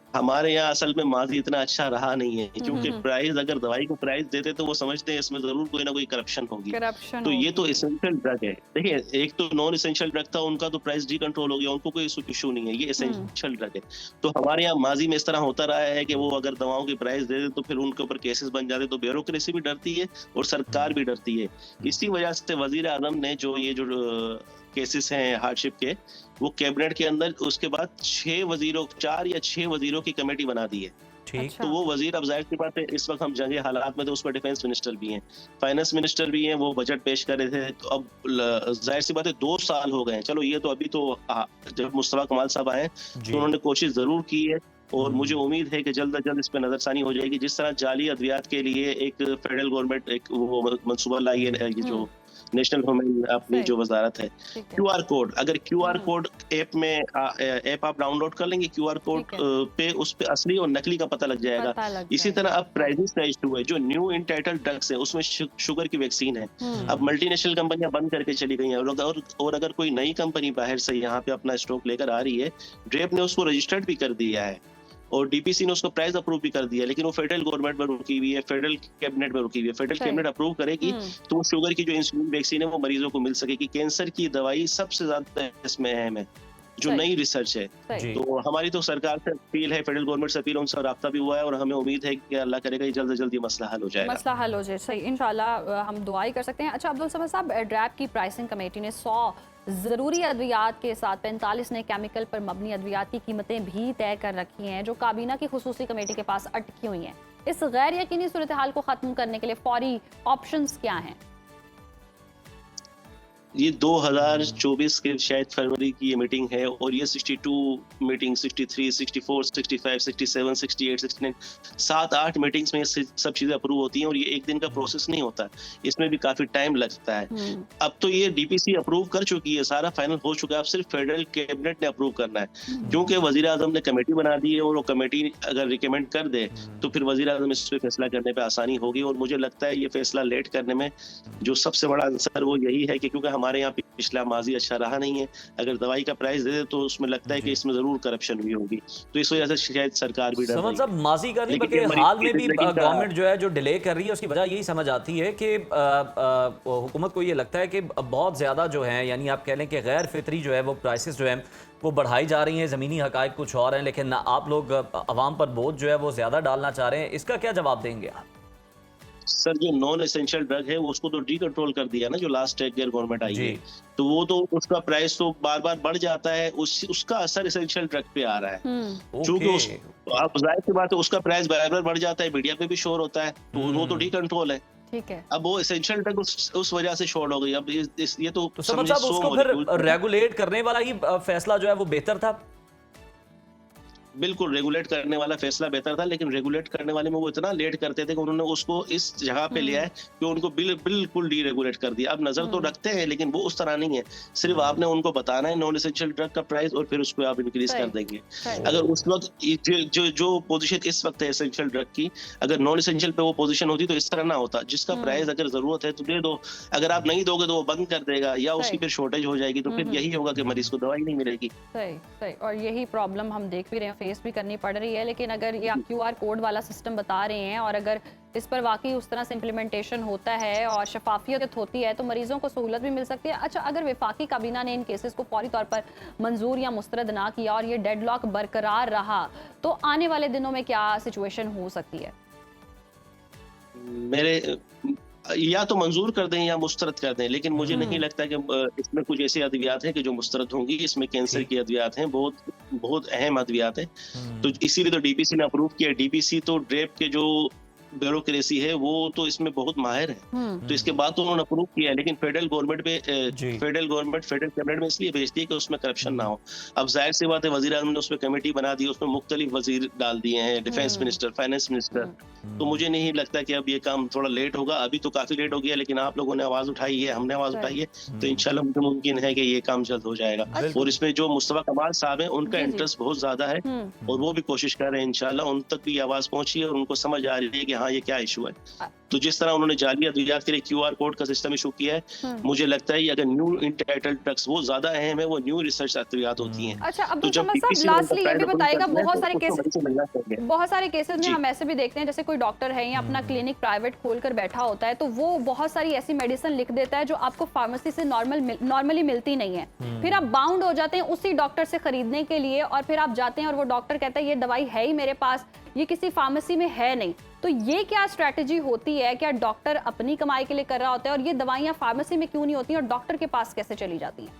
हमारे यहाँ असल में माजी इतना अच्छा रहा नहीं है, क्योंकि प्राइस, अगर दवाई को प्राइस देते तो वो समझते हैं इसमें जरूर कोई ना कोई करप्शन होगी। करप्शन तो ये होगी। तो एसेंशियल ड्रग है। देखिए, एक तो नॉन एसेंशियल ड्रग था, उनका तो प्राइस डी कंट्रोल हो गया, उनको कोई इशू नहीं है। ये एसेंशियल ड्रग है। तो हमारे यहाँ माजी में इस तरह होता रहा है कि वो अगर दवाओं की प्राइस दे दे तो फिर उनके ऊपर केसेस बन जाते, तो ब्यूरोक्रेसी भी डरती है और सरकार भी डरती है। इसी वजह से वजीर आजम ने जो केसेस हैं हार्डशिप के, वो कैबिनेट के अंदर उसके बाद 4 या 6 वजीरों की कमेटी बना दी है। ठीक। अच्छा। तो वो वजीर, अब जाहिर सी बात है इस वक्त हम जंगी हालात में, तो उसमें डिफेंस मिनिस्टर भी हैं, फाइनेंस मिनिस्टर भी हैं, वो बजट पेश कर रहे थे। तो अब जाहिर सी बात है 2 साल हो गए हैं। चलो ये तो अभी तो जब मुस्तफा कमाल साहब आए तो उन्होंने कोशिश जरूर की है, और मुझे उम्मीद है कि जल्द अज जल्द इस पर नजरसानी हो जाएगी। जिस तरह जाली अद्वियात के लिए एक फेडरल गवर्नमेंट एक वो मनसूबा लाई है, ये जो नेशनल ह्यूमन अपनी सही। जो वजारत है, ठीक है। क्यूआर कोड, अगर क्यूआर कोड ऐप आप डाउनलोड कर लेंगे, क्यूआर कोड ठीक है। पे उस पे असली और नकली का पता लग जाएगा। पता लग इसी जाएगा। तरह अब प्राइजेस का इशू है, जो न्यू इंटाइटल ड्रग्स है उसमें शुगर की वैक्सीन है। अब मल्टीनेशनल कंपनियां बंद करके चली गई हैं, और अगर कोई नई कंपनी बाहर से यहाँ पे अपना स्टॉक लेकर आ रही है, ड्रेप ने उसको रजिस्टर्ड भी कर दिया है और डीपीसी ने उसका प्राइस अप्रूव भी कर दिया, लेकिन वो फेडरल गवर्नमेंट में रुकी हुई है, फेडरल कैबिनेट में रुकी हुई है। फेडरल सही। कैबिनेट अप्रूव करेगी तो वो शुगर की जो इंसुलिन वैक्सीन है वो मरीजों को मिल सकेगी। कैंसर की दवाई सबसे ज्यादा इसमें अहम है, जो सही। नई रिसर्च है। सही। तो हमारी तो सरकार से अपील है, फेडरल गवर्नमेंट से अपील, उनसे रब्ता भी हुआ है, और हमें उम्मीद है कि अल्लाह करेगा ये जल्द से जल्द ये मसला हल हो जाएगा। मसला हल हो जाए। सही, इंशाल्लाह हम दुआई कर सकते हैं। अच्छा अब्दुल समद साहब, ड्रैप की प्राइसिंग कमेटी ने 100 ज़रूरी अद्वियात के साथ 45 नए केमिकल पर मबनी अद्वियात की कीमतें भी तय कर रखी हैं, जो काबीना की खुसूसी कमेटी के पास अटकी हुई हैं। इस गैर यकीनी सूरत हाल को ख़त्म करने के लिए फौरी ऑप्शंस क्या हैं? ये 2024 के शायद फरवरी की ये मीटिंग है, और ये 62 मीटिंग, 63, 64, 65, 67, 68, 69, 7-8 मीटिंग्स में सब चीजें अप्रूव होती हैं, और ये एक दिन का प्रोसेस नहीं होता, इसमें भी काफी टाइम लगता है। अब तो ये डीपीसी अप्रूव कर चुकी है, सारा फाइनल हो चुका है, अब सिर्फ फेडरल कैबिनेट ने अप्रूव करना है, क्योंकि वजीर आजम ने कमेटी बना दी है, और वो कमेटी अगर रिकमेंड कर दे तो फिर वजीर आजम इस पर फैसला करने पर आसानी होगी। और मुझे लगता है ये फैसला लेट करने में जो सबसे बड़ा आंसर वो यही है कि क्योंकि हमारे यहाँ पिछला माजी अच्छा रहा नहीं है, अगर दवाई का प्राइस दे दे तो उसमें लगता है कि इसमें जरूर करप्शन हुई होगी, तो इस वजह से शायद सरकार भी डर रही है। समझ साहब, माजी का नहीं लेकिन बल्कि हाल में भी गवर्नमेंट जो है जो डिले कर रही है, उसकी वजह यही समझ आती है कि हुकूमत को ये लगता है कि बहुत ज़्यादा जो है, यानी आप कह लें कि गैर फितरी जो है वो प्राइसेस जो है वो बढ़ाई जा रही हैं, ज़मीनी हकायक कुछ और हैं, लेकिन आप लोग अवाम पर बोझ जो है वो ज़्यादा डालना चाह रहे हैं। इसका क्या जवाब देंगे आप? सर, जो नॉन एसेंशियल ड्रग है उसको तो डी कंट्रोल कर दिया ना, जो लास्ट ईयर गवर्नमेंट आई है, तो वो तो उसका प्राइस तो बार बार बढ़ जाता है, उसका असर एसेंशियल ड्रग पे आ रहा है, क्योंकि आप जाहिर सी बात है उसका प्राइस बार बार बढ़ जाता है, मीडिया पे भी शोर होता है, तो वो तो डी कंट्रोल है। ठीक है। अब वो एसेंशियल ड्रग उस वजह से शॉर्ट हो गई। अब ये तो समझ साहब, उसको फिर रेगुलेट करने वाला ही फैसला जो है वो बेहतर था। बिल्कुल रेगुलेट करने वाला फैसला बेहतर था, लेकिन रेगुलेट करने वाले में वो इतना लेट करते थे कि उन्होंने उसको इस जगह पे लिया है कि उनको बिल्कुल डी रेगुलेट कर दिया। अब नजर तो रखते हैं, लेकिन वो उस तरह नहीं है, सिर्फ आपने उनको बताना है नॉन एसेंशियल ड्रग का प्राइस और फिर उसको आप इंक्रीज कर देंगे। अगर उस वक्त जो पोजीशन इस वक्त है एसेंशियल ड्रग की, अगर नॉन एसेंशियल पे वो पोजीशन होती तो इस तरह ना होता। जिसका प्राइस अगर जरूरत है तो दे दो, अगर आप नहीं दोगे तो वो बंद कर देगा, या उसकी फिर शॉर्टेज हो जाएगी, तो फिर यही होगा कि मरीज को दवाई नहीं मिलेगी। सही। और यही प्रॉब्लम हम देख भी रहे हैं फेस भी करनी पड़ रही है। लेकिन अगर ये आप QR कोड वाला सिस्टम बता रहे हैं और अगर इस पर वाकई उस तरह से इम्प्लीमेंटेशन होता है और शफाफियत होती है तो मरीजों को सहूलत भी मिल सकती है। अच्छा, अगर वफाकी काबीना ने इन केसेस को फौरी तौर पर मंजूर या मुस्तरद ना किया और ये डेडलॉक बरकरार रहा तो आने वाले दिनों में क्या सिचुएशन हो सकती है? मेरे या तो मंजूर कर दें या मुस्तरद कर दें, लेकिन मुझे नहीं लगता कि इसमें कुछ ऐसी अद्वियात हैं कि जो मुस्तरद होंगी। इसमें कैंसर की अद्वियात हैं, बहुत बहुत अहम अद्वियात हैं। तो इसीलिए तो डीपीसी ने अप्रूव किया। डीपीसी तो ड्रेप के जो ब्यूरोक्रेसी है वो तो इसमें बहुत माहिर है, तो इसके बाद तो उन्होंने अप्रूव किया है। लेकिन फेडरल गवर्नमेंट फेडरल कैबिनेट में इसलिए भेजती है कि उसमें करप्शन ना हो। अब जाहिर सी बात है, वजीर आज़म ने उसमें कमेटी बना दी, उसमें मुख्तलिफ वजीर डाल दिए हैं, डिफेंस मिनिस्टर, फाइनेंस मिनिस्टर। तो मुझे नहीं लगता कि अब ये काम थोड़ा लेट होगा। अभी तो काफी लेट हो गया, लेकिन आप लोगों ने आवाज उठाई है, हमने आवाज उठाई है, तो इंशाल्लाह मुमकिन है कि ये काम जल्द हो जाएगा। और इसमें जो मुस्तफा कमाल साहब हैं, उनका इंटरेस्ट बहुत ज्यादा है और वो भी कोशिश कर रहे हैं इंशाल्लाह उन तक भी आवाज पहुंची है और उनको समझ आ रही है कि हाँ ये क्या इशू है। तो जिस तरह उन्होंने जाली अद्वियात के लिए QR कोड का सिस्टम इशू किया है, मुझे लगता है अगर न्यू इंटाइटल्ड ड्रग्स वो ज्यादा अहम है, वो न्यू रिसर्च अद्वियात होती हैं। अच्छा, अब्दुल समद साहब लास्टली ये भी बताइएगा, बहुत सारे केसेस में हम ऐसे भी देखते हैं जैसे कोई डॉक्टर है या अपना क्लिनिक प्राइवेट खोलकर बैठा होता है तो वो बहुत सारी ऐसी मेडिसिन लिख देता है जो आपको फार्मेसी से नॉर्मली मिलती नहीं है। फिर आप बाउंड हो जाते हैं उसी डॉक्टर से खरीदने के लिए और फिर आप जाते हैं और वो डॉक्टर कहता है ये दवाई है ही मेरे पास, ये किसी फार्मेसी में है नहीं। तो ये क्या स्ट्रेटजी होती है? क्या डॉक्टर अपनी कमाई के लिए कर रहा होता है और ये दवाइयां फार्मेसी में क्यों नहीं होती और डॉक्टर के पास कैसे चली जाती हैं?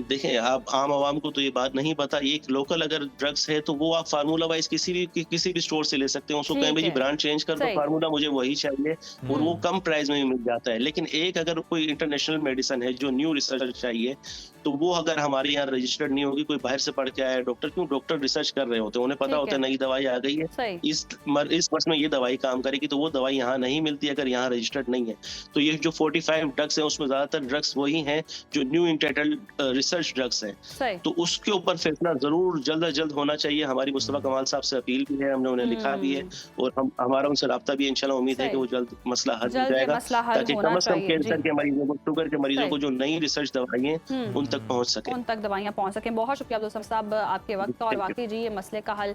देखें, आप आम आवाम को तो ये बात नहीं पता। एक लोकल अगर ड्रग्स है तो वो आप फार्मूला वाइज किसी भी स्टोर से ले सकते हो। उसको कहें भाई ब्रांड चेंज कर दो, फार्मूला मुझे वही चाहिए और वो कम प्राइस में भी मिल जाता है। लेकिन एक अगर कोई इंटरनेशनल मेडिसिन है जो न्यू रिसर्च चाहिए, तो वो अगर हमारे यहाँ रजिस्टर्ड नहीं होगी, कोई बाहर से पढ़ के आया डॉक्टर, क्यों डॉक्टर रिसर्च कर रहे होते हैं, उन्हें पता होता है नई दवाई आ गई है, इस वर्ष में ये दवाई काम करेगी, तो वो दवाई यहाँ नहीं मिलती अगर यहाँ रजिस्टर्ड नहीं है। तो ये जो 45 ड्रग्स हैं उसमें ज्यादातर ड्रग्स वही हैं जो न्यू इंटाइटल्ड रिसर्च ड्रग्स हैं। तो उसके ऊपर फैसला जरूर जल्द अज जल्द होना चाहिए। हमारी मुस्तफा कमाल साहब से अपील भी है, हमने उन्हें लिखा भी है और हमारा उनसे राब्ता भी, इंशाल्लाह उम्मीद है कि वो जल्द मसला हल हो जाएगा, ताकि कम से कम कैंसर के मरीजों को, शुगर के मरीजों को जो नई रिसर्च दवाइयाँ उन तक पहुँच सके, उन तक दवाइयां पहुंच सकें। बहुत शुक्रिया अब्दुल समद साहब आपके वक्त। और वाकई जी ये मसले का हल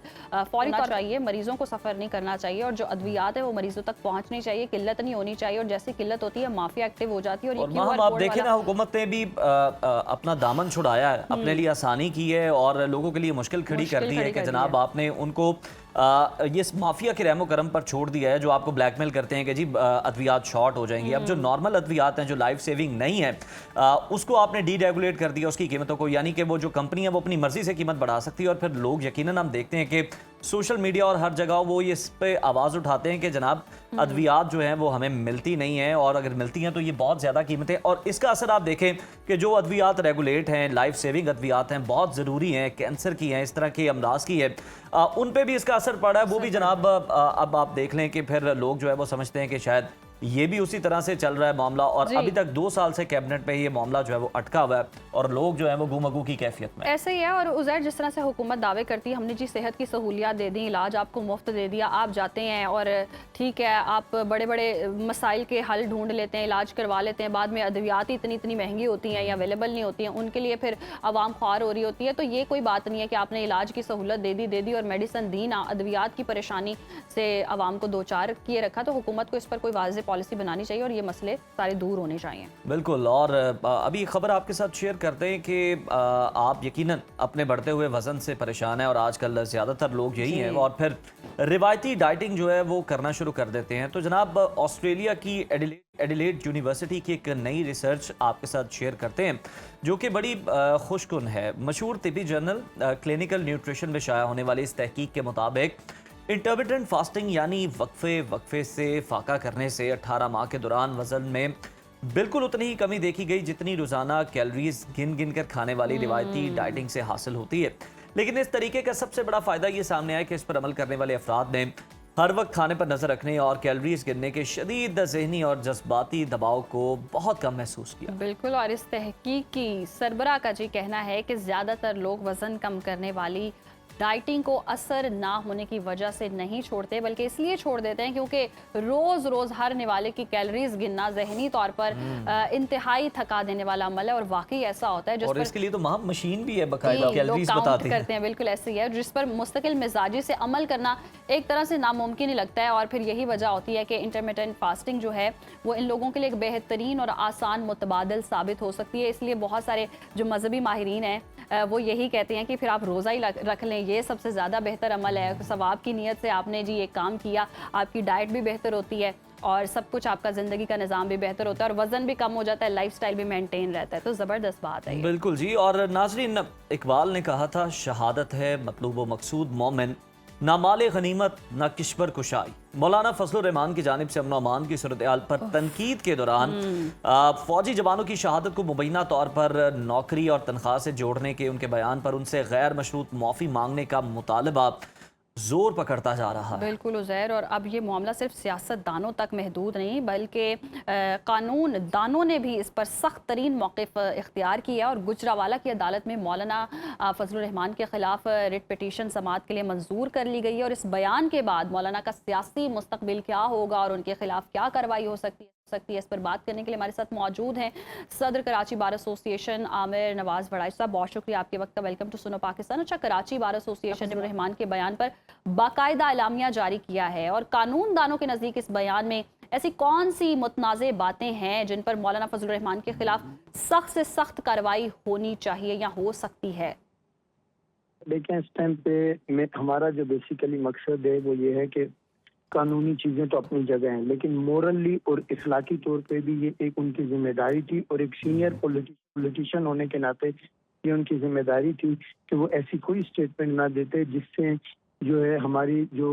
फौरी तौर चाहिए, मरीजों को सफर नहीं करना चाहिए और जो अद्वियात है वो मरीजों तक पहुंचनी चाहिए, किल्लत नहीं होनी चाहिए। और जैसी किल्लत होती है माफिया एक्टिव हो जाती है। और आप देखें ना, हुकूमत ने भी अपना दामन छुड़ाया है, अपने लिए आसानी की है और लोगों के लिए मुश्किल खड़ी कर दी है कि जनाब आपने उनको ये माफिया के रहमो करम पर छोड़ दिया है जो आपको ब्लैकमेल करते हैं कि जी अद्वियात शॉर्ट हो जाएंगी। अब जो नॉर्मल अद्वियात हैं जो लाइफ सेविंग नहीं है उसको आपने डीरेगुलेट कर दिया उसकी कीमतों को, यानी कि वो जो कंपनी है वो अपनी मर्जी से कीमत बढ़ा सकती है। और फिर लोग यकीनन हम देखते हैं कि सोशल मीडिया और हर जगह वो ये इस पे आवाज़ उठाते हैं कि जनाब अद्वियात जो हैं वो हमें मिलती नहीं है और अगर मिलती हैं तो ये बहुत ज़्यादा कीमतें। और इसका असर आप देखें कि जो अद्वियात रेगुलेट हैं, लाइफ सेविंग अद्वियात हैं, बहुत ज़रूरी हैं, कैंसर की हैं, इस तरह के अमराज की है, उन पे भी इसका असर पड़ा है। वो भी जनाब अब आप देख लें कि फिर लोग जो है वो समझते हैं कि शायद ये भी उसी तरह से चल रहा है मामला। और अभी तक 2 साल से कैबिनेट पे ये मामला जो है वो अटका हुआ है और लोग जो है वो गुमगू की कैफियत में ऐसे ही है। और उज़ैर, जिस तरह से हुकूमत दावे करती है हमने जी सेहत की सहूलियात दे दी, इलाज आपको मुफ्त दे दिया, आप जाते हैं और ठीक है आप बड़े बड़े मसाइल के हल ढूंढ लेते हैं, इलाज करवा लेते हैं, बाद में अद्वियात इतनी महंगी होती हैं या अवेलेबल नहीं होती हैं, उनके लिए फिर आवाम ख्वार हो रही होती है। तो ये कोई बात नहीं है कि आपने इलाज की सहूलत दे दी और मेडिसिन दी ना, अद्वियात की परेशानी से आवाम को दो चार किए रखा। तो हुकूमत को इस पर कोई वाज़ेह पॉलिसी बनानी चाहिए और ये मसले सारे दूर होने चाहिए। बिल्कुल। और अभी खबर आपके साथ शेयर करते हैं कि आप यकीनन अपने बढ़ते हुए वजन से परेशान हैं और आजकल ज़्यादातर लोग यही हैं और फिर रिवायती डाइटिंग जो है वो करना शुरू कर देते हैं। तो जनाब ऑस्ट्रेलिया की एडिलेड यूनिवर्सिटी की एक नई रिसर्च आपके साथ शेयर करते हैं जो कि बड़ी खुशकुन है। मशहूर तिबी जर्नल क्लिनिकल न्यूट्रिशन में शाया होने वाली इस तहकीक के मुताबिक इंटरमिटेंट फास्टिंग यानी वक्फे से फाका करने से 18 माह के दौरान वजन में बिल्कुल उतनी ही कमी देखी गई जितनी रोजाना कैलोरीज गिन कर खाने वाली रिवायती डाइटिंग से हासिल होती है। लेकिन इस तरीके का सबसे बड़ा फायदा ये सामने आया कि इस पर अमल करने वाले अफराद ने हर वक्त खाने पर नजर रखने और कैलोरीज गिनने के शदीद ज़हनी और जज्बाती दबाव को बहुत कम महसूस किया। बिल्कुल। और इस तहकीक की सरबराह का जी कहना है कि ज़्यादातर लोग वज़न कम करने वाली डाइटिंग को असर ना होने की वजह से नहीं छोड़ते, बल्कि इसलिए छोड़ देते हैं क्योंकि रोज रोज हर निवाले की कैलोरीज गिनना जहनी तौर पर इंतहाई थका देने वाला अमल है। और वाकई ऐसा होता है जिस और पर इसके लिए तो महाम मशीन भी है, बकायदा लोग कैलोरीज काउंट बताती है। करते हैं, बिल्कुल ऐसे ही है, जिस पर मुस्तकिल मिजाजी से अमल करना एक तरह से नामुमकिन ही लगता है। और फिर यही वजह होती है कि इंटरमिटेंट फास्टिंग जो है वो इन लोगों के लिए एक बेहतरीन और आसान मुतबादिल साबित हो सकती है। इसलिए बहुत सारे जो मजहबी माहिरीन हैं वो यही कहते हैं कि फिर आप रोज़ा ही रख लें, ये सबसे ज़्यादा बेहतर अमल है। सवाब की नीयत से आपने जी एक काम किया, आपकी डाइट भी बेहतर होती है और सब कुछ, आपका ज़िंदगी का निज़ाम भी बेहतर होता है और वज़न भी कम हो जाता है, लाइफस्टाइल भी मेंटेन रहता है। तो ज़बरदस्त बात है ये। बिल्कुल जी। और नाजरीन, इकबाल ने कहा था, शहादत है मतलूब व मकसूद मोमिन, ना माले गनीमत ना किश्बर कुशाई। मौलाना फजलुर रहमान की जानिब से अमन अमान की सूरत हाल पर तनकीद के दौरान फौजी जवानों की शहादत को मुबैना तौर पर नौकरी और तनख्वाह से जोड़ने के उनके बयान पर उनसे गैर मशरूत माफ़ी मांगने का मुतालबा जोर पकड़ता जा रहा है। बिल्कुल उज़ैर, और अब ये मामला सिर्फ सियासतदानों तक महदूद नहीं बल्कि कानून दानों ने भी इस पर सख्त तरीन मौक़िफ़ इख्तियार किया। और गुजरावाला की अदालत में मौलाना फजलुर रहमान के ख़िलाफ़ रिट पिटीशन समाअत के लिए मंजूर कर ली गई है। और इस बयान के बाद मौलाना का सियासी मुस्तकबिल क्या होगा और उनके खिलाफ क्या कार्रवाई हो सकती है, इस पर बात करने के लिए हमारे साथ मौजूद हैं सदर कराची बार एसोसिएशन आमिर नवाज वड़ाई साहब। बहुत शुक्रिया आपके वक्त का, वेलकम टू सुनो पाकिस्तान। अच्छा, कराची बार एसोसिएशन ने रहमान के बयान पर बाकायदा एलामिया जारी किया है और कानून दानों के नज़दीक इस बयान में ऐसी कौन सी मुतनाज़े बातें हैं जिन पर मौलाना फजलुर रहमान के खिलाफ सख्त से सख्त कार्रवाई होनी चाहिए या हो सकती है? देखें, इस टाइम पे हमारा जो बेसिकली मकसद है वो ये है कि कानूनी चीज़ें तो अपनी जगह हैं, लेकिन मोरली और इखलाकी तौर पे भी ये एक उनकी जिम्मेदारी थी और एक सीनियर पॉलिटिशियन होने के नाते ये उनकी जिम्मेदारी थी कि वो ऐसी कोई स्टेटमेंट ना देते जिससे जो है हमारी जो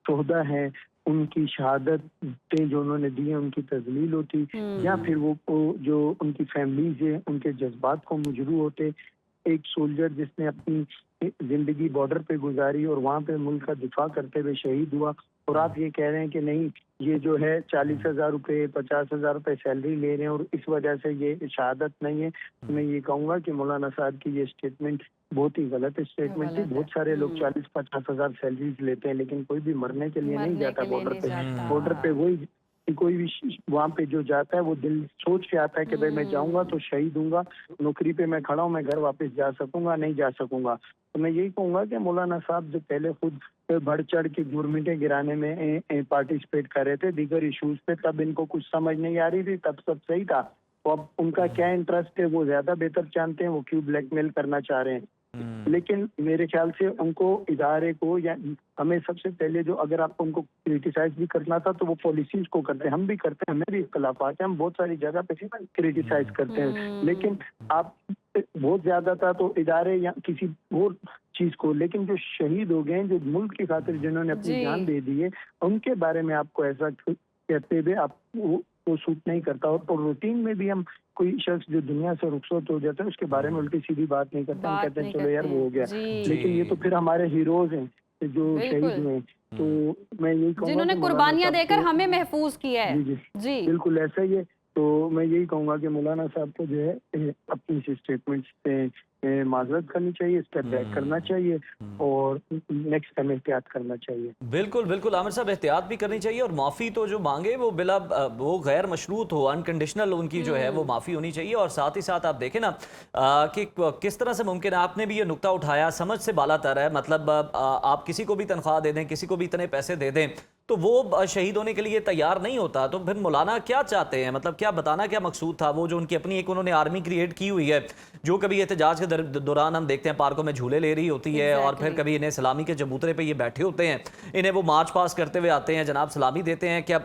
शोहदा है उनकी शहादतें जो उन्होंने दी हैं उनकी तजलील होती, या फिर वो जो उनकी फैमिलीज है उनके जज्बात को मुजरू होते। एक सोल्जर जिसने अपनी जिंदगी बॉर्डर पे गुजारी और वहाँ पे मुल्क का दिफा करते हुए शहीद हुआ, और आप ये कह रहे हैं कि नहीं ये जो है 40,000 रुपये 50,000 रुपये सैलरी ले रहे हैं और इस वजह से ये शहादत नहीं है। मैं ये कहूँगा कि मौलाना साहब की ये स्टेटमेंट बहुत ही गलत स्टेटमेंट थी। बहुत सारे लोग 40-50,000 सैलरीज लेते हैं लेकिन कोई भी मरने के लिए नहीं जाता बॉर्डर पे। बॉर्डर पे वही कोई भी वहाँ पे जो जाता है वो दिल सोच के आता है कि भाई मैं जाऊंगा तो शहीद हूँगा, नौकरी पे मैं खड़ा हूँ, मैं घर वापस जा सकूंगा नहीं जा सकूंगा। तो मैं यही कहूँगा कि मौलाना साहब जो पहले खुद बढ़ चढ़ के गवर्नमेंटें गिराने में पार्टिसिपेट कर रहे थे दीगर इशूज पे, तब इनको कुछ समझ नहीं आ रही थी, तब सब सही था। तो अब उनका क्या इंटरेस्ट है वो ज्यादा बेहतर जानते हैं, वो क्यों ब्लैकमेल करना चाह रहे हैं। लेकिन मेरे ख्याल से उनको इदारे को या हमें सबसे पहले जो अगर आपको उनको क्रिटिसाइज भी करना था तो वो पॉलिसीज को करते हैं, हम भी करते हैं, हमें भी इख्तलाफात है, हम बहुत सारी जगह पे क्रिटिसाइज करते हैं, लेकिन आप बहुत ज्यादा था तो इदारे या किसी और चीज को। लेकिन जो शहीद हो गए जो मुल्क की खातिर जिन्होंने अपनी जान दे दी है उनके बारे में आपको ऐसा कहते हुए आप वो सूट नहीं करता। और रूटीन में भी हम कोई शख्स जो दुनिया से रुखसत हो जाता है उसके बारे में उल्टी सीधी बात नहीं करते, हम कहते हैं चलो यार वो हो गया। लेकिन ये तो फिर हमारे हीरोज हैं जो शहीद हुए। तो मैं यही कहूँगा जिन्होंने कुर्बानियां देकर हमें महफूज किया है। जी बिल्कुल ऐसा ही है। तो मैं यही कहूँगा कि मौलाना साहब को जो है अपनी इस स्टेटमेंट से माजरत करनी चाहिए, स्टेप बैक करना चाहिए और नेक्स्ट टाइम एहतियात करना चाहिए। बिल्कुल बिल्कुल आमिर साहब, एहतियात भी करनी चाहिए और माफ़ी तो जो मांगे वो बिला वो गैर मशरूत हो, अनकंडीशनल उनकी जो है वो माफ़ी होनी चाहिए। और साथ ही साथ आप देखें ना कि किस तरह से मुमकिन है, आपने भी ये नुक्ता उठाया, समझ से बालातर है। मतलब आप किसी को भी तनख्वाह दे दें, किसी को भी इतने पैसे दे दें तो वो शहीद होने के लिए तैयार नहीं होता। तो फिर मौलाना क्या चाहते हैं, मतलब क्या बताना क्या मकसूद था? वो जो उनकी अपनी एक उन्होंने आर्मी क्रिएट की हुई है जो कभी एहतजाज के दौरान हम देखते हैं पार्कों में झूले ले रही होती है और फिर कभी इन्हें सलामी के चबूतरे पे ये बैठे होते हैं, इन्हें वो मार्च पास करते हुए आते हैं, जनाब सलामी देते हैं। क्या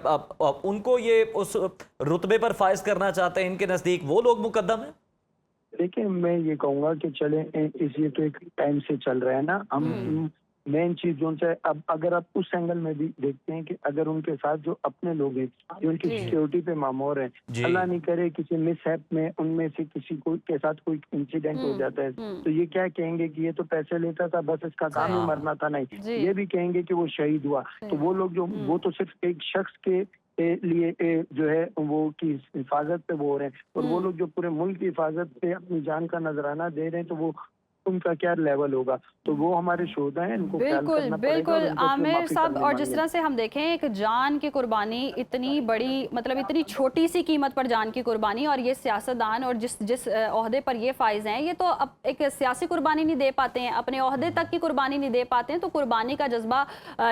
उनको ये उस रुतबे पर फायज करना चाहते हैं? इनके नज़दीक वो लोग मुकद्दम है? देखिए मैं ये कहूँगा कि चले ये तो एक टाइम से चल रहा है ना, हम मेन चीज जो उनसे अब अगर आप उस एंगल में भी देखते हैं कि अगर उनके साथ जो अपने लोग हैं जो उनकी सिक्योरिटी पे मामूर हैं, अल्लाह नहीं करे किसी मिसहैप में उनमें से किसी को के साथ कोई इंसिडेंट हो जाता है तो ये क्या कहेंगे कि ये तो पैसे लेता था बस इसका काम ही मरना था? नहीं, ये भी कहेंगे कि वो शहीद हुआ। तो वो लोग जो वो तो सिर्फ एक शख्स के लिए जो है वो की हिफाजत पे वो हो रहे हैं, और वो लोग जो पूरे मुल्क की हिफाजत पे अपनी जान का नजराना दे रहे हैं तो वो उनका क्या लेवल होगा। तो वो हमारे शोधा हैं, इनको ख्याल बिल्कुल करना पड़ेगा बिल्कुल और इनको आमिर माफी साहब, करनी और जिस मांगे। तरह से हम देखें एक जान की कुर्बानी इतनी बड़ी, मतलब इतनी छोटी सी कीमत पर जान की कुर्बानी, और ये सियासतदान और जिस जिस ओहदे पर ये फाइज हैं, ये तो अब एक सियासी कुर्बानी नहीं दे पाते हैं, अपने ओहदे तक की कुर्बानी नहीं दे पाते हैं। तो कुर्बानी का जज्बा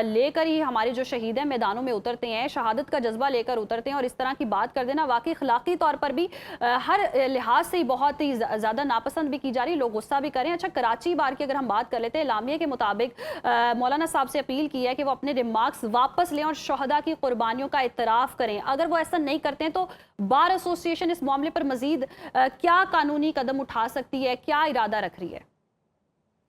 लेकर ही हमारे जो शहीद हैं मैदानों में उतरते हैं, शहादत का जज्बा लेकर उतरते हैं, और इस तरह की बात कर देना वाकई अखलाकी तौर पर भी हर लिहाज से बहुत ही ज़्यादा नापसंद भी की जा रही, लोग गुस्सा भी करें। अच्छा, कराची बार की अगर हम बात कर लेते हैं, लामिया के मुताबिक मौलाना साहब से अपील की है कि वो अपने रिमार्क्स वापस लें और शहदा की कुर्बानियों का इतराफ़ करें। अगर वो ऐसा नहीं करते हैं तो बार एसोसिएशन इस मामले पर मजीद क्या कानूनी कदम उठा सकती है, क्या इरादा रख रही है?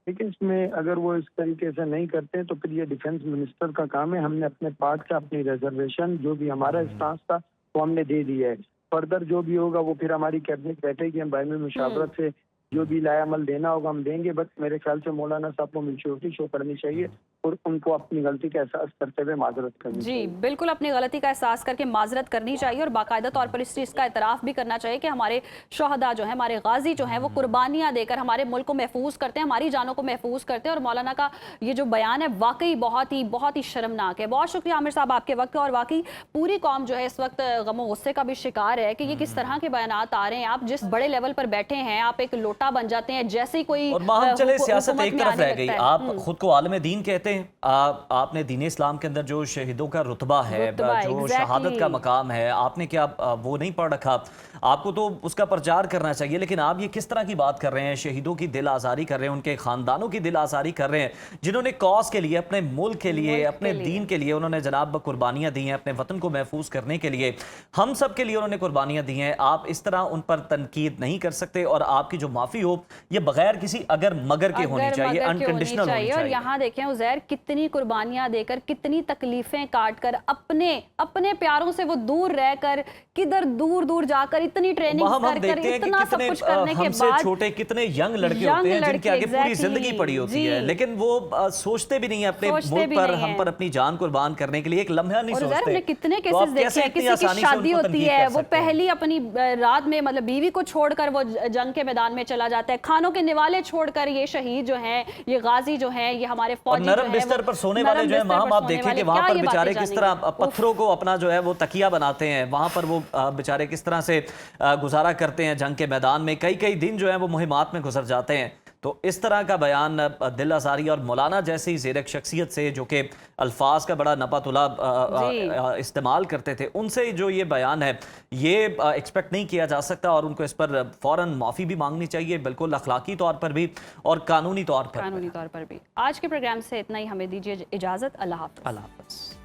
लेकिन इसमें अगर वो इस तरीके से नहीं करते तो फिर ये डिफेंस मिनिस्टर का काम है। हमने अपने पार्ट का, अपनी रिजर्वेशन जो भी हमारा स्टांस था वो हमने दे दिया है। फर्दर जो भी होगा वो फिर हमारी कैबिनेट बैठेगी, हम बाइनल मुशावरत से जो भी लायामल देना होगा हम देंगे। बट मेरे ख्याल से मौलाना साहब को मैच्योरिटी शो करनी चाहिए और उनको अपनी गलती का एहसास करते हुए माजरत करनी चाहिए। जी बिल्कुल, अपनी गलती का एहसास करके माजरत करनी चाहिए और बाकायदा तौर पर इस चीज़ का इतराफ़ भी करना चाहिए कि हमारे शहदा जो है, हमारे गाजी जो हैं, वो कुर्बानियाँ देकर हमारे मुल्क को महफूज करते हैं, हमारी जानों को महफूज करते हैं। और मौलाना का ये जो बयान है वाकई बहुत ही शर्मनाक है। बहुत शुक्रिया आमिर साहब आपके वक्त का, और वाकई पूरी कौम जो है इस वक्त गमो गुस्से का भी शिकार है कि ये किस तरह के बयानात आ रहे हैं। आप जिस बड़े लेवल पर बैठे हैं, आप एक लोटा बन जाते हैं जैसे ही कोई और माहम चले सियासत हुकूमत एक में तरफ आने रह लगता गई, है। आप खुद को आलम दीन कहते हैं, आपने दीन इस्लाम के अंदर जो शहीदों का रुतबा है, जो शहादत का मकाम है, आपने क्या वो नहीं पढ़ रखा? आपको तो उसका प्रचार करना चाहिए। लेकिन आप ये किस तरह की बात कर रहे हैं? शहीदों की दिल आज़ारी कर रहे हैं, उनके ख़ानदानों की दिल आज़ारी कर रहे हैं, जिन्होंने कॉज के लिए, अपने मुल्क के लिए, अपने दीन के लिए उन्होंने जनाब कुर्बानियाँ दी हैं, अपने वतन को महफूज करने के लिए, हम सब के लिए उन्होंने कुर्बानियाँ दी हैं। आप इस तरह उन पर तनकीद नहीं कर सकते, और आपकी जो माफ़ी हो ये बगैर किसी अगर मगर के होनी चाहिए, अनकंडीशनल होनी चाहिए। और यहाँ देखें उज़ैर, कितनी कुर्बानियां देकर, कितनी तकलीफें काटकर, अपने प्यारों से वो दूर रहकर, किधर दूर दूर जाकर इतनी ट्रेनिंग कर इतना सब कुछ करने के बाद छोटे कितने यंग लड़के होते हैं जिनके आगे पूरी जिंदगी पड़ी होती है, लेकिन वो सोचते भी नहीं है अपने मुल्क पर, हम पर अपनी जान कुर्बान करने के लिए एक लम्हा नहीं सोचते। हमने कितने केसेस देखे हैं, किसी की शादी होती है, वो पहली अपनी रात में मतलब बीवी को छोड़कर वो जंग के मैदान में चला जाता है, खानों के निवाले छोड़कर ये शहीद जो हैं, ये गाजी जो हैं, ये हमारे फौजी नरम बिस्तर पर सोने वाले जो है, वहां आप देखें कि वहां पर बेचारे किस तरह पत्थरों को अपना जो है वो तकिया बनाते हैं, वहां पर वो बेचारे किस तरह से गुजारा करते हैं जंग के मैदान में, कई दिन जो है वो मुहिमात में गुजर जाते हैं। तो इस तरह का बयान दिल आज़ारी, और मौलाना जैसी ज़ेरक शख्सियत से जो कि अल्फाज का बड़ा नपातुला इस्तेमाल करते थे, उनसे जो ये बयान है ये एक्सपेक्ट नहीं किया जा सकता, और उनको इस पर फ़ौरन माफ़ी भी मांगनी चाहिए, बिल्कुल अखलाकी तौर पर भी और कानूनी तौर पर भी। आज के प्रोग्राम से इतना ही, हमें दीजिए इजाज़त। अल्लाह हाफ़िज़।